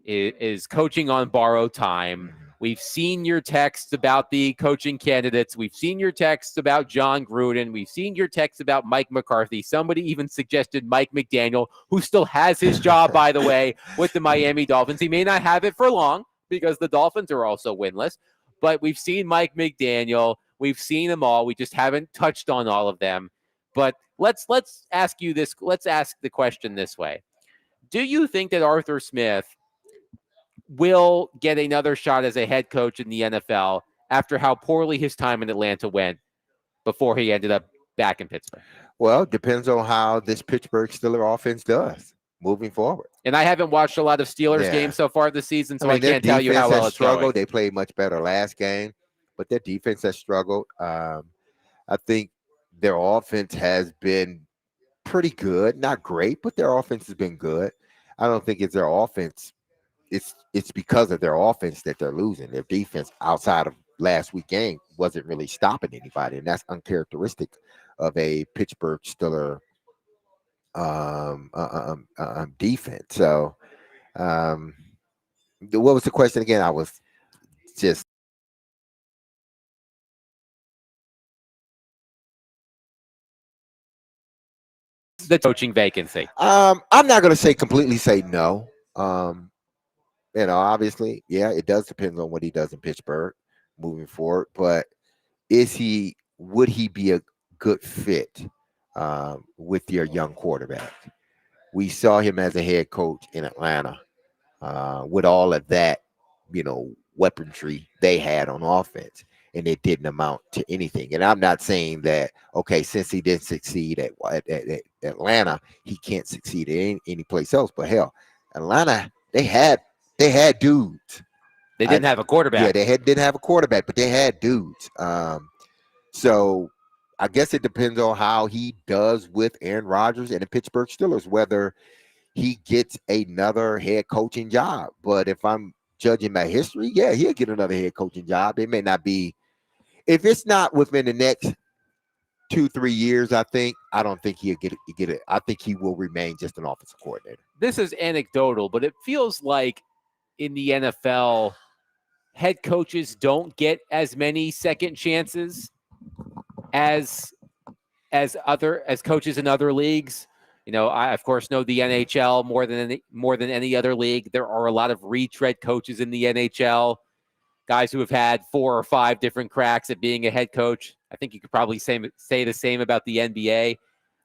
is coaching on borrowed time. We've seen your texts about the coaching candidates. We've seen your texts about John Gruden. We've seen your texts about Mike McCarthy. Somebody even suggested Mike McDaniel, who still has his job, by the way, with the Miami Dolphins. He may not have it for long because the Dolphins are also winless. But we've seen Mike McDaniel. We've seen them all. We just haven't touched on all of them. But let's ask you this. Let's ask the question this way. Do you think that Arthur Smith will get another shot as a head coach in the NFL after how poorly his time in Atlanta went before he ended up back in Pittsburgh? Well, it depends on how this Pittsburgh Steelers offense does moving forward. And I haven't watched a lot of Steelers games so far this season, so I can't tell you how well it's going. They played much better last game, but their defense has struggled. I think their offense has been pretty good. Not great, but their offense has been good. I don't think it's their offense. It's because of their offense that they're losing. Their defense, outside of last week game wasn't really stopping anybody, and that's uncharacteristic of a Pittsburgh Steelers defense. So, what was the question again? I was just the coaching vacancy. I'm not going to say completely say no. Obviously, yeah, it does depend on what he does in Pittsburgh moving forward. But would he be a good fit with your young quarterback? We saw him as a head coach in Atlanta with all of that, weaponry they had on offense, and it didn't amount to anything. And I'm not saying that, okay, since he didn't succeed at Atlanta, he can't succeed at any place else. But hell, Atlanta, they had dudes. They didn't have a quarterback. Yeah, they didn't have a quarterback, but they had dudes. So I guess it depends on how he does with Aaron Rodgers and the Pittsburgh Steelers, whether he gets another head coaching job. But if I'm judging by history, yeah, he'll get another head coaching job. It may not be, if it's not within the next 2-3 years, I don't think he'll get it. I think he will remain just an offensive coordinator. This is anecdotal, but it feels like in the NFL, head coaches don't get as many second chances as coaches in other leagues. I of course know the NHL more than any other league. There are a lot of retread coaches in the NHL, guys who have had 4 or 5 different cracks at being a head coach. I think you could probably say the same about the NBA.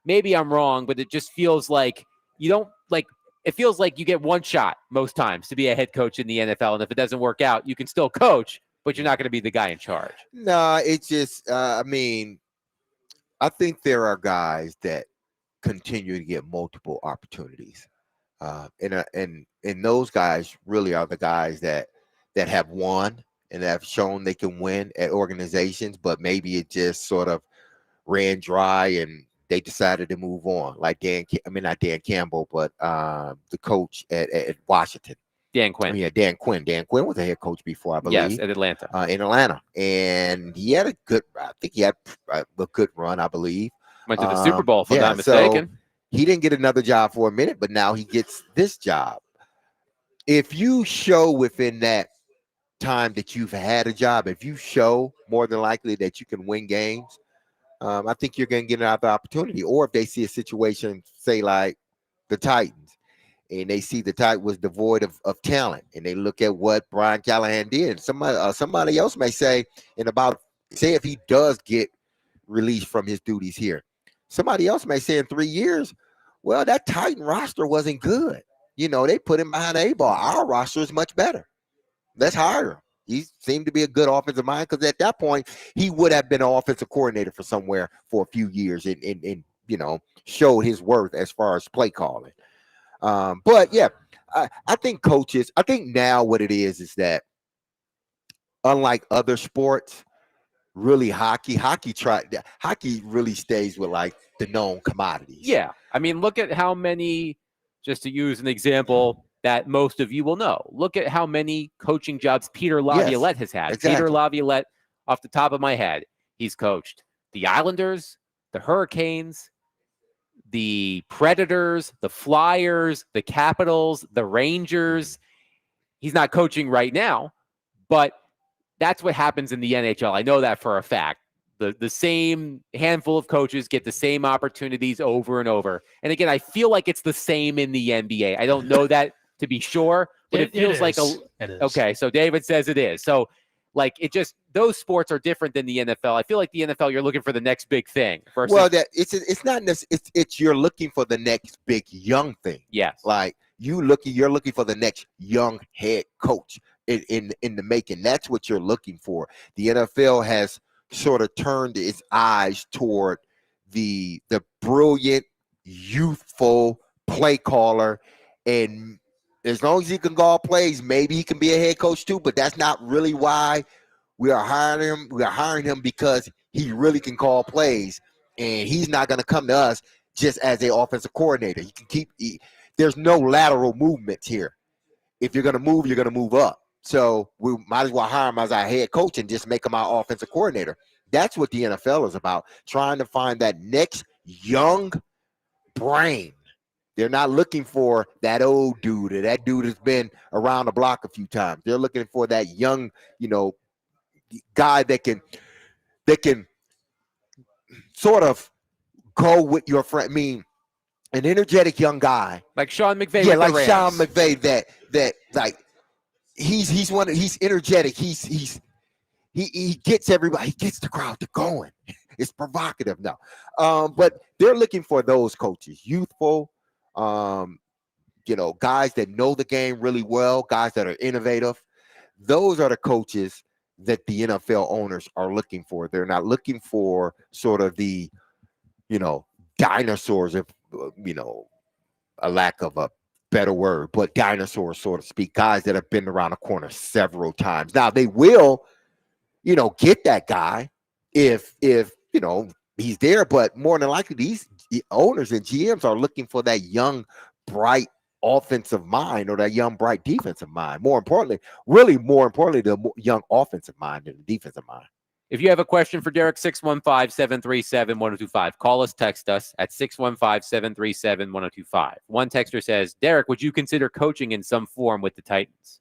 Maybe I'm wrong, but it just feels like it feels like you get one shot most times to be a head coach in the NFL, and if it doesn't work out, you can still coach, but you're not going to be the guy in charge. No, it's just I think there are guys that continue to get multiple opportunities. And those guys really are the guys that have won and have shown they can win at organizations, but maybe it just sort of ran dry and they decided to move on. Like not Dan Campbell, but the coach at Washington. Dan Quinn. Yeah, Dan Quinn. Dan Quinn was a head coach before, I believe. Yes, at Atlanta. In Atlanta. And he had a good run, I believe. Went to the Super Bowl, if I'm not mistaken. So he didn't get another job for a minute, but now he gets this job. If you show within that time that you've had a job, if you show more than likely that you can win games, I think you're going to get another opportunity. Or if they see a situation, say like the Titans, and they see the Titans was devoid of talent, and they look at what Brian Callahan did, somebody else may say if he does get released from his duties here, somebody else may say in 3 years, well, that Titan roster wasn't good. They put him behind the 8 ball. Our roster is much better. Let's hire him. He seemed to be a good offensive mind, because at that point he would have been an offensive coordinator for somewhere for a few years and showed his worth as far as play calling. But yeah, I think coaches, I think now what it is that unlike other sports, really hockey really stays with like the known commodities. Yeah. I mean, look at how many, just to use an example that most of you will know, look at how many coaching jobs Peter Laviolette has had. Exactly. Peter Laviolette, off the top of my head, he's coached the Islanders, the Hurricanes, the Predators, the Flyers, the Capitals, the Rangers. He's not coaching right now, but that's what happens in the NHL. I know that for a fact. The same handful of coaches get the same opportunities over and over. And again, I feel like it's the same in the NBA. I don't know that to be sure, but it feels like it is. Okay, so David says it is. So like it just, those sports are different than the NFL. I feel like the NFL, you're looking for the next big thing. Versus, well, that it's not it's you're looking for the next big young thing. Yes. Like you're looking for the next young head coach in the making. That's what you're looking for. The NFL has sort of turned its eyes toward the brilliant, youthful play caller, and as long as he can call plays, maybe he can be a head coach too. But that's not really why we are hiring him. We are hiring him because he really can call plays, and he's not going to come to us just as an offensive coordinator. He can there's no lateral movements here. If you're going to move, you're going to move up. So we might as well hire him as our head coach and just make him our offensive coordinator. That's what the NFL is about, trying to find that next young brain. They're not looking for that old dude or that dude has been around the block a few times. They're looking for that young, guy that can sort of go with your friend. I mean, an energetic young guy like Sean McVay. Yeah, with like the Sean Rams. McVay. That like he's energetic. He gets everybody. He gets the crowd to going. It's provocative now. But they're looking for those coaches, youthful, guys that know the game really well, guys that are innovative. Those are the coaches that the NFL owners are looking for. They're not looking for sort of the, dinosaurs, if a lack of a better word, but dinosaurs, so to speak, guys that have been around the corner several times. Now they will, get that guy if he's there, but more than likely these owners and GMs are looking for that young, bright offensive mind or that young, bright defensive mind. More importantly, the young offensive mind than the defensive mind. If you have a question for Derek, 615-737-1025. Call us, text us at 615-737-1025. One texter says, Derek, would you consider coaching in some form with the Titans?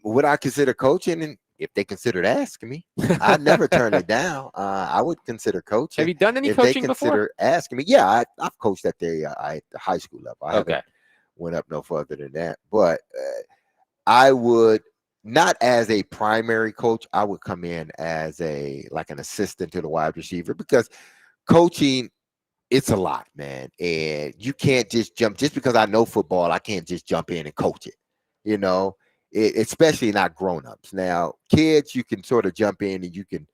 Would I consider coaching? And if they considered asking me, I'd never turn it down. I would consider coaching. Have you done any if coaching they before? consider asking me? Yeah, I've coached at the high school level. I Okay. haven't went up no further than that. But I would, not as a primary coach, I would come in as an assistant to the wide receiver, because coaching, it's a lot, man. And you can't just jump, just because I know football, I can't just jump in and coach it, especially not grown-ups. Now, kids, you can sort of jump in and you can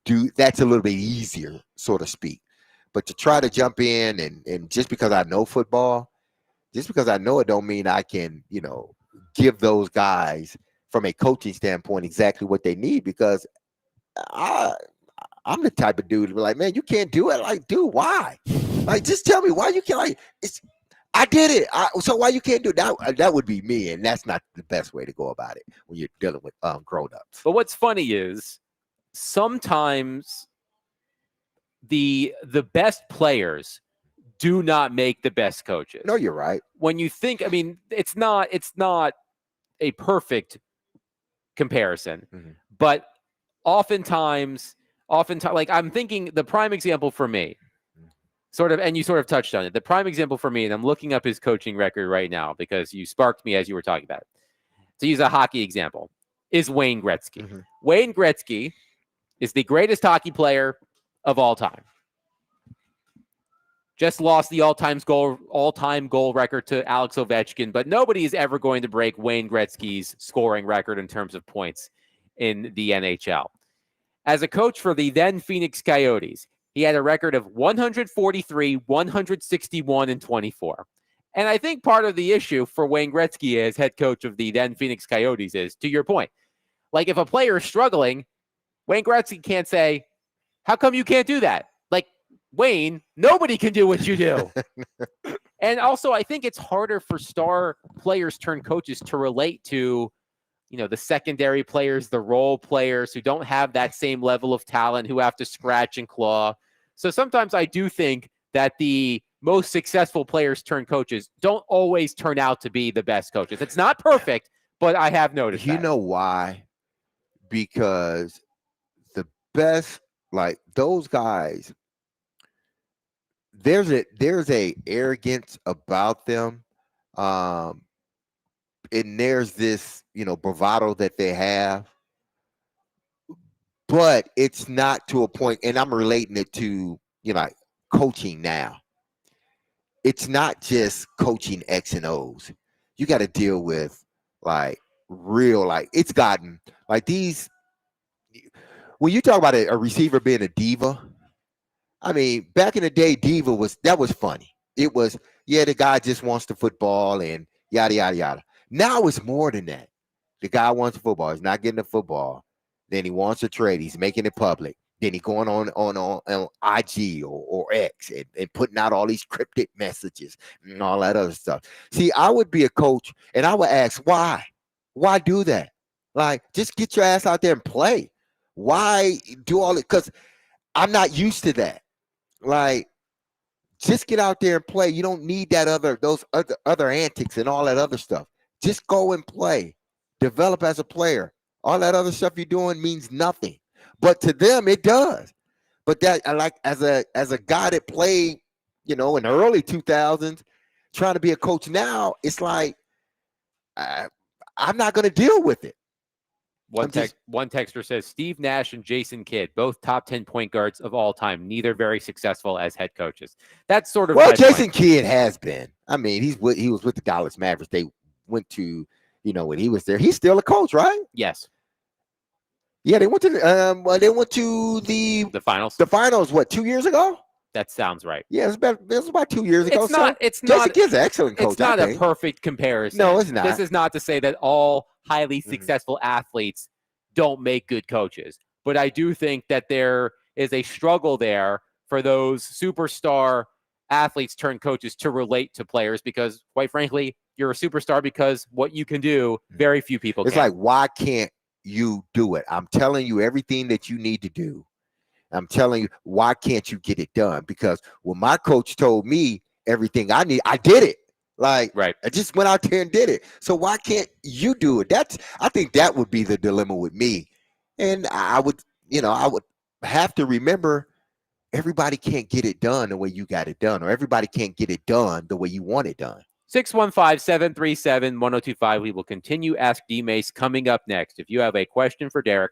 do, that's a little bit easier, so to speak. But to try to jump in and just because I know football, just because I know it don't mean I can, give those guys from a coaching standpoint exactly what they need, because I'm the type of dude to be like, man, you can't do it. Like, dude, why? Like, just tell me why you can't. Like, I did it. So why you can't do that? That would be me, and that's not the best way to go about it when you're dealing with grown-ups. But what's funny is sometimes the best players do not make the best coaches. No, you're right. When you think, I mean, it's not a perfect comparison, but oftentimes, like I'm thinking the prime example for me, and you sort of touched on it. The prime example for me, and I'm looking up his coaching record right now because you sparked me as you were talking about it. To use a hockey example, is Wayne Gretzky. Wayne Gretzky is the greatest hockey player of all time. Just lost the all-time goal record to Alex Ovechkin, but nobody is ever going to break Wayne Gretzky's scoring record in terms of points in the NHL. As a coach for the then Phoenix Coyotes, he had a record of 143, 161, and 24. And I think part of the issue for Wayne Gretzky as head coach of the then Phoenix Coyotes is, to your point, like if a player is struggling, Wayne Gretzky can't say, how come you can't do that? Like, Wayne, nobody can do what you do. And also, I think it's harder for star players turned coaches to relate to, the secondary players, the role players who don't have that same level of talent, who have to scratch and claw. So sometimes I do think that the most successful players turned coaches don't always turn out to be the best coaches. It's not perfect, but I have noticed You that. know why? Because the best, like those guys, there's a arrogance about them, and there's this bravado that they have, but it's not to a point, and I'm relating it to like coaching now. It's not just coaching X and O's. You got to deal with it's gotten like these. When you talk about a receiver being a diva, I mean, back in the day, diva was funny. It was, the guy just wants the football and yada, yada, yada. Now it's more than that. The guy wants the football. He's not getting the football. Then he wants a trade. He's making it public. Then he going on IG or X and putting out all these cryptic messages and all that other stuff. See, I would be a coach and I would ask why? Why do that? Like, just get your ass out there and play. Why do all it? Because I'm not used to that. Like, just get out there and play. You don't need those other antics and all that other stuff. Just go and play. Develop as a player. All that other stuff you're doing means nothing. But to them, it does. But that, like, as a guy that played, in the early 2000s, trying to be a coach now, it's like I'm not going to deal with it. One texter says Steve Nash and Jason Kidd, both top 10 point guards of all time, neither very successful as head coaches. That's sort of Jason Kidd has been. I mean, he was with the Dallas Mavericks. They went to, when he was there. He's still a coach, right? Yes. Yeah, they went to the finals. The finals, what, 2 years ago? That sounds right. Yeah, it was about 2 years ago. It's Jason not. Kidd's an excellent coach. It's not a perfect comparison. No, it's not. This is not to say that all highly successful athletes don't make good coaches, but I do think that there is a struggle there for those superstar athletes turned coaches to relate to players because, quite frankly, you're a superstar because what you can do, very few people It's can. like, why can't you do it? I'm telling you everything that you need to do. I'm telling you, why can't you get it done? Because when my coach told me everything I need, I did it. Like, right. I just went out there and did it. So why can't you do it? I think that would be the dilemma with me. And I would have to remember everybody can't get it done the way you got it done, or everybody can't get it done the way you want it done. 615-737-1025. We will continue Ask D-Mace coming up next. If you have a question for Derek,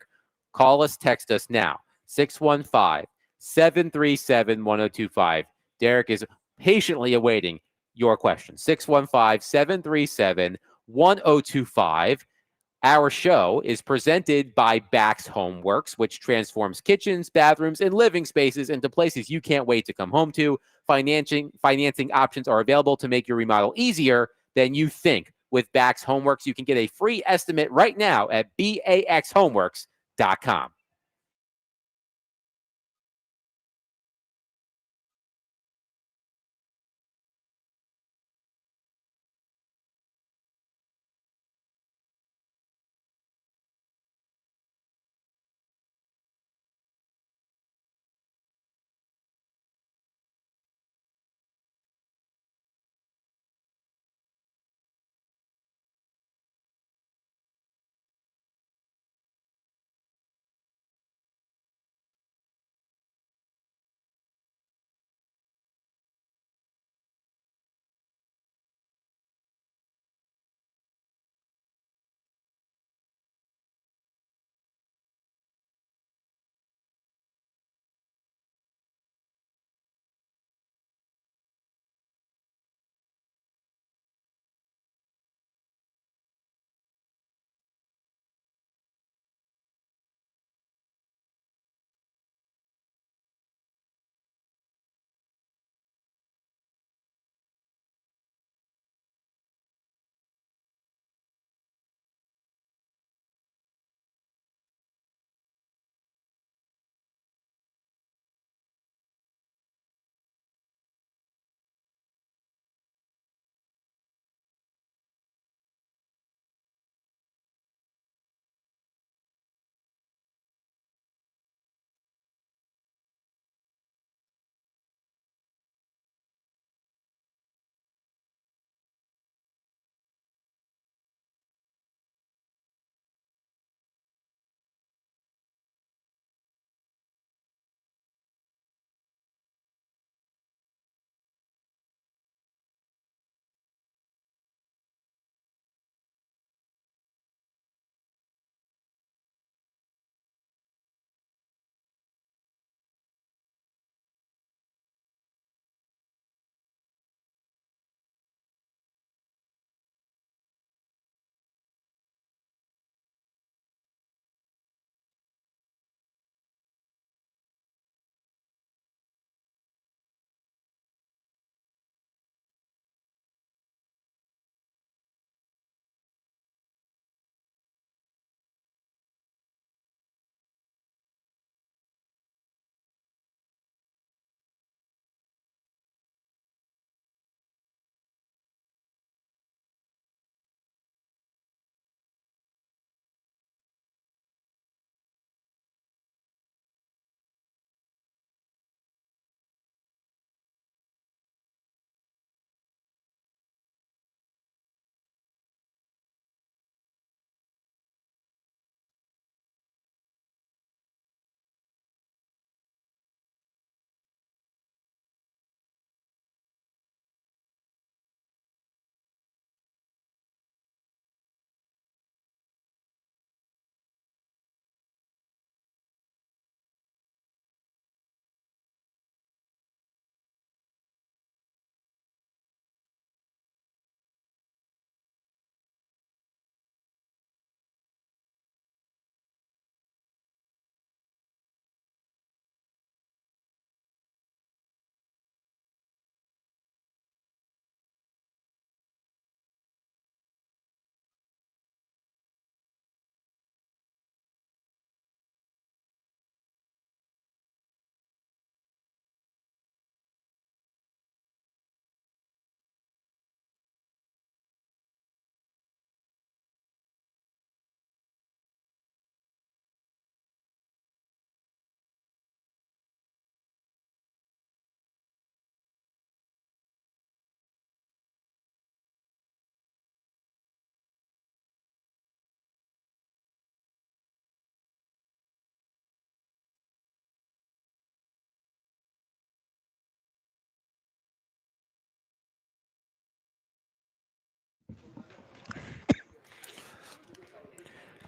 call us, text us now. 615-737-1025. Derek is patiently awaiting your question. 615-737-1025. Our show is presented by Bax Homeworks, which transforms kitchens, bathrooms, and living spaces into places you can't wait to come home to. Financing options are available to make your remodel easier than you think. With Bax Homeworks, you can get a free estimate right now at baxhomeworks.com.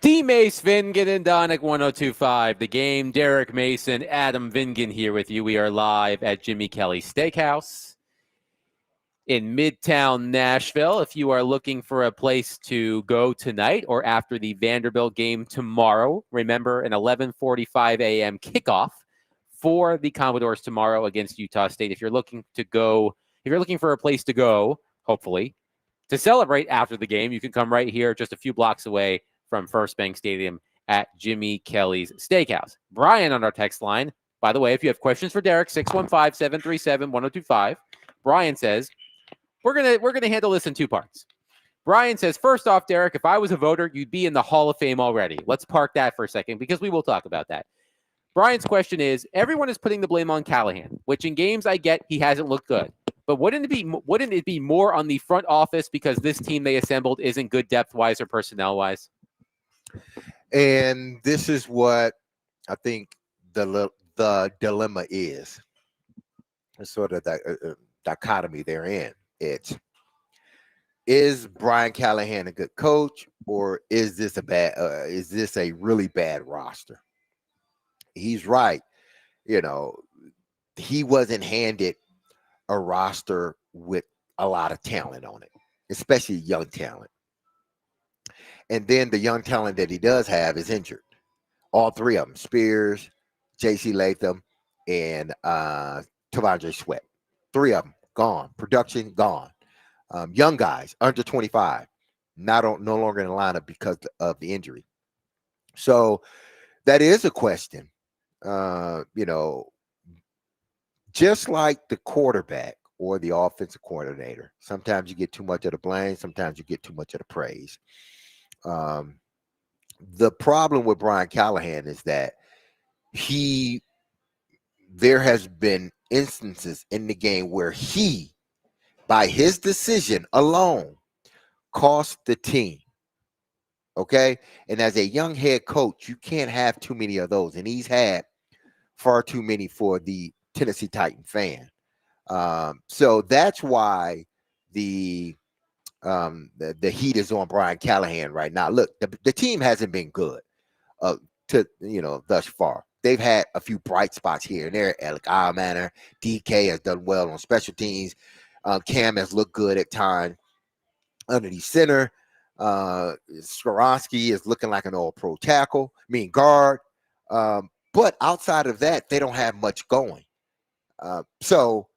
D. Mace, Vingan, and Donick 1025. The Game. Derek Mason, Adam Vingan here with you. We are live at Jimmy Kelly's Steakhouse in Midtown Nashville. If you are looking for a place to go tonight or after the Vanderbilt game tomorrow, remember an 11:45 a.m. kickoff for the Commodores tomorrow against Utah State. If you're looking for a place to go, hopefully, to celebrate after the game, you can come right here just a few blocks away from First Bank Stadium at Jimmy Kelly's Steakhouse. Brian on our text line. By the way, if you have questions for Derek, 615-737-1025. Brian says, we're gonna handle this in two parts. Brian says, first off, Derek, if I was a voter, you'd be in the Hall of Fame already. Let's park that for a second because we will talk about that. Brian's question is, everyone is putting the blame on Callahan, which in games I get, he hasn't looked good. But wouldn't it be more on the front office because this team they assembled isn't good depth-wise or personnel-wise? And this is what I think the dilemma is. It's sort of the dichotomy they're in. Is Brian Callahan a good coach, or is this a really bad roster? He's right. He wasn't handed a roster with a lot of talent on it, especially young talent. And then the young talent that he does have is injured. All three of them, Spears, J.C. Latham, and Tavondre Sweat. Three of them gone. Production gone. Young guys, under 25, no longer in the lineup because of the injury. So that is a question. Just like the quarterback or the offensive coordinator, sometimes you get too much of the blame, sometimes you get too much of the praise. The problem with Brian Callahan is that there has been instances in the game where he, by his decision alone, cost the team. Okay? And as a young head coach, you can't have too many of those. And he's had far too many for the Tennessee Titan fan. So that's why the heat is on Brian Callahan right now. Look, the team hasn't been good thus far. They've had a few bright spots here and there. Alec Almaner, DK has done well on special teams. Cam has looked good at times underneath center. Skoronsky is looking like an all-pro guard. But outside of that, they don't have much going. So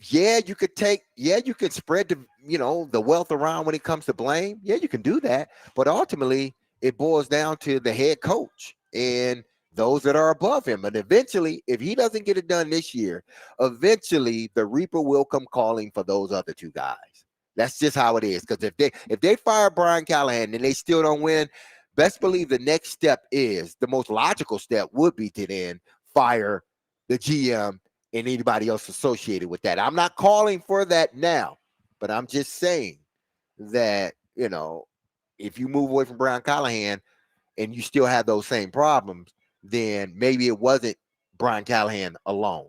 you could spread the wealth around when it comes to blame. Yeah, you can do that. But ultimately, it boils down to the head coach and those that are above him. And eventually, if he doesn't get it done this year, eventually the Reaper will come calling for those other two guys. That's just how it is. Because if they fire Brian Callahan and they still don't win, best believe the next step is, the most logical step would be to then fire the GM and anybody else associated with that. I'm not calling for that now, but I'm just saying that, if you move away from Brian Callahan and you still have those same problems, then maybe it wasn't Brian Callahan alone.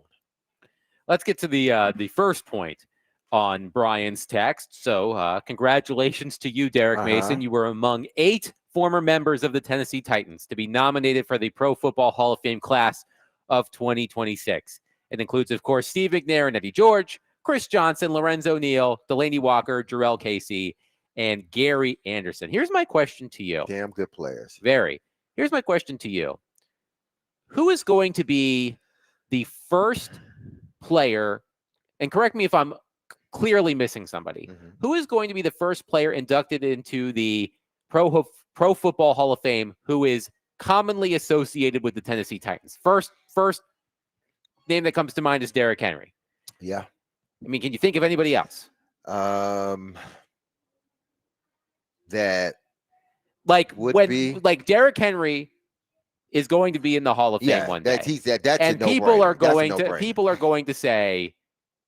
Let's get to the first point on Brian's text. So congratulations to you, Derek Mason. You were among 8 former members of the Tennessee Titans to be nominated for the Pro Football Hall of Fame class of 2026. It includes, of course, Steve McNair and Eddie George, Chris Johnson, Lorenzo Neal, Delaney Walker, Jarrell Casey, and Gary Anderson. Here's my question to you. Damn good players. Very. Here's my question to you. Who is going to be the first player, and correct me if I'm clearly missing somebody, who is going to be the first player inducted into the Pro Football Hall of Fame who is commonly associated with the Tennessee Titans? First name that comes to mind is Derrick Henry. Yeah. I mean, can you think of anybody else? That like would be like Derrick Henry is going to be in the Hall of Fame one day. That's people are going to say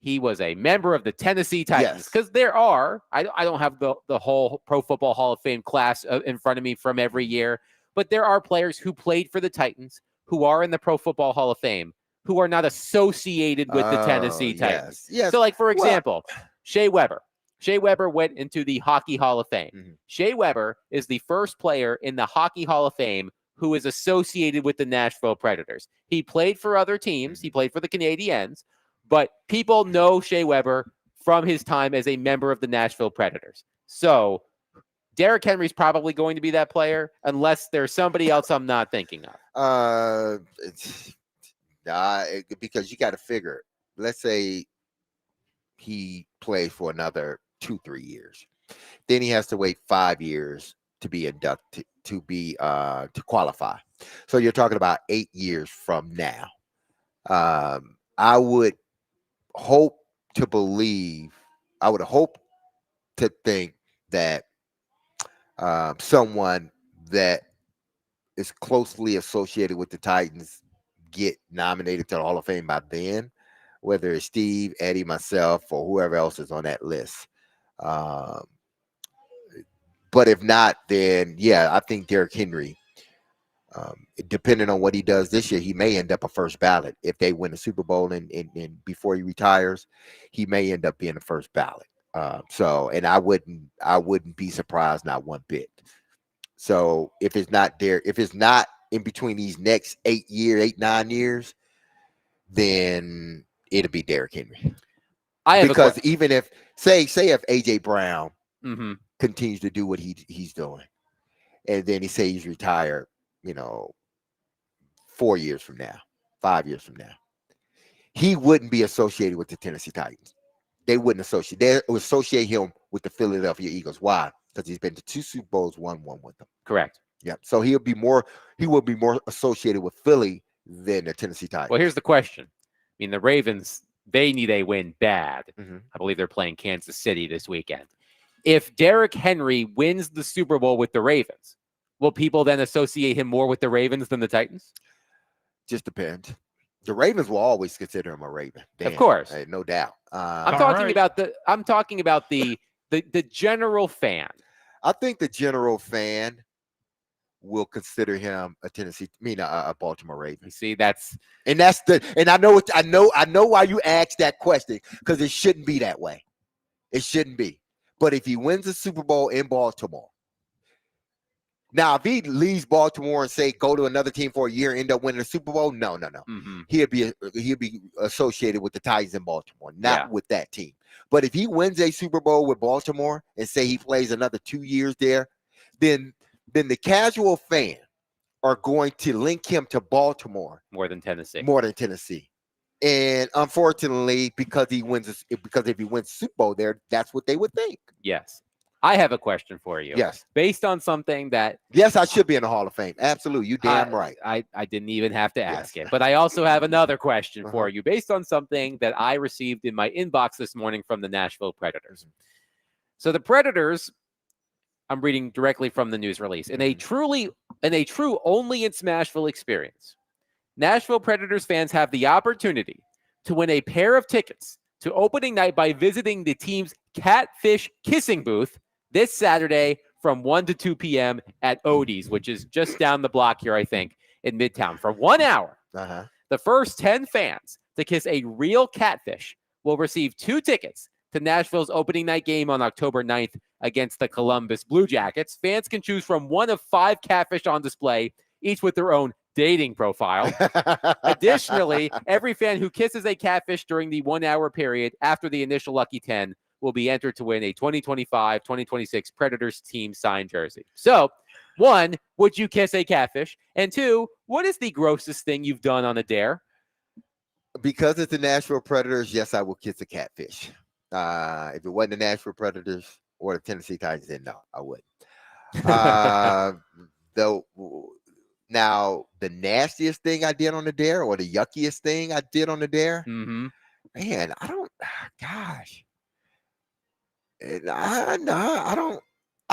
he was a member of the Tennessee Titans, because there are, I don't have the whole Pro Football Hall of Fame class in front of me from every year, but there are players who played for the Titans who are in the Pro Football Hall of Fame who are not associated with the Tennessee Titans. Yes. So, like, for example, Shea Weber. Shea Weber went into the Hockey Hall of Fame. Mhm. Shea Weber is the first player in the Hockey Hall of Fame who is associated with the Nashville Predators. He played for other teams. He played for the Canadiens, but people know Shea Weber from his time as a member of the Nashville Predators. So Derrick Henry's probably going to be that player unless there's somebody else I'm not thinking of. Because you got to figure, let's say he plays for another 2-3 years. Then he has to wait 5 years to be inducted, to qualify. So you're talking about 8 years from now. I would hope to think that someone that is closely associated with the Titans get nominated to the Hall of Fame by then, whether it's Steve, Eddie, myself, or whoever else is on that list. But if not, then yeah, I think Derrick Henry, depending on what he does this year, he may end up a first ballot. If they win the Super Bowl and before he retires, he may end up being the first ballot. And I wouldn't be surprised, not one bit. So if it's not in between these next 9 years, then it'll be Derrick Henry. Because even if say if AJ Brown continues to do what he's doing, and then he's retired, 4 years from now, 5 years from now, he wouldn't be associated with the Tennessee Titans. They wouldn't associate. They would associate him with the Philadelphia Eagles. Why? Because he's been to 2 Super Bowls, won one with them. Correct. Yeah. So he will be more associated with Philly than the Tennessee Titans. Well, here's the question. I mean, the Ravens, they need a win bad. Mm-hmm. I believe they're playing Kansas City this weekend. If Derrick Henry wins the Super Bowl with the Ravens, will people then associate him more with the Ravens than the Titans? Just depends. The Ravens will always consider him a Raven. Of course. No doubt. I'm talking about the general fan. I think the general fan will consider him a Baltimore Raven. You see, and I know why you asked that question, because it shouldn't be that way. It shouldn't be. But if he wins the Super Bowl in Baltimore, now if he leaves Baltimore and say go to another team for a year, end up winning the Super Bowl, no. Mm-hmm. He'll be associated with the Titans in Baltimore, not with that team. But if he wins a Super Bowl with Baltimore and say he plays another 2 years there, then the casual fan are going to link him to Baltimore more than Tennessee. And unfortunately, because if he wins Super Bowl there, that's what they would think. Yes. I have a question for you. Yes. Based on something that... Yes, I should be in the Hall of Fame. Absolutely. You damn right. I didn't even have to ask it. But I also have another question for you based on something that I received in my inbox this morning from the Nashville Predators. So the Predators, I'm reading directly from the news release, in a true only in Smashville experience, Nashville Predators fans have the opportunity to win a pair of tickets to opening night by visiting the team's Catfish Kissing booth this Saturday from 1 to 2 p.m. at Odie's, which is just down the block here, I think, in Midtown. For 1 hour, the first 10 fans to kiss a real catfish will receive 2 tickets to Nashville's opening night game on October 9th against the Columbus Blue Jackets. Fans can choose from one of 5 catfish on display, each with their own dating profile. Additionally, every fan who kisses a catfish during the 1 hour period after the initial lucky 10 will be entered to win a 2025-2026 Predators team signed jersey. So, 1, would you kiss a catfish? And 2, what is the grossest thing you've done on a dare? Because it's the Nashville Predators, yes, I will kiss a catfish. If it wasn't the Nashville Predators or the Tennessee Titans, then no, I wouldn't. Though, now, the nastiest thing I did on the dare, or the yuckiest thing I did on the dare, man, I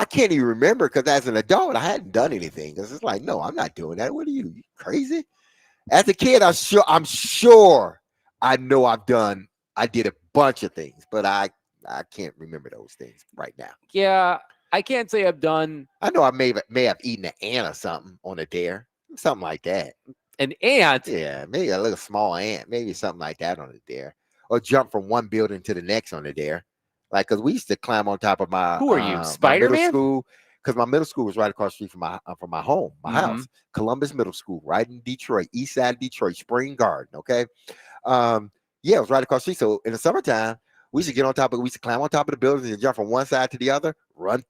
can't even remember, because as an adult, I hadn't done anything. Because it's like, no, I'm not doing that. What are you crazy? As a kid, I'm sure I know I did a bunch of things, but I can't remember those things right now. Yeah, I can't say I've done. I know I may have eaten an ant or something on a dare, something like that. An ant? Yeah, maybe a little small ant, maybe something like that on a dare, or jump from one building to the next on a dare. Like, cause we used to climb on top of my Who are you, my middle Spider-Man? school, because my middle school was right across the street from my home, my Mhm. house, Columbus Middle School, right in Detroit, east side of Detroit, Spring Garden. Okay, yeah, it was right across the street. So in the summertime, we used to get on top of, we used to climb on top of the buildings and jump from one side to the other, run.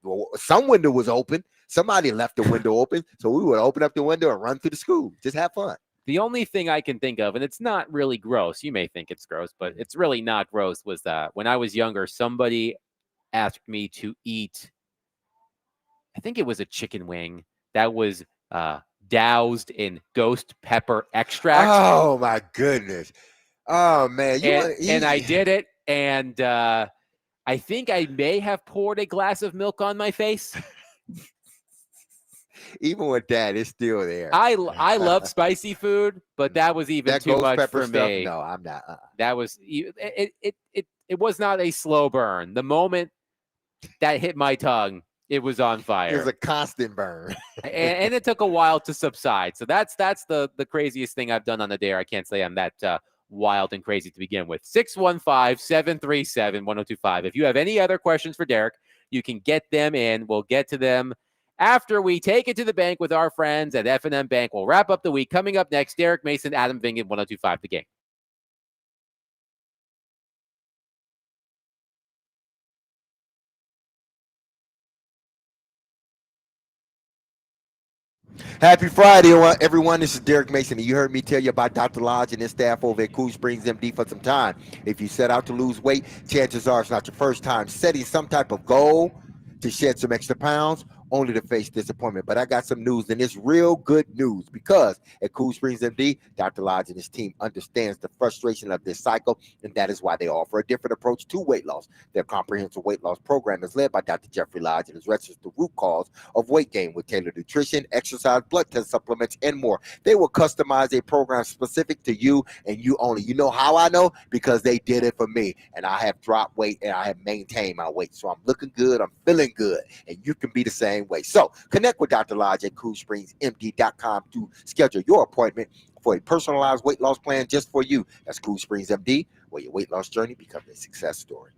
Well, some window was open. Somebody left the window open, so we would open up the window and run through the school. Just have fun. The only thing I can think of, and it's not really gross, you may think it's gross, but it's really not gross, was that when I was younger, somebody asked me to eat, I think it was a chicken wing that was doused in ghost pepper extract. Oh my goodness. Oh man, you want to eat? And I did it, and I think I may have poured a glass of milk on my face. Even with that, it's still there. I love spicy food, but that was even That too ghost much pepper for stuff. me. No, I'm not. That was it was not a slow burn. The moment that hit my tongue, it was on It fire. was a constant burn. and it took a while to subside. So that's the craziest thing I've done on a dare. I can't say I'm that wild and crazy to begin with. 615-737-1025. If you have any other questions for Derek, you can get them in. We'll get to them after we take it to the bank with our friends at F&M Bank. We'll wrap up the week. Coming up next, Derek Mason, Adam Vingan, 1025 The Game. Happy Friday, everyone. This is Derek Mason, and you heard me tell you about Dr. Lodge and his staff over at Cool Springs MD for some time. If you set out to lose weight, chances are it's not your first time setting some type of goal to shed some extra pounds, only to face disappointment. But I got some news, and it's real good news, because at Cool Springs MD, Dr. Lodge and his team understands the frustration of this cycle, and that is why they offer a different approach to weight loss. Their comprehensive weight loss program is led by Dr. Jeffrey Lodge and addresses the root cause of weight gain with tailored nutrition, exercise, blood test supplements, and more. They will customize a program specific to you and you only. You know how I know? Because they did it for me, and I have dropped weight and I have maintained my weight. So I'm looking good, I'm feeling good, and you can be the same way. So connect with Dr. Lodge at CoolSpringsMD.com to schedule your appointment for a personalized weight loss plan just for you. That's Cool Springs MD, where your weight loss journey becomes a success story.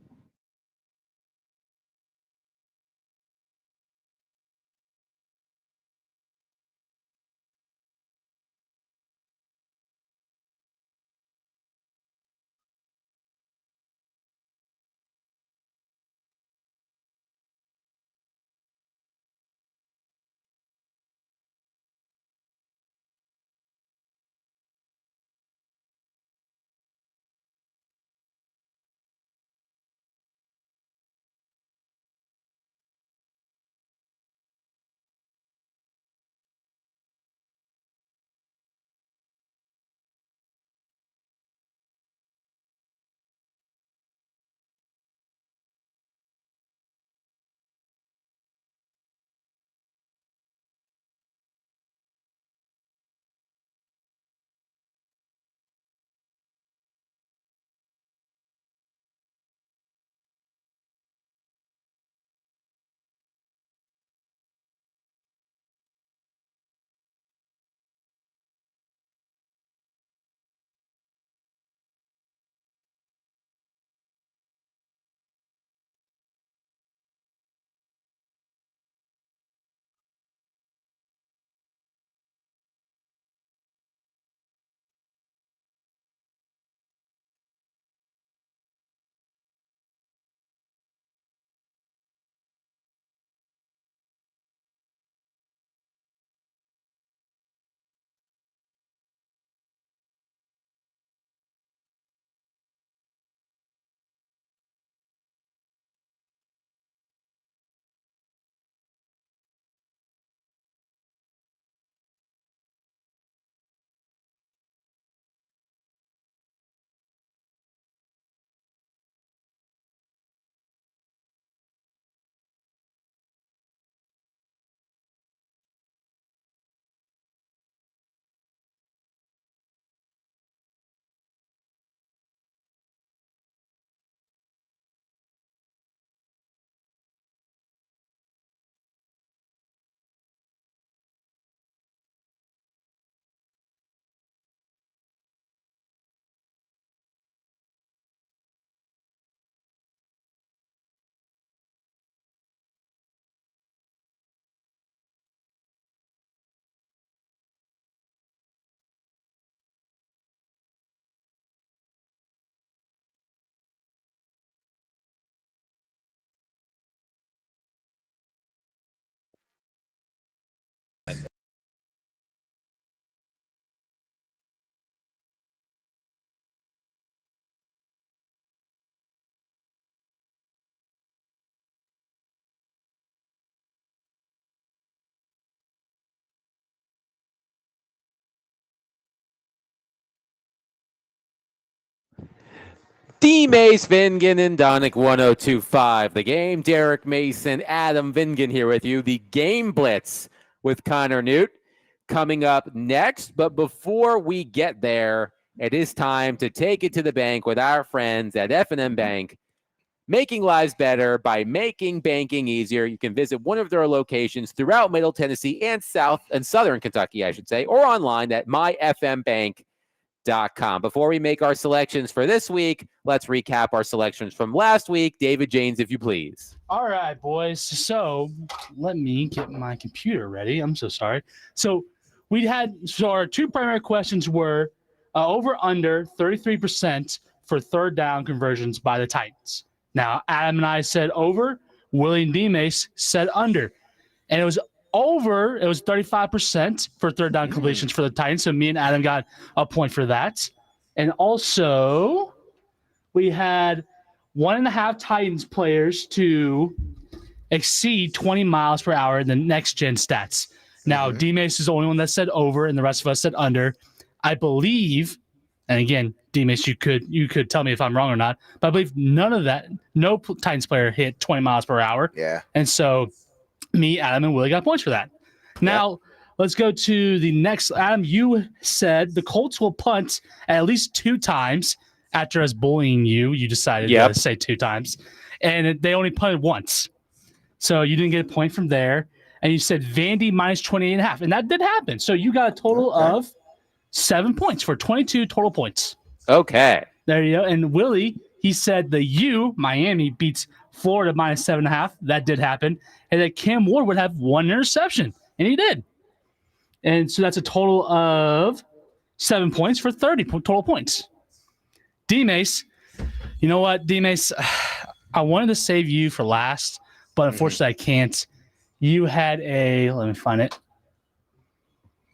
D-Mace, Vingan, and Donick 1025. The game. Derek Mason, Adam Vingan here with you. The Game Blitz with Connor Newt coming up next. But before we get there, it is time to take it to the bank with our friends at F&M Bank, making lives better by making banking easier. You can visit one of their locations throughout Middle Tennessee and Southern Kentucky, I should say, or online at myfmbank.com. Before we make our selections for this week, let's recap our selections from last week. David James, if you please. All right, boys. So let me get my computer ready. I'm so sorry. So our two primary questions were over under 33% for third down conversions by the Titans. Now, Adam and I said over. Willie and D-Mace said under. And it was over. It was 35% for third down completions for the Titans. So me and Adam got a point for that. And also, we had 1.5 Titans players to exceed 20 miles per hour in the next gen stats. Now, D-Mace is the only one that said over, and the rest of us said under. I believe, and again, D-Mace, you could tell me if I'm wrong or not, but I believe no Titans player hit 20 miles per hour. Yeah. And so me, Adam, and Willie got points for that. Now, let's go to the next. Adam, you said the Colts will punt at least 2 times. After us bullying you, you decided to say 2 times. And they only punted once. So you didn't get a point from there. And you said Vandy minus 28.5. And that did happen. So you got a total of 7 points for 22 total points. Okay. There you go. And Willie, he said Miami beats Florida minus 7.5. That did happen. And that Cam Ward would have 1 interception. And he did. And so that's a total of 7 points for 30 total points. D-Mace, you know what, D-Mace? I wanted to save you for last, but unfortunately I can't. You had let me find it.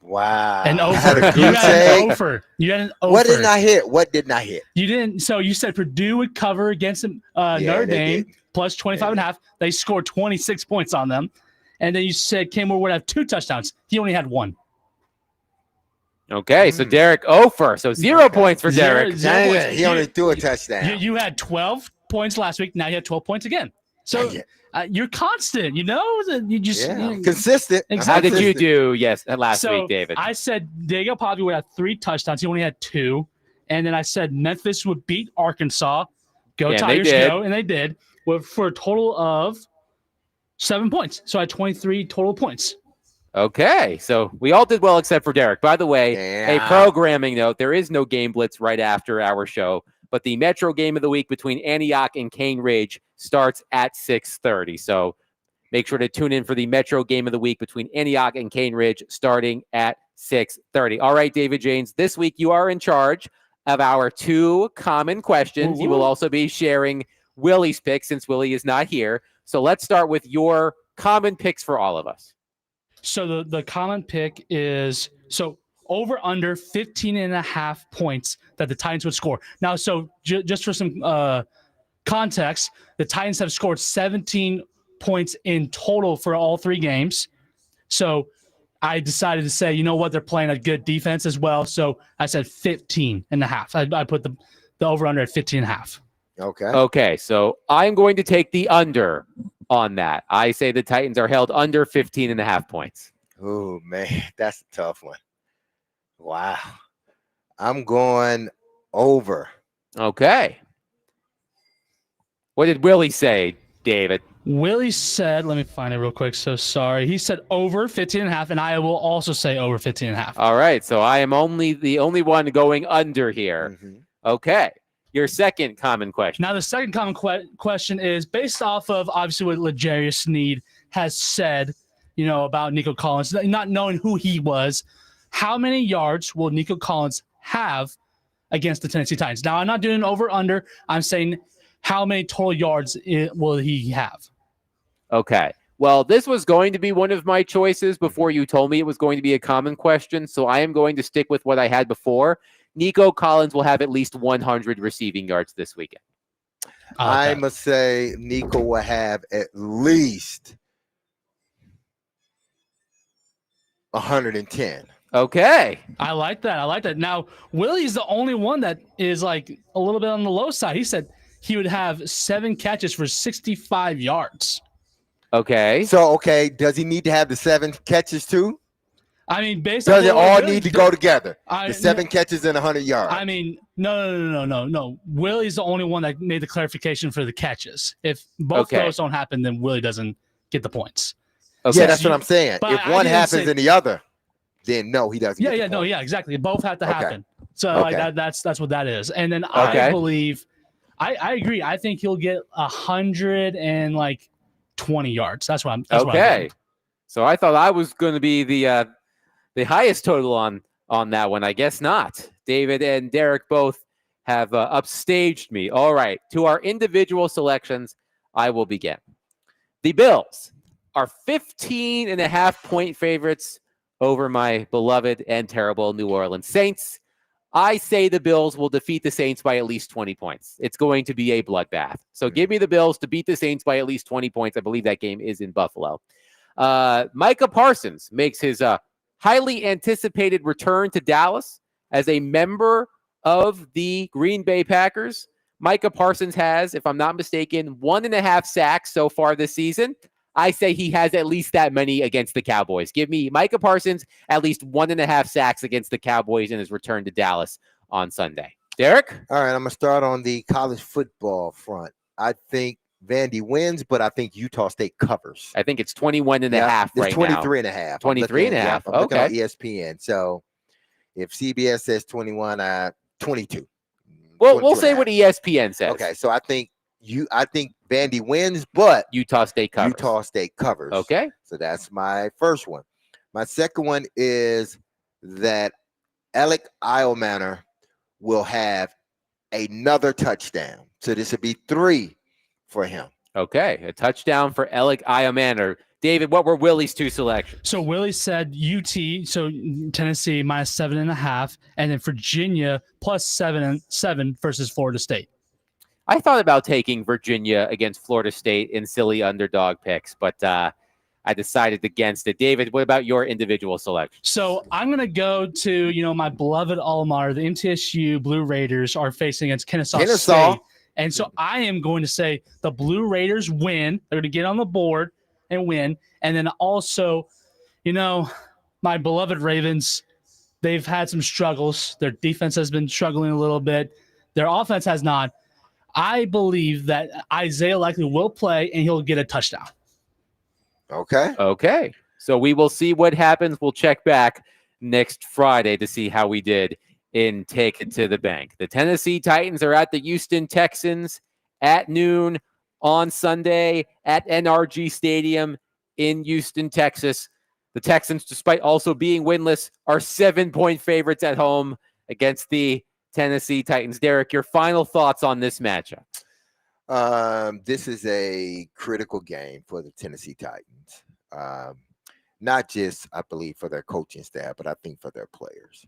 Wow. An over. I had a You goose had egg. an over. You had an over. What didn't I hit? What didn't I hit? You didn't. So you said Purdue would cover against Notre Dame plus 25.5. They scored 26 points on them. And then you said Cam Ward would have 2 touchdowns. He only had 1. Okay, so Derek over. So 0 points for Derek. Zero points. He only threw a touchdown. You had 12 points last week. Now you have 12 points again. So you're constant, you know? You just consistent. How did you do last week, David? I said Diego Pavia would have 3 touchdowns. He only had 2. And then I said Memphis would beat Arkansas. Go Tigers, go. And they did. For a total of 7 points. So I had 23 total points. Okay, so we all did well except for Derek. By the way, a programming note, there is no Game Blitz right after our show, but the Metro game of the week between Antioch and Cane Ridge starts at 6:30. So make sure to tune in for the Metro game of the week between Antioch and Cane Ridge starting at 6:30. All right, David James, this week you are in charge of our 2 common questions. You will also be sharing Willie's picks since Willie is not here. So let's start with your common picks for all of us. So the common pick is over under 15.5 points that the Titans would score. Now, so just for some context, the Titans have scored 17 points in total for all 3 games. So I decided to say, you know what, they're playing a good defense as well. So I said 15.5. I put the over under at 15.5. Okay, so I'm going to take the under on that. I say the Titans are held under 15.5 points. Oh, man, that's a tough one. Wow. I'm going over. Okay. What did Willie say, David? Willie said, let me find it real quick. So sorry. He said over 15.5, and I will also say over 15.5. All right, so I am the only one going under here. Okay. Your second common question. Now, the second common question is based off of obviously what L'Jarius Sneed has said, about Nico Collins, not knowing who he was. How many yards will Nico Collins have against the Tennessee Titans? Now, I'm not doing over under. I'm saying how many total yards will he have? Okay. Well, this was going to be one of my choices before you told me it was going to be a common question, so I am going to stick with what I had before. Nico Collins will have at least 100 receiving yards this weekend. I must say Nico will have at least 110. Okay. I like that. I like that. Now, Willie's the only one that is like a little bit on the low side. He said he would have 7 catches for 65 yards. Okay. So, okay, does he need to have the 7 catches too? I mean, based on Does it what all Willie need to did- go together? I- The 7 catches and 100 yards. I mean, no. Willie's the only one that made the clarification for the catches. If both Okay. those don't happen, then Willie doesn't get the points. Okay. Yeah, that's what I'm saying. But If I one didn't happens say- and the other, then no, he doesn't. Yeah, get the yeah, no, point. yeah, exactly. Both have to Okay. happen. So like Okay. that's what that is. And then Okay. I believe, I agree. I think he'll get 120 yards. That's what I'm. That's what I'm Okay. doing. So I thought I was going to be the highest total on that one. I guess not. David and Derek both have upstaged me. All right. To our individual selections, I will begin. The Bills are 15.5-point favorites over my beloved and terrible New Orleans Saints. I say the Bills will defeat the Saints by at least 20 points. It's going to be a bloodbath. So give me the Bills to beat the Saints by at least 20 points. I believe that game is in Buffalo. Micah Parsons makes his highly anticipated return to Dallas as a member of the Green Bay Packers. Micah Parsons has, if I'm not mistaken, 1.5 sacks so far this season. I say he has at least that many against the Cowboys. Give me Micah Parsons at least 1.5 sacks against the Cowboys in his return to Dallas on Sunday. Derek? All right, I'm going to start on the college football front. I think Vandy wins, but I think Utah State covers. I think it's 21.5 It's right 23 now. and a half. 23 and a half. I'm looking on Okay. ESPN. So if CBS says 21, 22. Well, 22 we'll and a say half. what ESPN says. Okay, so I think Vandy wins, but Utah State covers. Utah State covers. Okay. So that's my first one. My second one is that Alec Eilmanor will have another touchdown. So this would be 3 for him. Okay. A touchdown for Alec Eilmanor. David, what were Willie's 2 selections? So Willie said UT, so Tennessee minus 7.5, and then Virginia plus 7 versus Florida State. I thought about taking Virginia against Florida State in silly underdog picks, but I decided against it. David, what about your individual selection? So I'm going to go to, my beloved alma mater, the MTSU Blue Raiders are facing against Kennesaw State. And so I am going to say the Blue Raiders win. They're going to get on the board and win. And then also, my beloved Ravens, they've had some struggles. Their defense has been struggling a little bit. Their offense has not. I believe that Isaiah likely will play and he'll get a touchdown. Okay. Okay. So we will see what happens. We'll check back next Friday to see how we did in Take It to the Bank. The Tennessee Titans are at the Houston Texans at noon on Sunday at NRG Stadium in Houston, Texas. The Texans, despite also being winless, are 7-point favorites at home against the Tennessee Titans. Derek, your final thoughts on this matchup? This is a critical game for the Tennessee Titans. Not just, I believe, for their coaching staff, but I think for their players.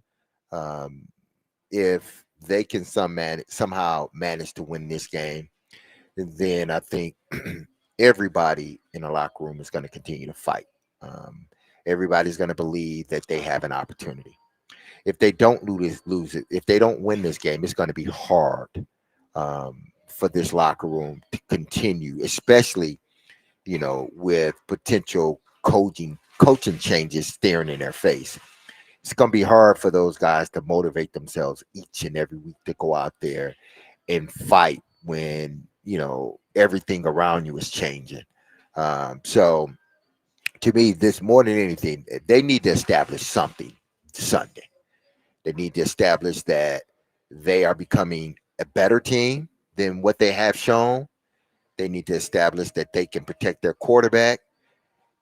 If they can somehow manage to win this game, then I think everybody in the locker room is going to continue to fight. Everybody's going to believe that they have an opportunity. If they don't lose it, if they don't win this game, it's going to be hard for this locker room to continue, especially, with potential coaching changes staring in their face. It's going to be hard for those guys to motivate themselves each and every week to go out there and fight when, everything around you is changing. So to me, this more than anything, they need to establish something Sunday. They need to establish that they are becoming a better team than what they have shown. They need to establish that they can protect their quarterback,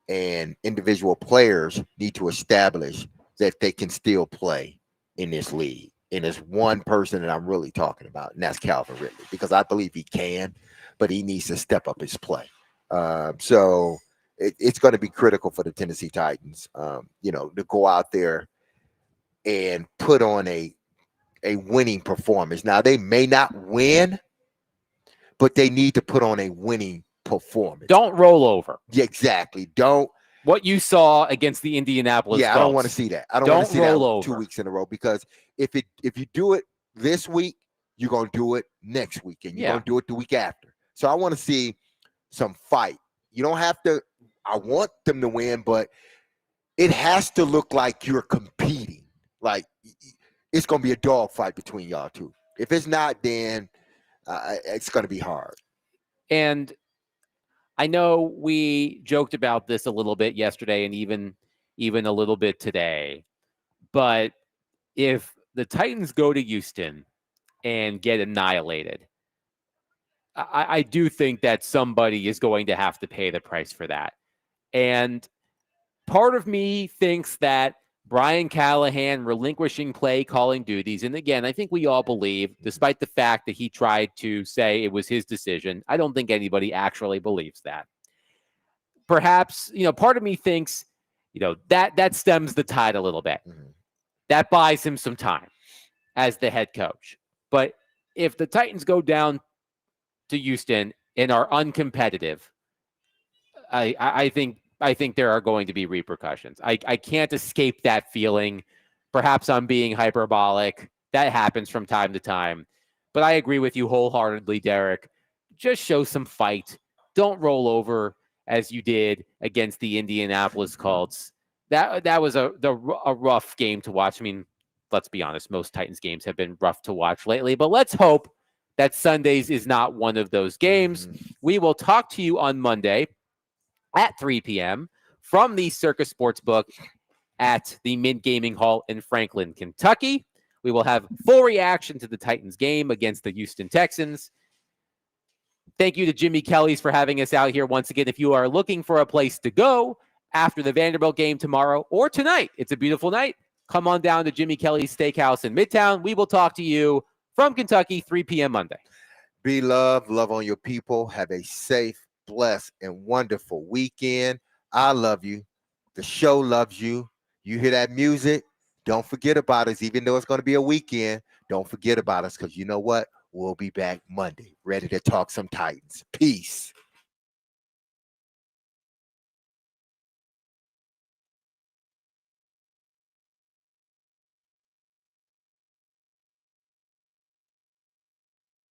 and individual players need to establish that they can still play in this league. And there's one person that I'm really talking about, and that's Calvin Ridley, because I believe he can, but he needs to step up his play. So it's going to be critical for the Tennessee Titans, to go out there and put on a winning performance. Now, they may not win, but they need to put on a winning performance. Don't roll over. Yeah, exactly. Don't what you saw against the Indianapolis Yeah, I Colts. don't want to see that. I don't want Don't to see that roll 2 over. weeks in a row, because if you do it this week, you're gonna do it next week, and you're Yeah. gonna do it the week after. So I want to see some fight. You don't have to. I want them to win, but it has to look like you're competing. Like it's gonna be a dog fight between y'all two. If it's not, then it's gonna be hard. And I know we joked about this a little bit yesterday and even a little bit today. But if the Titans go to Houston and get annihilated, I do think that somebody is going to have to pay the price for that. And part of me thinks that Brian Callahan relinquishing play calling duties, and again, I think we all believe, despite the fact that he tried to say it was his decision, I don't think anybody actually believes that. Perhaps, part of me thinks, that stems the tide a little bit. That buys him some time as the head coach. But if the Titans go down to Houston and are uncompetitive, I think there are going to be repercussions. I can't escape that feeling. Perhaps I'm being hyperbolic. That happens from time to time. But I agree with you wholeheartedly, Derek. Just show some fight. Don't roll over as you did against the Indianapolis Colts. That was a rough game to watch. I mean, let's be honest, most Titans games have been rough to watch lately, but let's hope that Sundays is not one of those games. We will talk to you on Monday at 3 p.m. from the Circus Sportsbook at the Mint Gaming Hall in Franklin, Kentucky. We will have full reaction to the Titans game against the Houston Texans. Thank you to Jimmy Kelly's for having us out here once again. If you are looking for a place to go after the Vanderbilt game tomorrow or tonight, it's a beautiful night, come on down to Jimmy Kelly's Steakhouse in Midtown. We will talk to you from Kentucky, 3 p.m. Monday. Be loved, love on your people. Have a safe, blessed, and wonderful weekend. I love you. The show loves you. You hear that music? Don't forget about us. Even though it's going to be a weekend, don't forget about us, because you know what? We'll be back Monday, ready to talk some Titans. Peace.